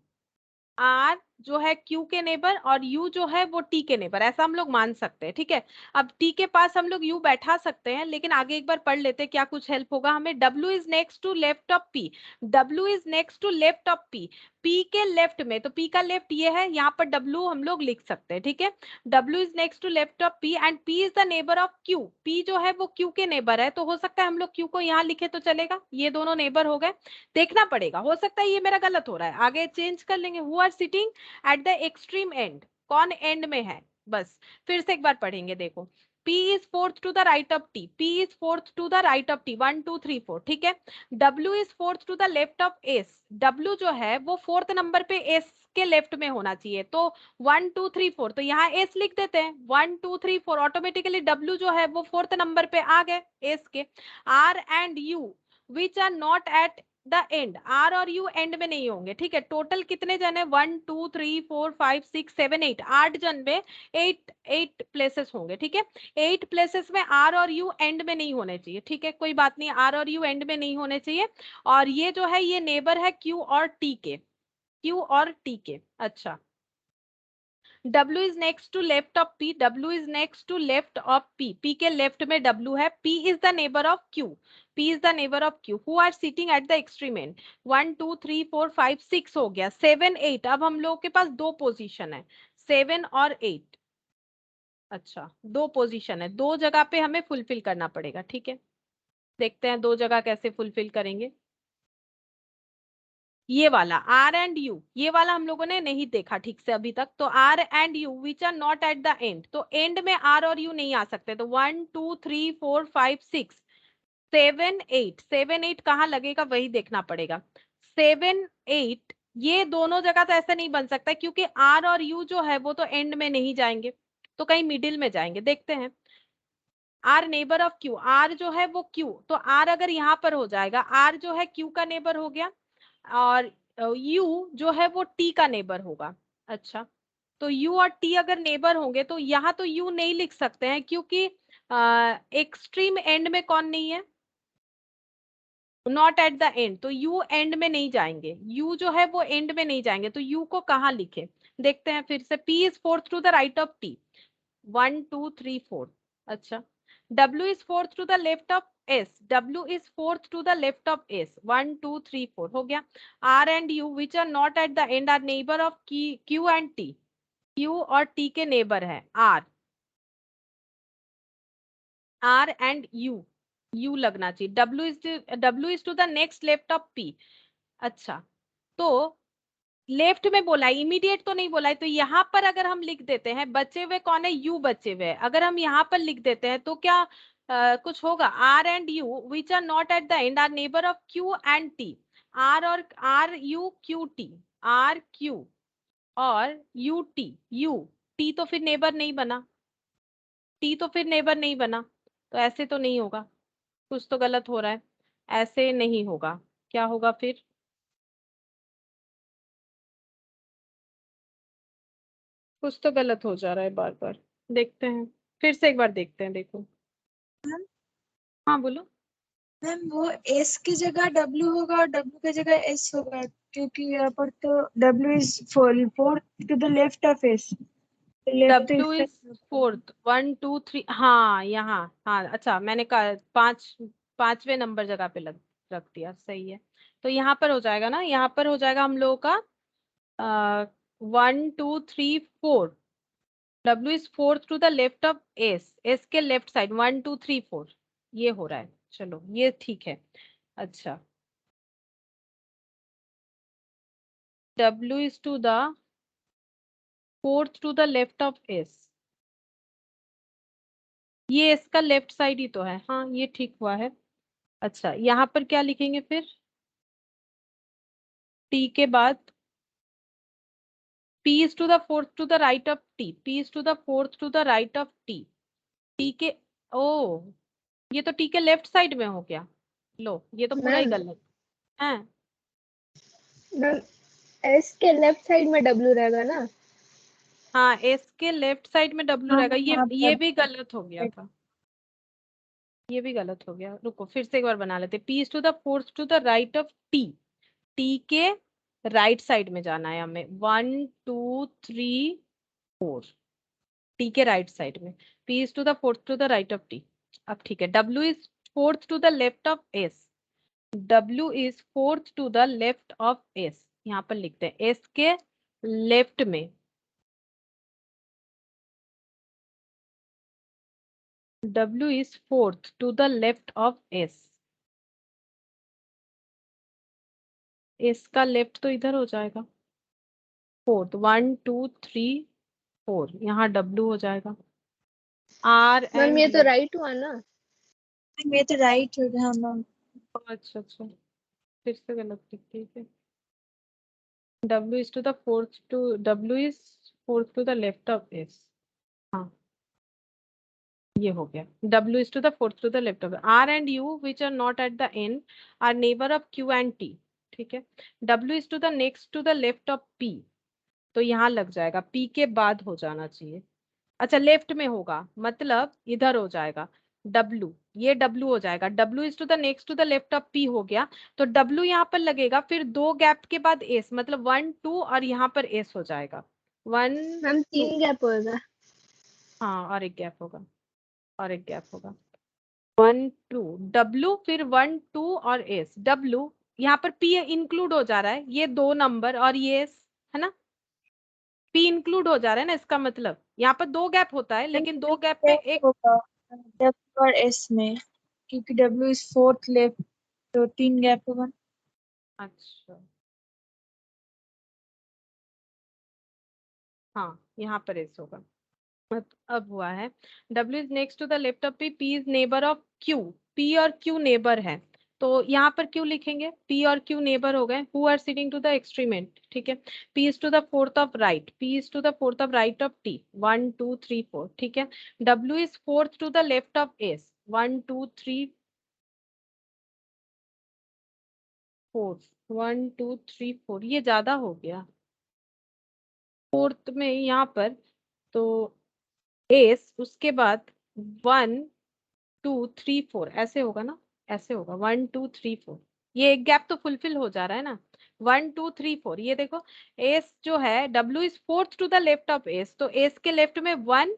आर जो है क्यू के नेबर और यू जो है वो टी के नेबर, ऐसा हम लोग मान सकते हैं, ठीक है। अब टी के पास हम लोग यू बैठा सकते हैं, लेकिन आगे एक बार पढ़ लेते हैं क्या कुछ हेल्प होगा हमें। W is next to left of P, W is next to left of P, P के लेफ्ट में, तो पी का लेफ्ट ये है, यहाँ पर डब्ल्यू हम लोग लिख सकते हैं, ठीक है। W is next to left of P and P is the neighbour of Q, P जो है वो क्यू के नेबर है, तो हो सकता है हम लोग क्यू को यहाँ लिखे तो चलेगा, ये दोनों नेबर हो गए। देखना पड़ेगा, हो सकता है ये मेरा गलत हो रहा है, आगे चेंज कर लेंगे। Who are sitting at the extreme end, कौन एंड में है, बस फिर से एक बार पढ़ेंगे, देखो P is fourth to the right of T, P is fourth to the right of T, 1 2 3 4, ठीक है। W is fourth to the left of S, W जो है वो फोर्थ नंबर पे S के लेफ्ट में होना चाहिए, तो 1 2 3 4, तो यहाँ S लिख देते हैं, 1 2 3 4, ऑटोमेटिकली W जो है वो फोर्थ नंबर पे आ गए S के। R and U which are not at the end, R और यू एंड में नहीं होंगे, ठीक है। टोटल कितने जन है, 1 2 3 4 5 6 7 8, 8 जन में 8 प्लेसेस होंगे, ठीक है। 8 प्लेसेस में आर और यू एंड में नहीं होने चाहिए, ठीक है, कोई बात नहीं, आर और यू एंड में नहीं होने चाहिए। और ये जो है ये नेबर है क्यू और टी के, क्यू और टी के। अच्छा, W is next to left of P, W is next to left of P, P के लेफ्ट में W है, P is the neighbor of Q, P is the neighbor of Q, who are sitting at the extreme end, 1 2 3 4 5 6 हो गया, 7 8, अब हम लोगों के पास दो पोजीशन है, 7 और 8। अच्छा, दो पोजीशन है, दो जगह पे हमें फुलफिल करना पड़ेगा, ठीक है, देखते हैं दो जगह कैसे फुलफिल करेंगे। ये वाला आर एंड यू, ये वाला हम लोगों ने नहीं देखा ठीक से अभी तक, तो R and U which are not at the end, तो एंड में आर और यू नहीं आ सकते, तो 1 2 3 4 5 6 7 8, 7 8 कहाँ लगेगा वही देखना पड़ेगा। 7 8 ये दोनों जगह तो ऐसा नहीं बन सकता, क्योंकि आर और यू जो है वो तो एंड में नहीं जाएंगे, तो कहीं मिडिल में जाएंगे, देखते हैं। R neighbour of Q, R जो है वो क्यू, तो आर अगर यहाँ पर हो जाएगा, आर जो है क्यू का नेबर हो गया, और यू जो है वो टी का नेबर होगा। अच्छा, तो यू और टी अगर नेबर होंगे तो यहाँ तो यू नहीं लिख सकते हैं, क्योंकि एक्सट्रीम एंड में कौन नहीं है, नॉट एट द एंड, तो यू एंड में नहीं जाएंगे, यू जो है वो एंड में नहीं जाएंगे, तो यू को कहाँ लिखे, देखते हैं फिर से। P is fourth to the right of T, 1 2 3 4। अच्छा, W is fourth to the left of S, W is fourth to the left of S, 1 2 3 4 हो गया। R and U which are not at the end are neighbor of Q and T, Q और T के neighbour है R, R and U लगना चाहिए। W is to the next left of P। अच्छा, तो left में बोला है, इमीडिएट तो नहीं बोला है, तो यहाँ पर अगर हम लिख देते हैं, बचे हुए कौन है, यू बचे हुए, अगर हम यहाँ पर लिख देते हैं तो क्या कुछ होगा, R and U which are not at the end are neighbour of Q and T. R और R U Q T, R Q और यू टी, यू टी तो फिर नेबर नहीं बना, टी तो फिर नेबर नहीं बना, तो ऐसे तो नहीं होगा, कुछ तो गलत हो रहा है, ऐसे नहीं होगा, क्या होगा फिर, कुछ तो गलत हो जा रहा है बार बार, देखते हैं फिर से एक बार देखते हैं, देखो। मैम हाँ बोलो। मैम वो एस की जगह डब्ल्यू होगा और डब्ल्यू की जगह एस होगा, क्योंकि यहाँ पर तो W is four to the left of S, left तो W इसका इज फोर्थ, 1 2 3, हाँ यहाँ, हाँ अच्छा मैंने कहा पांचवें नंबर जगह पे रख दिया, सही है। तो यहाँ पर हो जाएगा ना, यहाँ पर हो जाएगा हम लोगों का 1 2 3 4, W is fourth to the left of S, S के लेफ्ट साइड 1 2 3 4, ये हो रहा है, चलो ये ठीक है। अच्छा, W is to the fourth to the left of S, ये इसका लेफ्ट साइड ही तो है, हाँ ये ठीक हुआ है। अच्छा, यहाँ पर क्या लिखेंगे फिर, टी के बाद P is to the fourth to the right of T, P is to the fourth to the right of T, T के, ओ ये तो T के लेफ्ट साइड में हो गया, लो ये तो पूरा ही मैम गलत है। मैम एस के लेफ्ट साइड में डब्ल्यू रहेगा ना। हाँ, एस के लेफ्ट साइड में W हाँ रहेगा, हाँ ये भी गलत हो गया था, ये भी गलत हो गया, रुको फिर से एक बार बना लेते। P is to the fourth to the right of T, T के राइट साइड में जाना है हमें, 1 2 3 4, टी के राइट साइड में, P is to the fourth to the right of T। अब ठीक है, W is fourth to the left of S, W is fourth to the left of S, यहाँ पर लिखते हैं S के लेफ्ट में, W is fourth to the left of S, S का लेफ्ट तो इधर हो जाएगा, फोर्थ 1 2 3 4, यहाँ W हो जाएगा, R मैम and ये तो U। राइट हुआ ना। ये तो राइट हो गया मैम। अच्छा अच्छा, फिर से गलत लिख, ठीक है। W is to the fourth to, W is fourth to the left of S, हाँ ये हो गया, W is to the fourth to the left of R and U which are not at the end are neighbor of Q and T, ठीक है। W is to the next to the left of P, तो यहाँ लग जाएगा, P के बाद हो जाना चाहिए, अच्छा लेफ्ट में होगा मतलब इधर हो जाएगा, W, ये W हो जाएगा, W is to the next to the left of P हो गया, तो W यहाँ पर लगेगा, फिर दो गैप के बाद S, मतलब 1 2 और यहाँ पर S हो जाएगा, 1 मैम 2, 3 गैप होगा। हाँ और एक गैप होगा, और एक गैप होगा, 1 2 W, फिर 1 2 और S, W यहाँ पर P इंक्लूड हो जा रहा है, ये दो नंबर और ये S है ना, P इंक्लूड हो जा रहा है ना, इसका मतलब यहाँ पर दो गैप होता है, लेकिन दो गैप में एक, होगा डब्ल्यू और एस में, क्योंकि डब्ल्यू इज फोर्थ लेफ्ट, तो 3 गैप होगा। अच्छा हाँ यहाँ पर एस होगा, अब हुआ है, W is next to the left of P, P is neighbour of Q, P और Q नेबर है, तो यहाँ पर Q लिखेंगे, P और Q नेबर हो गए, who are sitting to the extreme end, ठीक है। P is to the fourth of right, P is to the fourth of right of T, 1 2 3 4, ठीक है। W is fourth to the left of S, 1 2 3 4, 1 2 3 4, ये ज्यादा हो गया, fourth में यहाँ पर तो एस, उसके बाद 1 2 3 4 ऐसे होगा ना, ऐसे होगा 1 2 3 4, ये एक गैप तो फुलफिल हो जा रहा है ना। 1 2 3 4, ये देखो एस जो है W is fourth to the left of S, तो एस के लेफ्ट में 1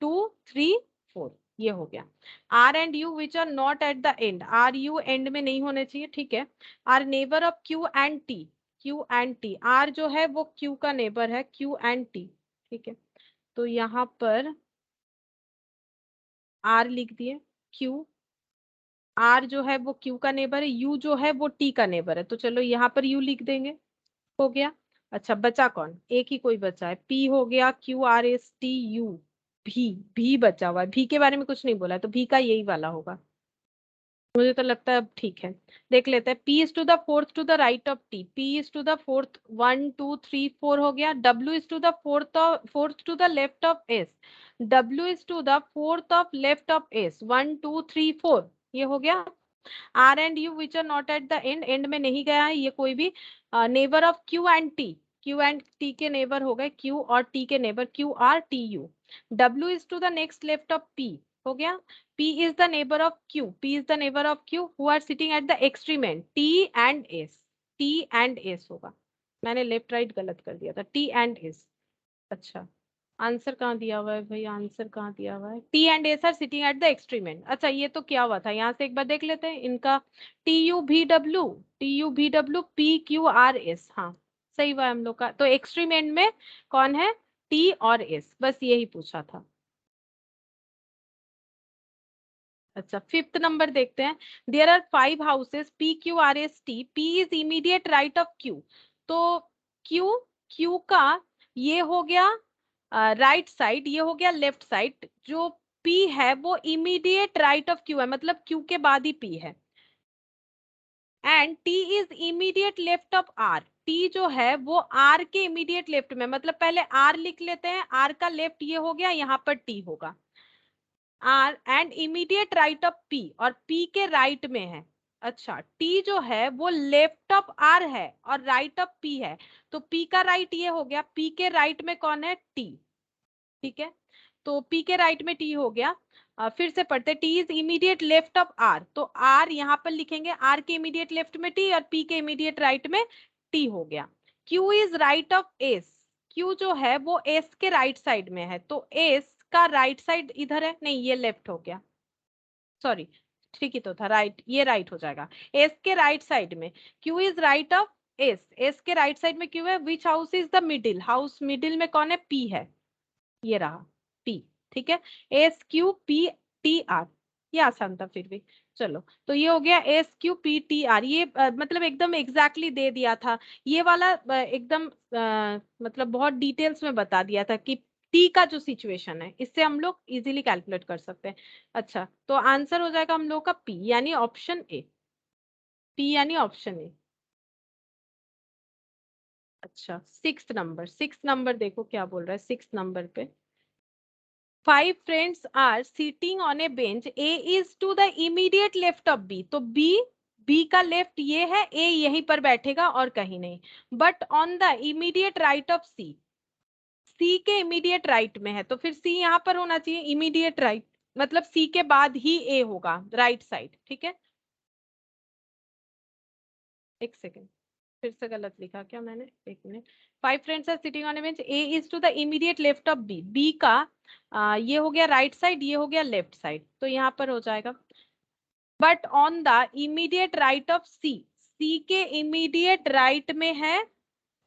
2 3 4, ये हो गया। R and U which are not at the end, R U end में नहीं होने चाहिए, ठीक है। R neighbour of Q and T, Q and T, R जो है वो क्यू का नेबर है, क्यू एंड टी, ठीक है। तो यहाँ पर आर लिख दिए, क्यू, आर जो है वो क्यू का नेबर है, यू जो है वो टी का नेबर है, तो चलो यहाँ पर यू लिख देंगे, हो गया। अच्छा बचा कौन, एक ही कोई बचा है, पी हो गया, Q R S T U, भी बचा हुआ है, भी के बारे में कुछ नहीं बोला है, तो भी का यही वाला होगा, मुझे तो लगता है अब ठीक है। देख लेते हैं, P is to the fourth to the right of T, P is to the fourth 1 2 3 4 हो गया। W is to the fourth to the left of S, W is to the fourth of left of S 1 2 3 4, ये हो गया। R and U which are not at the end, end में नहीं गया है ये कोई भी। Neighbour of Q and T, Q and T के नेबर हो गए, Q और T के neighbour Q R T U। W is to the next left of P, हो गया। P is the neighbor of Q, P is the neighbor of Q who are sitting at the extreme end, T and S, T and S होगा, मैंने left right गलत कर दिया था, T and S। अच्छा answer कहाँ दिया हुआ है भाई, आंसर कहाँ दिया हुआ है, T and S are sitting at the extreme end। अच्छा ये तो क्या हुआ था, यहाँ से एक बार देख लेते हैं इनका, TU VW PQRS, हाँ सही हुआ हम लोग का, तो एक्सट्रीम एंड में कौन है, T और S, बस यही पूछा था। अच्छा फिफ्थ नंबर देखते हैं, there are 5 houses P Q R S T, P is immediate right of Q, तो Q, Q का ये हो गया राइट साइड, ये हो गया लेफ्ट साइड, जो P है वो इमीडिएट राइट ऑफ Q है, मतलब Q के बाद ही P है। And T is immediate left of R, T जो है वो R के इमीडिएट लेफ्ट में, मतलब पहले R लिख लेते हैं, R का लेफ्ट ये हो गया, यहाँ पर T होगा। R and immediate right of P, और पी के राइट में है। अच्छा टी जो है वो लेफ्ट ऑफ आर है और राइट ऑफ पी है, तो पी का राइट ये हो गया, पी के राइट में कौन है, टी, ठीक है। तो पी के राइट में टी हो गया। फिर से पढ़ते, T is immediate left of R, तो आर यहाँ पर लिखेंगे, आर के इमीडिएट लेफ्ट में टी और पी के इमीडिएट राइट में टी हो गया। Q is right of S, Q जो है वो एस के राइट साइड में है, तो एस का राइट साइड इधर है, नहीं ये लेफ्ट हो गया, सॉरी ठीक ही तो था, राइट, ये राइट हो जाएगा, एस के राइट साइड में Q is right of S, S के राइट साइड में क्यू है, विच house is the middle, house middle में कौन है, पी है, ये रहा पी, ठीक है। S Q P T R, ये आसान था फिर भी, चलो तो ये हो गया S Q P T R, ये मतलब एकदम एग्जैक्टली दे दिया था, ये वाला एकदम मतलब बहुत डिटेल्स में बता दिया था कि टी का जो सिचुएशन है, इससे हम लोग इजीली कैलकुलेट कर सकते हैं। अच्छा तो आंसर हो जाएगा हम लोग का पी, यानी ऑप्शन ए, पी यानी ऑप्शन ए। अच्छा सिक्स नंबर देखो क्या बोल रहा है, सिक्स नंबर पे, 5 friends are sitting on a bench, A is to the immediate left of B, तो B का लेफ्ट ये है, A यहीं पर बैठेगा और कहीं नहीं, but on the immediate right of C, C के इमीडिएट राइट में है, तो फिर C यहाँ पर होना चाहिए इमीडिएट राइट, मतलब C के बाद ही A होगा राइट साइड, ठीक है। एक सेकेंड, फिर से गलत लिखा क्या मैंने, एक minute. 5 friends are sitting on a bench, A is to the immediate left of B, B का ये हो गया राइट साइड, ये हो गया लेफ्ट साइड, तो यहाँ पर हो जाएगा, but on the immediate right of C, C के इमीडिएट राइट में है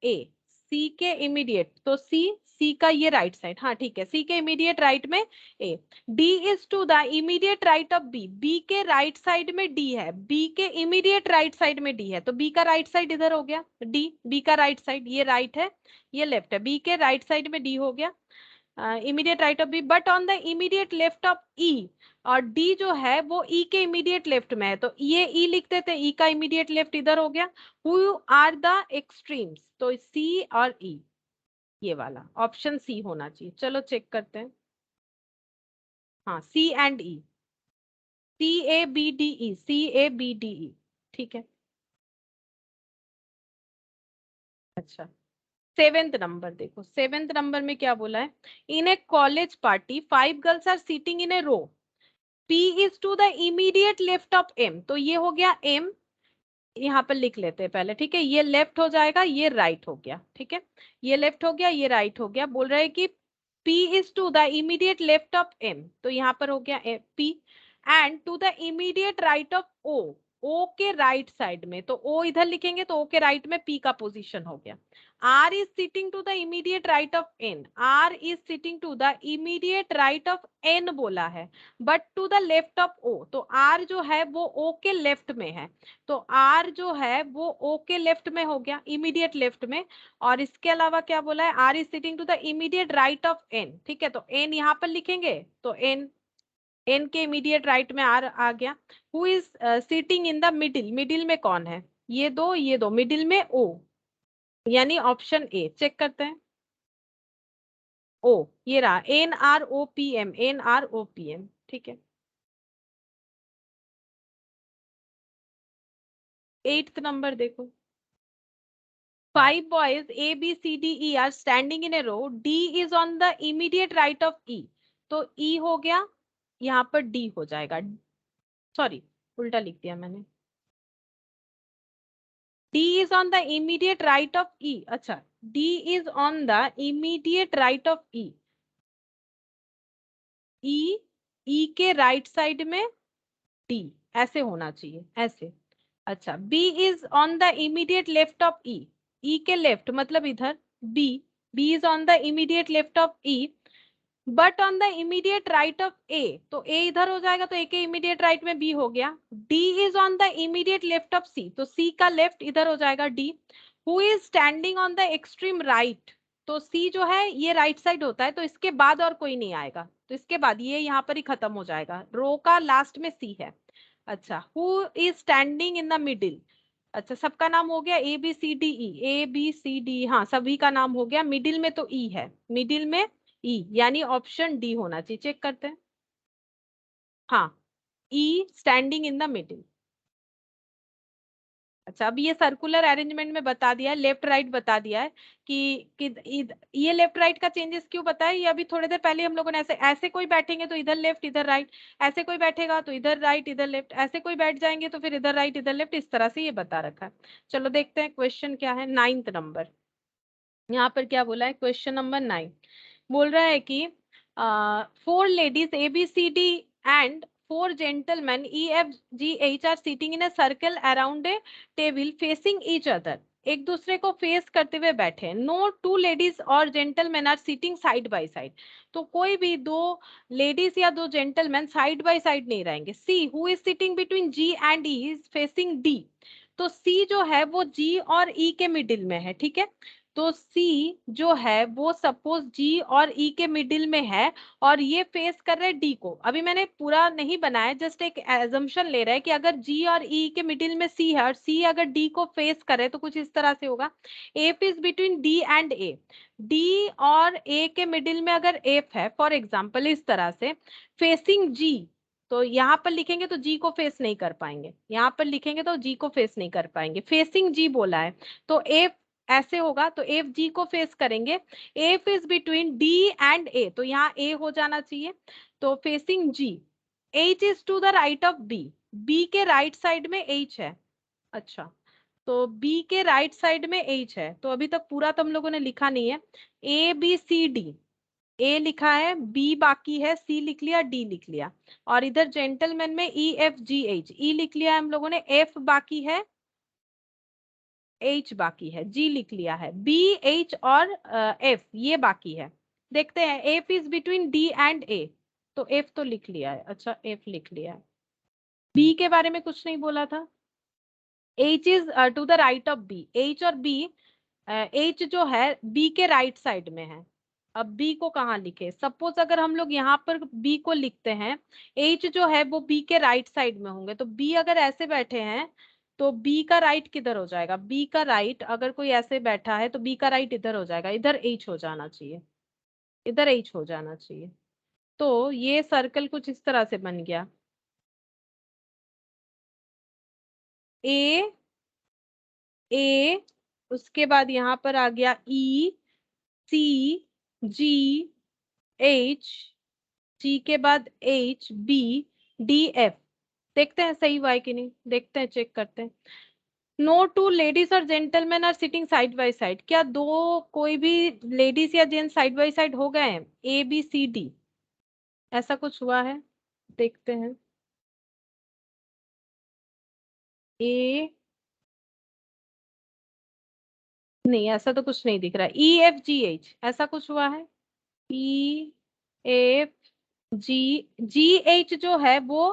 ए, सी के इमीडिएट, तो सी का ये राइट साइड, हाँ ठीक है, सी के इमीडिएट राइट में A. D is to the immediate right of B, B के राइट साइड में डी है, बी के इमीडिएट राइट साइड में डी है, तो बी का राइट साइड इधर हो गया डी, बी का राइट साइड ये राइट है ये लेफ्ट है, बी के राइट साइड में डी हो गया immediate right of B, but on the immediate left of E, और डी जो है वो ई के इमीडिएट लेफ्ट में है, तो ये ई लिख देते, ई का इमीडिएट लेफ्ट इधर हो गया, हु आर द एक्सट्रीम्स, तो सी और ई, ये वाला ऑप्शन सी होना चाहिए, चलो चेक करते हैं, हाँ C and E, C A B D E, C A B D E, ठीक है। अच्छा 7th नंबर देखो, 7th नंबर में क्या बोला है, in a college party 5 girls are sitting in a row, P is to the immediate left of M। तो ये हो गया M, यहाँ पर लिख लेते हैं पहले, ठीक है, ये लेफ्ट हो जाएगा, ये राइट हो गया, ठीक है, ये लेफ्ट हो गया, ये राइट हो गया। बोल रहे हैं कि P is to the immediate left of M, तो यहाँ पर हो गया P, and to the immediate right of O, O के राइट साइड में, तो O इधर लिखेंगे तो O के राइट में P का पोजीशन हो गया। R is sitting to the immediate right of N, R is sitting to the immediate right of N बोला है, but to the left of O, तो R जो है वो O के लेफ्ट में है, तो R जो है वो O के लेफ्ट में हो गया, इमीडिएट लेफ्ट में। और इसके अलावा क्या बोला है, R is sitting to the immediate right of N, ठीक है, तो N यहाँ पर लिखेंगे तो N के इमीडिएट राइट में R आ गया। Who is sitting in the middle, middle में कौन है, ये दो मिडिल में O, यानी ऑप्शन ए, चेक करते हैं, O, ये रहा NROPM, NROPM, ठीक है। 8th नंबर देखो, 5 boys A B C D E are standing in a row, D is on the immediate right of E, तो E हो गया, यहाँ पर D हो जाएगा, सॉरी उल्टा लिख दिया मैंने, D is on the immediate right of E, अच्छा D is on the immediate right of E, E के राइट साइड में D, ऐसे होना चाहिए, ऐसे। अच्छा, B is on the immediate left of E, E के लेफ्ट मतलब इधर B, B is on the immediate left of E, but on the immediate right of A, तो A इधर हो जाएगा, तो A के इमीडिएट राइट में B हो गया। D is on the immediate left of C, तो C का लेफ्ट इधर हो जाएगा D। Who is standing on the extreme right, तो C जो है ये राइट साइड होता है, तो इसके बाद और कोई नहीं आएगा, तो इसके बाद ये यहाँ पर ही खत्म हो जाएगा, रो का लास्ट में C है। अच्छा, who is standing in the middle, अच्छा सबका नाम हो गया ABCDE, हाँ सभी का नाम हो गया, मिडिल में तो E है, मिडिल में E, यानी ऑप्शन डी होना चाहिए, चेक करते हैं, हाँ E standing in the middle. अच्छा, अब ये सर्कुलर अरेंजमेंट में बता दिया है, लेफ्ट राइट बता दिया है कि ये लेफ्ट राइट का चेंजेस क्यों पता है, ये अभी थोड़ी देर पहले हम लोगों ने ऐसे ऐसे कोई बैठेंगे तो इधर लेफ्ट इधर राइट, ऐसे कोई बैठेगा तो इधर राइट इधर लेफ्ट, ऐसे कोई बैठ जाएंगे तो फिर इधर राइट इधर लेफ्ट, इस तरह से ये बता रखा है। चलो देखते हैं क्वेश्चन क्या है, 9th नंबर, यहाँ पर क्या बोला है, क्वेश्चन नंबर 9 बोल रहा है कि 4 ladies ABCD and 4 gentlemen EFGH are sitting in a circle around a table facing each other, एक दूसरे को फेस करते हुए बैठे। नो 2 लेडीज और gentleman are sitting side by side, तो कोई भी 2 लेडीज या 2 जेंटलमैन साइड बाय साइड नहीं रहेंगे। सी who is sitting between G and E is facing D, तो C जो है वो G और E के मिडिल में है, ठीक है, तो C जो है वो सपोज G और E के मिडिल में है, और ये फेस कर रहे हैं D को। अभी मैंने पूरा नहीं बनाया, जस्ट एक एजम्पशन ले रहा है कि अगर G और E के मिडिल में C है और C अगर D को फेस करे तो कुछ इस तरह से होगा। F is between D and A, D और A के मिडिल में अगर F है फॉर एग्जाम्पल इस तरह से फेसिंग G, तो यहाँ पर लिखेंगे तो G को फेस नहीं कर पाएंगे, यहाँ पर लिखेंगे तो G को फेस नहीं कर पाएंगे, फेसिंग G बोला है, तो F ऐसे होगा, तो F G को फेस करेंगे। F is between D and A, तो यहाँ A हो जाना चाहिए, तो facing G। H is to the right of B, B के राइट साइड में H है, अच्छा तो B के राइट साइड में H है, तो अभी तक पूरा तो हम लोगों ने लिखा नहीं है। ABCD, A लिखा है, B बाकी है, C लिख लिया, D लिख लिया, और इधर जेंटलमैन में EFGH, E लिख लिया है हम लोगों ने, F बाकी है, H बाकी है, G लिख लिया है, B H और F ये बाकी है। देखते हैं, F is between D and A, तो F तो लिख लिया है, अच्छा F लिख लिया है। B के बारे में कुछ नहीं बोला था। H is to the right of B, H और B, H जो है B के राइट साइड में है। अब B को कहाँ लिखे, सपोज अगर हम लोग यहाँ पर B को लिखते हैं, H जो है वो B के राइट साइड में होंगे, तो B अगर ऐसे बैठे हैं तो B का राइट किधर हो जाएगा, B का राइट अगर कोई ऐसे बैठा है तो B का राइट इधर हो जाएगा, इधर H हो जाना चाहिए, इधर H हो जाना चाहिए, तो ये सर्कल कुछ इस तरह से बन गया। A A उसके बाद यहाँ पर आ गया E, C, G, H, G के बाद H, B, D, F। देखते हैं सही हुआ है कि नहीं, देखते हैं, चेक करते हैं। नो टू लेडीज और gentleman are sitting side by side. क्या दो कोई भी लेडीज या जेंट्स साइड बाय साइड हो गए हैं? A, B, C, D, ऐसा कुछ हुआ है? देखते हैं। A, नहीं, ऐसा तो कुछ नहीं दिख रहा है। E, F, G, H, ऐसा कुछ हुआ है? E, F, G H जो है वो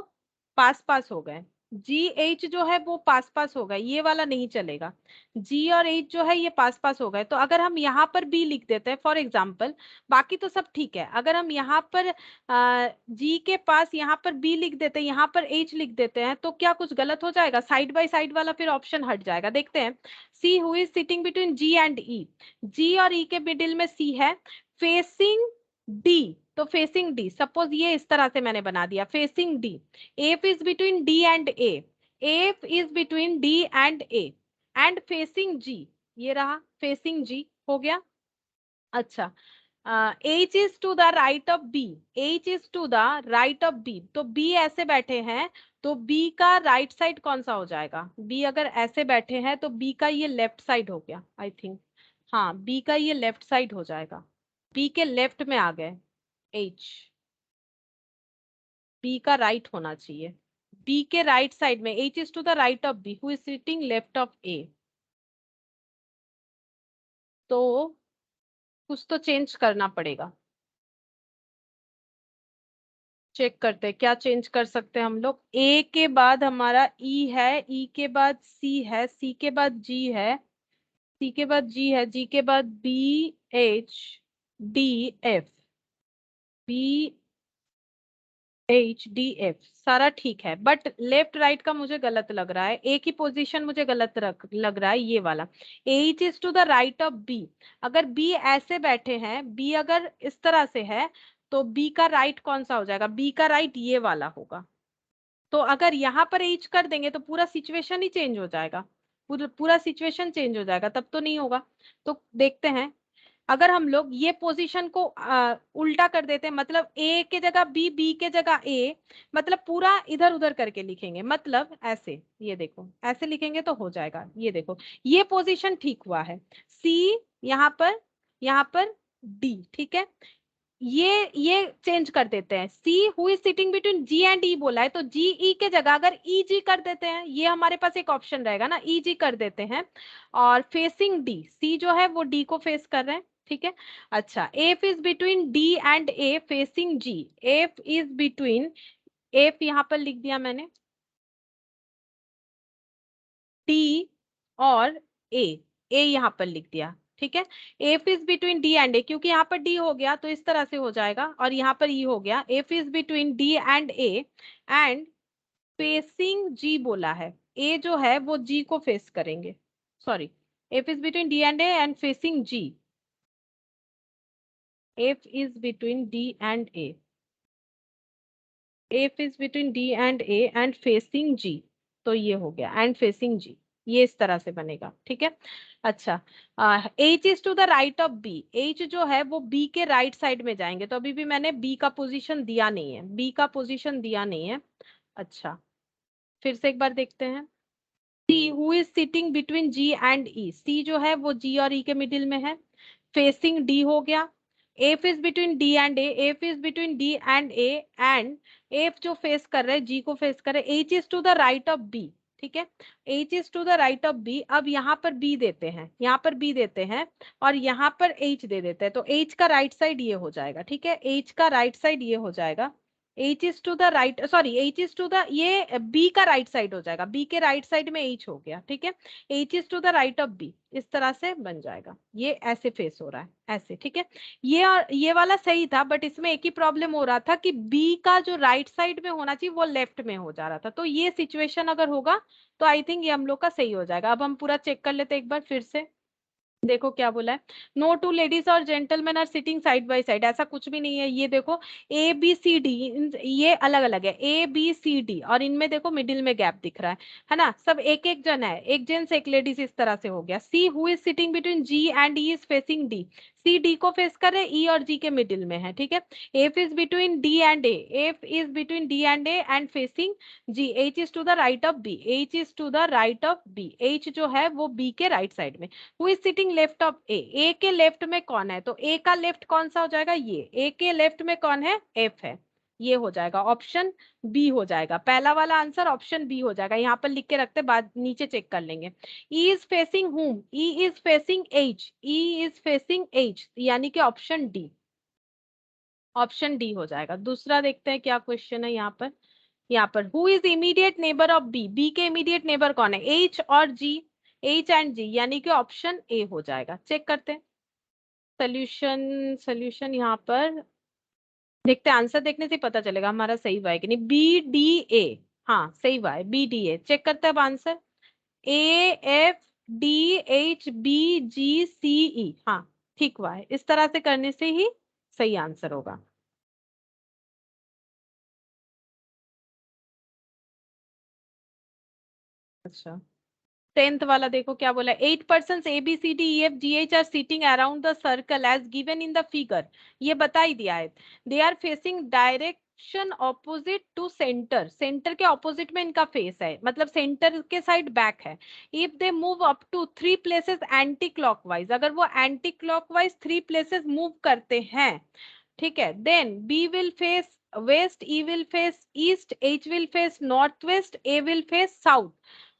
पास पास हो गए। G H जो है वो पास पास हो गए, ये वाला नहीं चलेगा। G और H जो है ये पास पास हो गए, तो अगर हम यहाँ पर B लिख देते हैं फॉर एग्जाम्पल, बाकी तो सब ठीक है। अगर हम यहाँ पर G के पास यहाँ पर B लिख देते हैं, यहाँ पर H लिख देते हैं, तो क्या कुछ गलत हो जाएगा? साइड बाय साइड वाला फिर ऑप्शन हट जाएगा। देखते हैं। C who is sitting between G and E, G और E के मिडिल में C है, फेसिंग D, तो फेसिंग डी, सपोज ये इस तरह से मैंने बना दिया, facing D. F is between D and A, F is between D and A, and facing G, ये रहा फेसिंग जी, हो गया। अच्छा, H is to the right of B, H is to the right of B, तो B ऐसे बैठे हैं, तो बी का राइट साइड कौन सा हो जाएगा? बी अगर ऐसे बैठे हैं तो बी का ये लेफ्ट साइड हो गया, आई थिंक। हाँ, बी का ये लेफ्ट साइड हो जाएगा, बी के लेफ्ट में आ गए H, बी का राइट होना चाहिए, बी के राइट साइड में। H is to the right of B who is sitting left of A, तो कुछ तो चेंज करना पड़ेगा। चेक करते हैं क्या चेंज कर सकते हैं हम लोग। A के बाद हमारा E है, E के बाद C है, C के बाद G है, C के बाद G है, G के बाद B, H, D, F, B, HDF, सारा ठीक है, बट लेफ्ट राइट का मुझे गलत लग रहा है। ए की पोजीशन मुझे गलत लग रहा है, ये वाला। H is to the right of B, अगर B ऐसे बैठे हैं, B अगर इस तरह से है, तो B का राइट कौन सा हो जाएगा? B का राइट ये वाला होगा। तो अगर यहाँ पर H कर देंगे तो पूरा सिचुएशन ही चेंज हो जाएगा, पूरा सिचुएशन चेंज हो जाएगा, तब तो नहीं होगा। तो देखते हैं, अगर हम लोग ये पोजीशन को उल्टा कर देते हैं, मतलब ए के जगह बी, बी के जगह ए, मतलब पूरा इधर उधर करके लिखेंगे, मतलब ऐसे, ये देखो ऐसे लिखेंगे तो हो जाएगा। ये देखो, ये पोजीशन ठीक हुआ है। सी यहाँ पर डी, ठीक है। ये चेंज कर देते हैं। C who is sitting between G and E बोला है, तो जी ई के जगह अगर ई जी कर देते हैं, ये हमारे पास एक ऑप्शन रहेगा ना, ई जी कर देते हैं। और फेसिंग डी, सी जो है वो डी को फेस कर रहे हैं, ठीक है। अच्छा, F is between D and A facing G, F is between, F यहाँ पर लिख दिया मैंने, डी और ए यहाँ पर लिख दिया, ठीक है। F is between D and A, क्योंकि यहाँ पर डी हो गया तो इस तरह से हो जाएगा, और यहाँ पर ई हो गया। F is between D and A and facing G बोला है, ए जो है वो जी को फेस करेंगे, sorry, F is between D and A and facing G, F is between D and A, F is between D and A and facing G, तो ये हो गया एंड फेसिंग जी, ये इस तरह से बनेगा, ठीक है। अच्छा, H is to the right of B, H जो है वो B के राइट साइड में जाएंगे, तो अभी भी मैंने B का पोजीशन दिया नहीं है, B का पोजीशन दिया नहीं है। अच्छा, फिर से एक बार देखते हैं। C who is sitting between G and E, C जो है वो G और E के मिडिल में है, फेसिंग D हो गया। F is between D and A, F is between D and A and F जो फेस कर रहे हैं, G को फेस कर रहे हैं। H is to the right of B, ठीक है, H is to the right of B। अब यहाँ पर B देते हैं, यहाँ पर B देते हैं, और यहाँ पर H दे देते हैं, तो H का राइट साइड ये हो जाएगा, ठीक है, H का राइट साइड ये हो जाएगा। H is to the right, sorry, H is to the, ये B का राइट साइड हो जाएगा, B के राइट साइड में H हो गया, ठीक है। H is to the right of B, इस तरह से बन जाएगा, ये ऐसे फेस हो रहा है, ऐसे, ठीक है। ये वाला सही था, बट इसमें एक ही प्रॉब्लम हो रहा था कि B का जो राइट साइड में होना चाहिए वो लेफ्ट में हो जा रहा था, तो ये सिचुएशन अगर होगा तो आई थिंक ये हम लोग का सही हो जाएगा। अब हम पूरा चेक कर लेते हैं एक बार फिर से। देखो क्या बोला है, नो टू लेडीज और gentleman are sitting side by side, ऐसा कुछ भी नहीं है। ये देखो ए बी सी डी, ये अलग अलग है, ए बी सी डी, और इनमें देखो मिडिल में गैप दिख रहा है ना। सब एक एक जन है, एक जेंट्स एक लेडीज, इस तरह से हो गया। C who is sitting between G and E is facing D, C D को फेस कर रहे, ई और जी के मिडिल में है, ठीक है। F is between D and A, F is between D and A and facing G, H is to the right of B, H is to the right of B, H जो है वो B के right side में। Who is sitting left of A, A के left में कौन है, तो ए का लेफ्ट कौन सा हो जाएगा, ये ए के लेफ्ट में कौन है, एफ है। ये हो जाएगा ऑप्शन बी हो जाएगा, पहला वाला आंसर ऑप्शन बी हो जाएगा। यहाँ पर लिख के रखते, बाद नीचे चेक कर लेंगे। ई इज फेसिंग हुम, ई is facing H, E is facing H, यानी कि ऑप्शन डी, ऑप्शन डी हो जाएगा। दूसरा देखते हैं क्या क्वेश्चन है यहाँ पर। यहाँ पर who is immediate neighbour of B, B के इमीडिएट नेबर कौन है, एच और जी, एच एंड जी, यानी कि ऑप्शन ए हो जाएगा। चेक करते हैं सोल्यूशन, सोल्यूशन यहाँ पर देखते हैं, आंसर देखने से पता चलेगा हमारा सही हुआ है कि नहीं। बी डी ए, हाँ सही हुआ है, बी डी ए। चेक करते हैं अब answer, A F D H B G C E, हाँ ठीक हुआ है। इस तरह से करने से ही सही आंसर होगा। अच्छा, 10th वाला देखो क्या बोला, 8 persons A B C D E F G H are sitting around the circle as given in the figure, ये बता ही दिया है। They are facing direction opposite to center, center के opposite में इनका फेस है, मतलब सेंटर के साइड बैक है। If they move up to 3 places anti clockwise, अगर वो एंटी क्लॉकवाइज 3 places मूव करते हैं, ठीक है, then B will face west, E will face east, H will face north west, A will face south.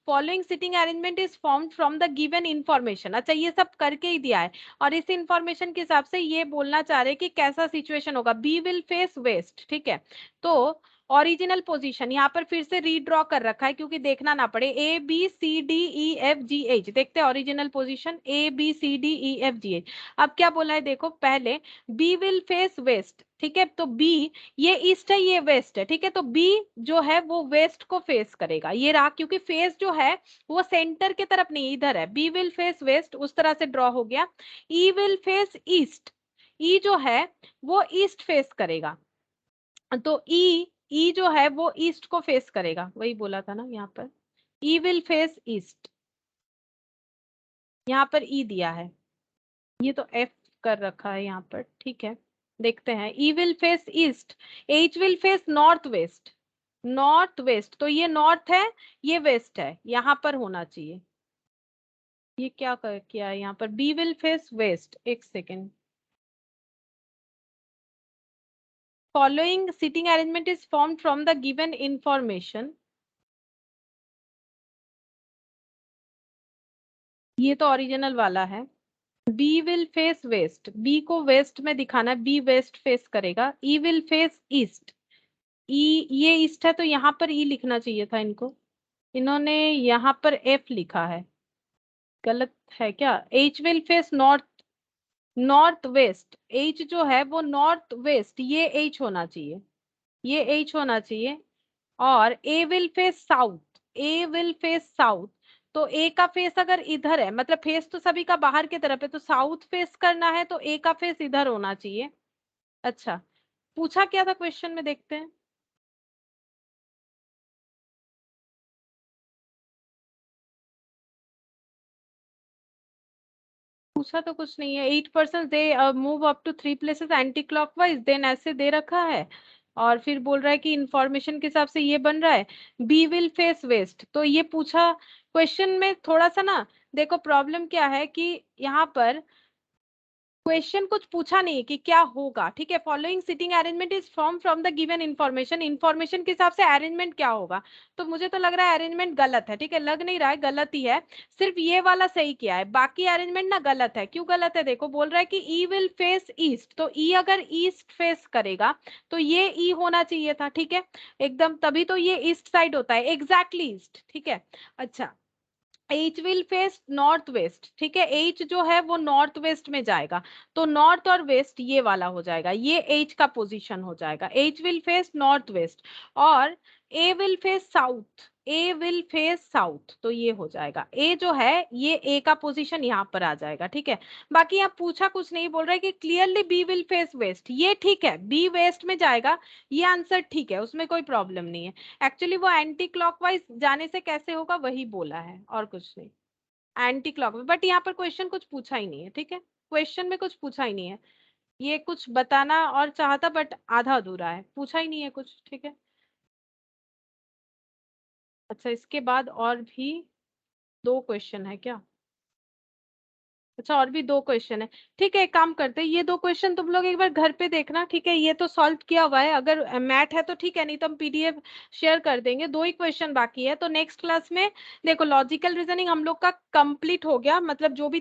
Following sitting arrangement is formed from the given information. अच्छा, ये सब करके ही दिया है, और इस इंफॉर्मेशन के हिसाब से ये बोलना चाह रहे हैं कि कैसा सिचुएशन होगा। बी विल फेस वेस्ट, ठीक है, तो ओरिजिनल पोजीशन यहाँ पर फिर से रीड्रॉ कर रखा है क्योंकि देखना ना पड़े। A B C D E F G H, देखते हैं original position, A B C D E F G H. अब क्या बोला है देखो, पहले बी विल फेस वेस्ट, ठीक है, तो बी, ये ईस्ट है ये वेस्ट है, ठीक है, तो बी जो है वो वेस्ट को फेस करेगा, ये रहा, क्योंकि फेस जो है वो सेंटर के तरफ नहीं इधर है। बी विल फेस वेस्ट, उस तरह से ड्रॉ हो गया। ई विल फेस ईस्ट, ई जो है वो ईस्ट फेस करेगा, तो ई जो है वो ईस्ट को फेस करेगा, वही बोला था ना यहाँ पर, ई विल फेस ईस्ट, यहाँ पर ई दिया है, ये तो एफ कर रखा है यहाँ पर, ठीक है। देखते हैं, E will face east, H will face north west, north west, तो ये नॉर्थ है ये वेस्ट है, यहाँ पर होना चाहिए। ये क्या किया है यहाँ पर, बी विल फेस वेस्ट, एक second. Following sitting arrangement is formed from the given information, ये तो ओरिजिनल वाला है। B will face west, B को वेस्ट में दिखाना है, बी वेस्ट फेस करेगा। E will face east, E, ये ईस्ट है तो यहाँ पर ई लिखना चाहिए था इनको, इन्होंने यहाँ पर एफ लिखा है, गलत है क्या। H will face north, north west, H जो है वो नॉर्थ वेस्ट, ये एच होना चाहिए, ये एच होना चाहिए। और A will face south, A will face south, तो ए का फेस अगर इधर है, मतलब फेस तो सभी का बाहर की तरफ है, तो साउथ फेस करना है तो ए का फेस इधर होना चाहिए। अच्छा, पूछा क्या था क्वेश्चन में, देखते हैं। पूछा तो कुछ नहीं है। 8% they move up to 3 places anti clockwise, then ऐसे दे रखा है, और फिर बोल रहा है कि इंफॉर्मेशन के हिसाब से ये बन रहा है, बी विल फेस वेस्ट। तो ये पूछा क्वेश्चन में थोड़ा सा ना, देखो प्रॉब्लम क्या है कि यहाँ पर क्वेश्चन कुछ पूछा नहीं कि क्या होगा, ठीक है। Following sitting arrangement is form from the given information, information के हिसाब से अरेंजमेंट क्या होगा, तो मुझे तो लग रहा है अरेंजमेंट गलत है, ठीक है, लग नहीं रहा है गलत ही है, सिर्फ ये वाला सही किया है, बाकी अरेंजमेंट ना गलत है। क्यों गलत है, देखो बोल रहा है कि ई विल फेस ईस्ट, तो ई अगर ईस्ट फेस करेगा तो ये ई होना चाहिए था, ठीक है, एकदम, तभी तो ये ईस्ट साइड होता है, एग्जैक्टली ईस्ट, ठीक है। अच्छा, H will face north waste, ठीक है, एच जो है वो नॉर्थ वेस्ट में जाएगा, तो नॉर्थ और वेस्ट ये वाला हो जाएगा, ये एच का पोजीशन हो जाएगा, H will face north west. और A will face south, A will face south, तो ये हो जाएगा ए जो है ये ए का पोजीशन यहाँ पर आ जाएगा, ठीक है। बाकी यहाँ पूछा कुछ नहीं, बोल रहा है कि clearly B will face west, ये ठीक है, बी वेस्ट में जाएगा, ये आंसर ठीक है, उसमें कोई प्रॉब्लम नहीं है। एक्चुअली वो एंटी क्लॉकवाइज जाने से कैसे होगा वही बोला है और कुछ नहीं, एंटी क्लॉकवाइज। बट यहाँ पर क्वेश्चन कुछ पूछा ही नहीं है, ठीक है, क्वेश्चन में कुछ पूछा ही नहीं है, ये कुछ बताना और चाहता बट आधा अधूरा है, पूछा ही नहीं है कुछ, ठीक है। अच्छा इसके बाद और भी 2 क्वेश्चन है क्या? अच्छा और भी 2 क्वेश्चन है, ठीक है। एक काम करते हैं, ये 2 क्वेश्चन तुम लोग एक बार घर पे देखना, ठीक है। ये तो सॉल्व किया हुआ है, अगर मैथ है तो ठीक है, नहीं तो हम पीडीएफ शेयर कर देंगे। 2 ही क्वेश्चन बाकी है, तो नेक्स्ट क्लास में देखो लॉजिकल रीजनिंग हम लोग का कंप्लीट हो गया, मतलब जो भी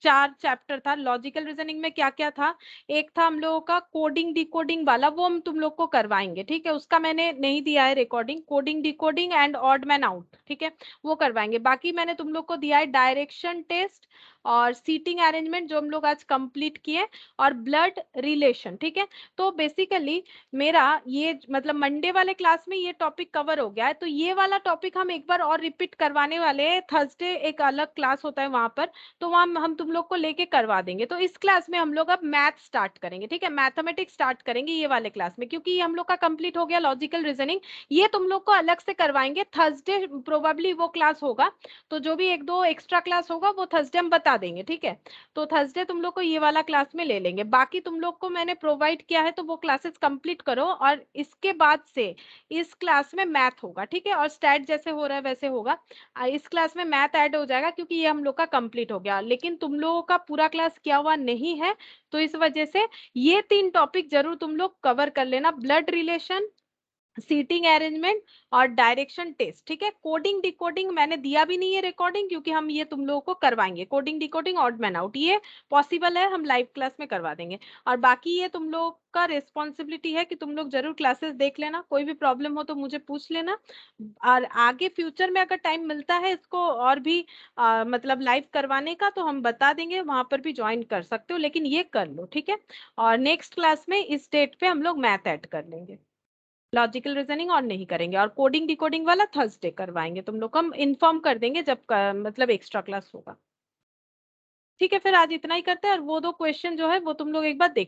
4 चैप्टर था लॉजिकल रीजनिंग में क्या क्या था। एक था हम लोगों का कोडिंग डिकोडिंग वाला, वो हम तुम लोग को करवाएंगे, ठीक है। उसका मैंने नहीं दिया है recording, coding decoding and odd man out, ठीक है, वो करवाएंगे। बाकी मैंने तुम लोग को दिया है डायरेक्शन टेस्ट और सीटिंग अरेंजमेंट जो हम लोग आज कंप्लीट किए, और ब्लड रिलेशन, ठीक है। तो बेसिकली मेरा ये मतलब मंडे वाले क्लास में ये टॉपिक कवर हो गया है, तो ये वाला टॉपिक हम एक बार और रिपीट करवाने वाले हैं। थर्सडे एक अलग क्लास होता है वहां पर, तो वहां हम तुम लोग को लेके करवा देंगे। तो इस क्लास में हम लोग अब मैथ स्टार्ट करेंगे, ठीक है, मैथमेटिक्स स्टार्ट करेंगे ये वाले क्लास में, क्योंकि ये हम लोग का कंप्लीट हो गया लॉजिकल रीजनिंग। ये तुम लोग को अलग से करवाएंगे थर्सडे, प्रोबेबली वो क्लास होगा, तो जो भी 1-2 एक्स्ट्रा क्लास होगा वो थर्सडे हम बता देंगे, ठीक है। तो थर्सडे तुम लोग को ये वाला क्लास में ले लेंगे, बाकी तुम लोग को मैंने प्रोवाइड किया है तो वो क्लासेस कंप्लीट करो, और इसके बाद से इस क्लास में मैथ होगा, ठीक है, और स्टैट जैसे हो रहा है वैसे होगा। इस क्लास में मैथ ऐड हो जाएगा क्योंकि ये हम लोग का कंप्लीट हो गया, लेकिन तुम लोगों का पूरा क्लास किया हुआ नहीं है, तो इस वजह से ये 3 टॉपिक जरूर तुम लोग कवर कर लेना, ब्लड रिलेशन, सीटिंग अरेंजमेंट और डायरेक्शन टेस्ट, ठीक है। कोडिंग डिकोडिंग मैंने दिया भी नहीं है रिकॉर्डिंग, क्योंकि हम ये तुम लोगों को करवाएंगे, coding decoding odd man out ये पॉसिबल है, हम लाइव क्लास में करवा देंगे। और बाकी ये तुम लोग का रिस्पॉन्सिबिलिटी है कि तुम लोग जरूर क्लासेस देख लेना, कोई भी प्रॉब्लम हो तो मुझे पूछ लेना, और आगे फ्यूचर में अगर टाइम मिलता है इसको और भी मतलब लाइव करवाने का तो हम बता देंगे, वहां पर भी ज्वाइन कर सकते हो, लेकिन ये कर लो, ठीक है। और नेक्स्ट क्लास में इस डेट पे हम लोग मैथ ऐड कर लेंगे, लॉजिकल रीजनिंग और नहीं करेंगे, और कोडिंग डिकोडिंग वाला थर्सडे करवाएंगे, तुम लोग को हम इन्फॉर्म कर देंगे जब मतलब एक्स्ट्रा क्लास होगा, ठीक है। फिर आज इतना ही करते हैं, और वो 2 क्वेश्चन जो है वो तुम लोग एक बार देख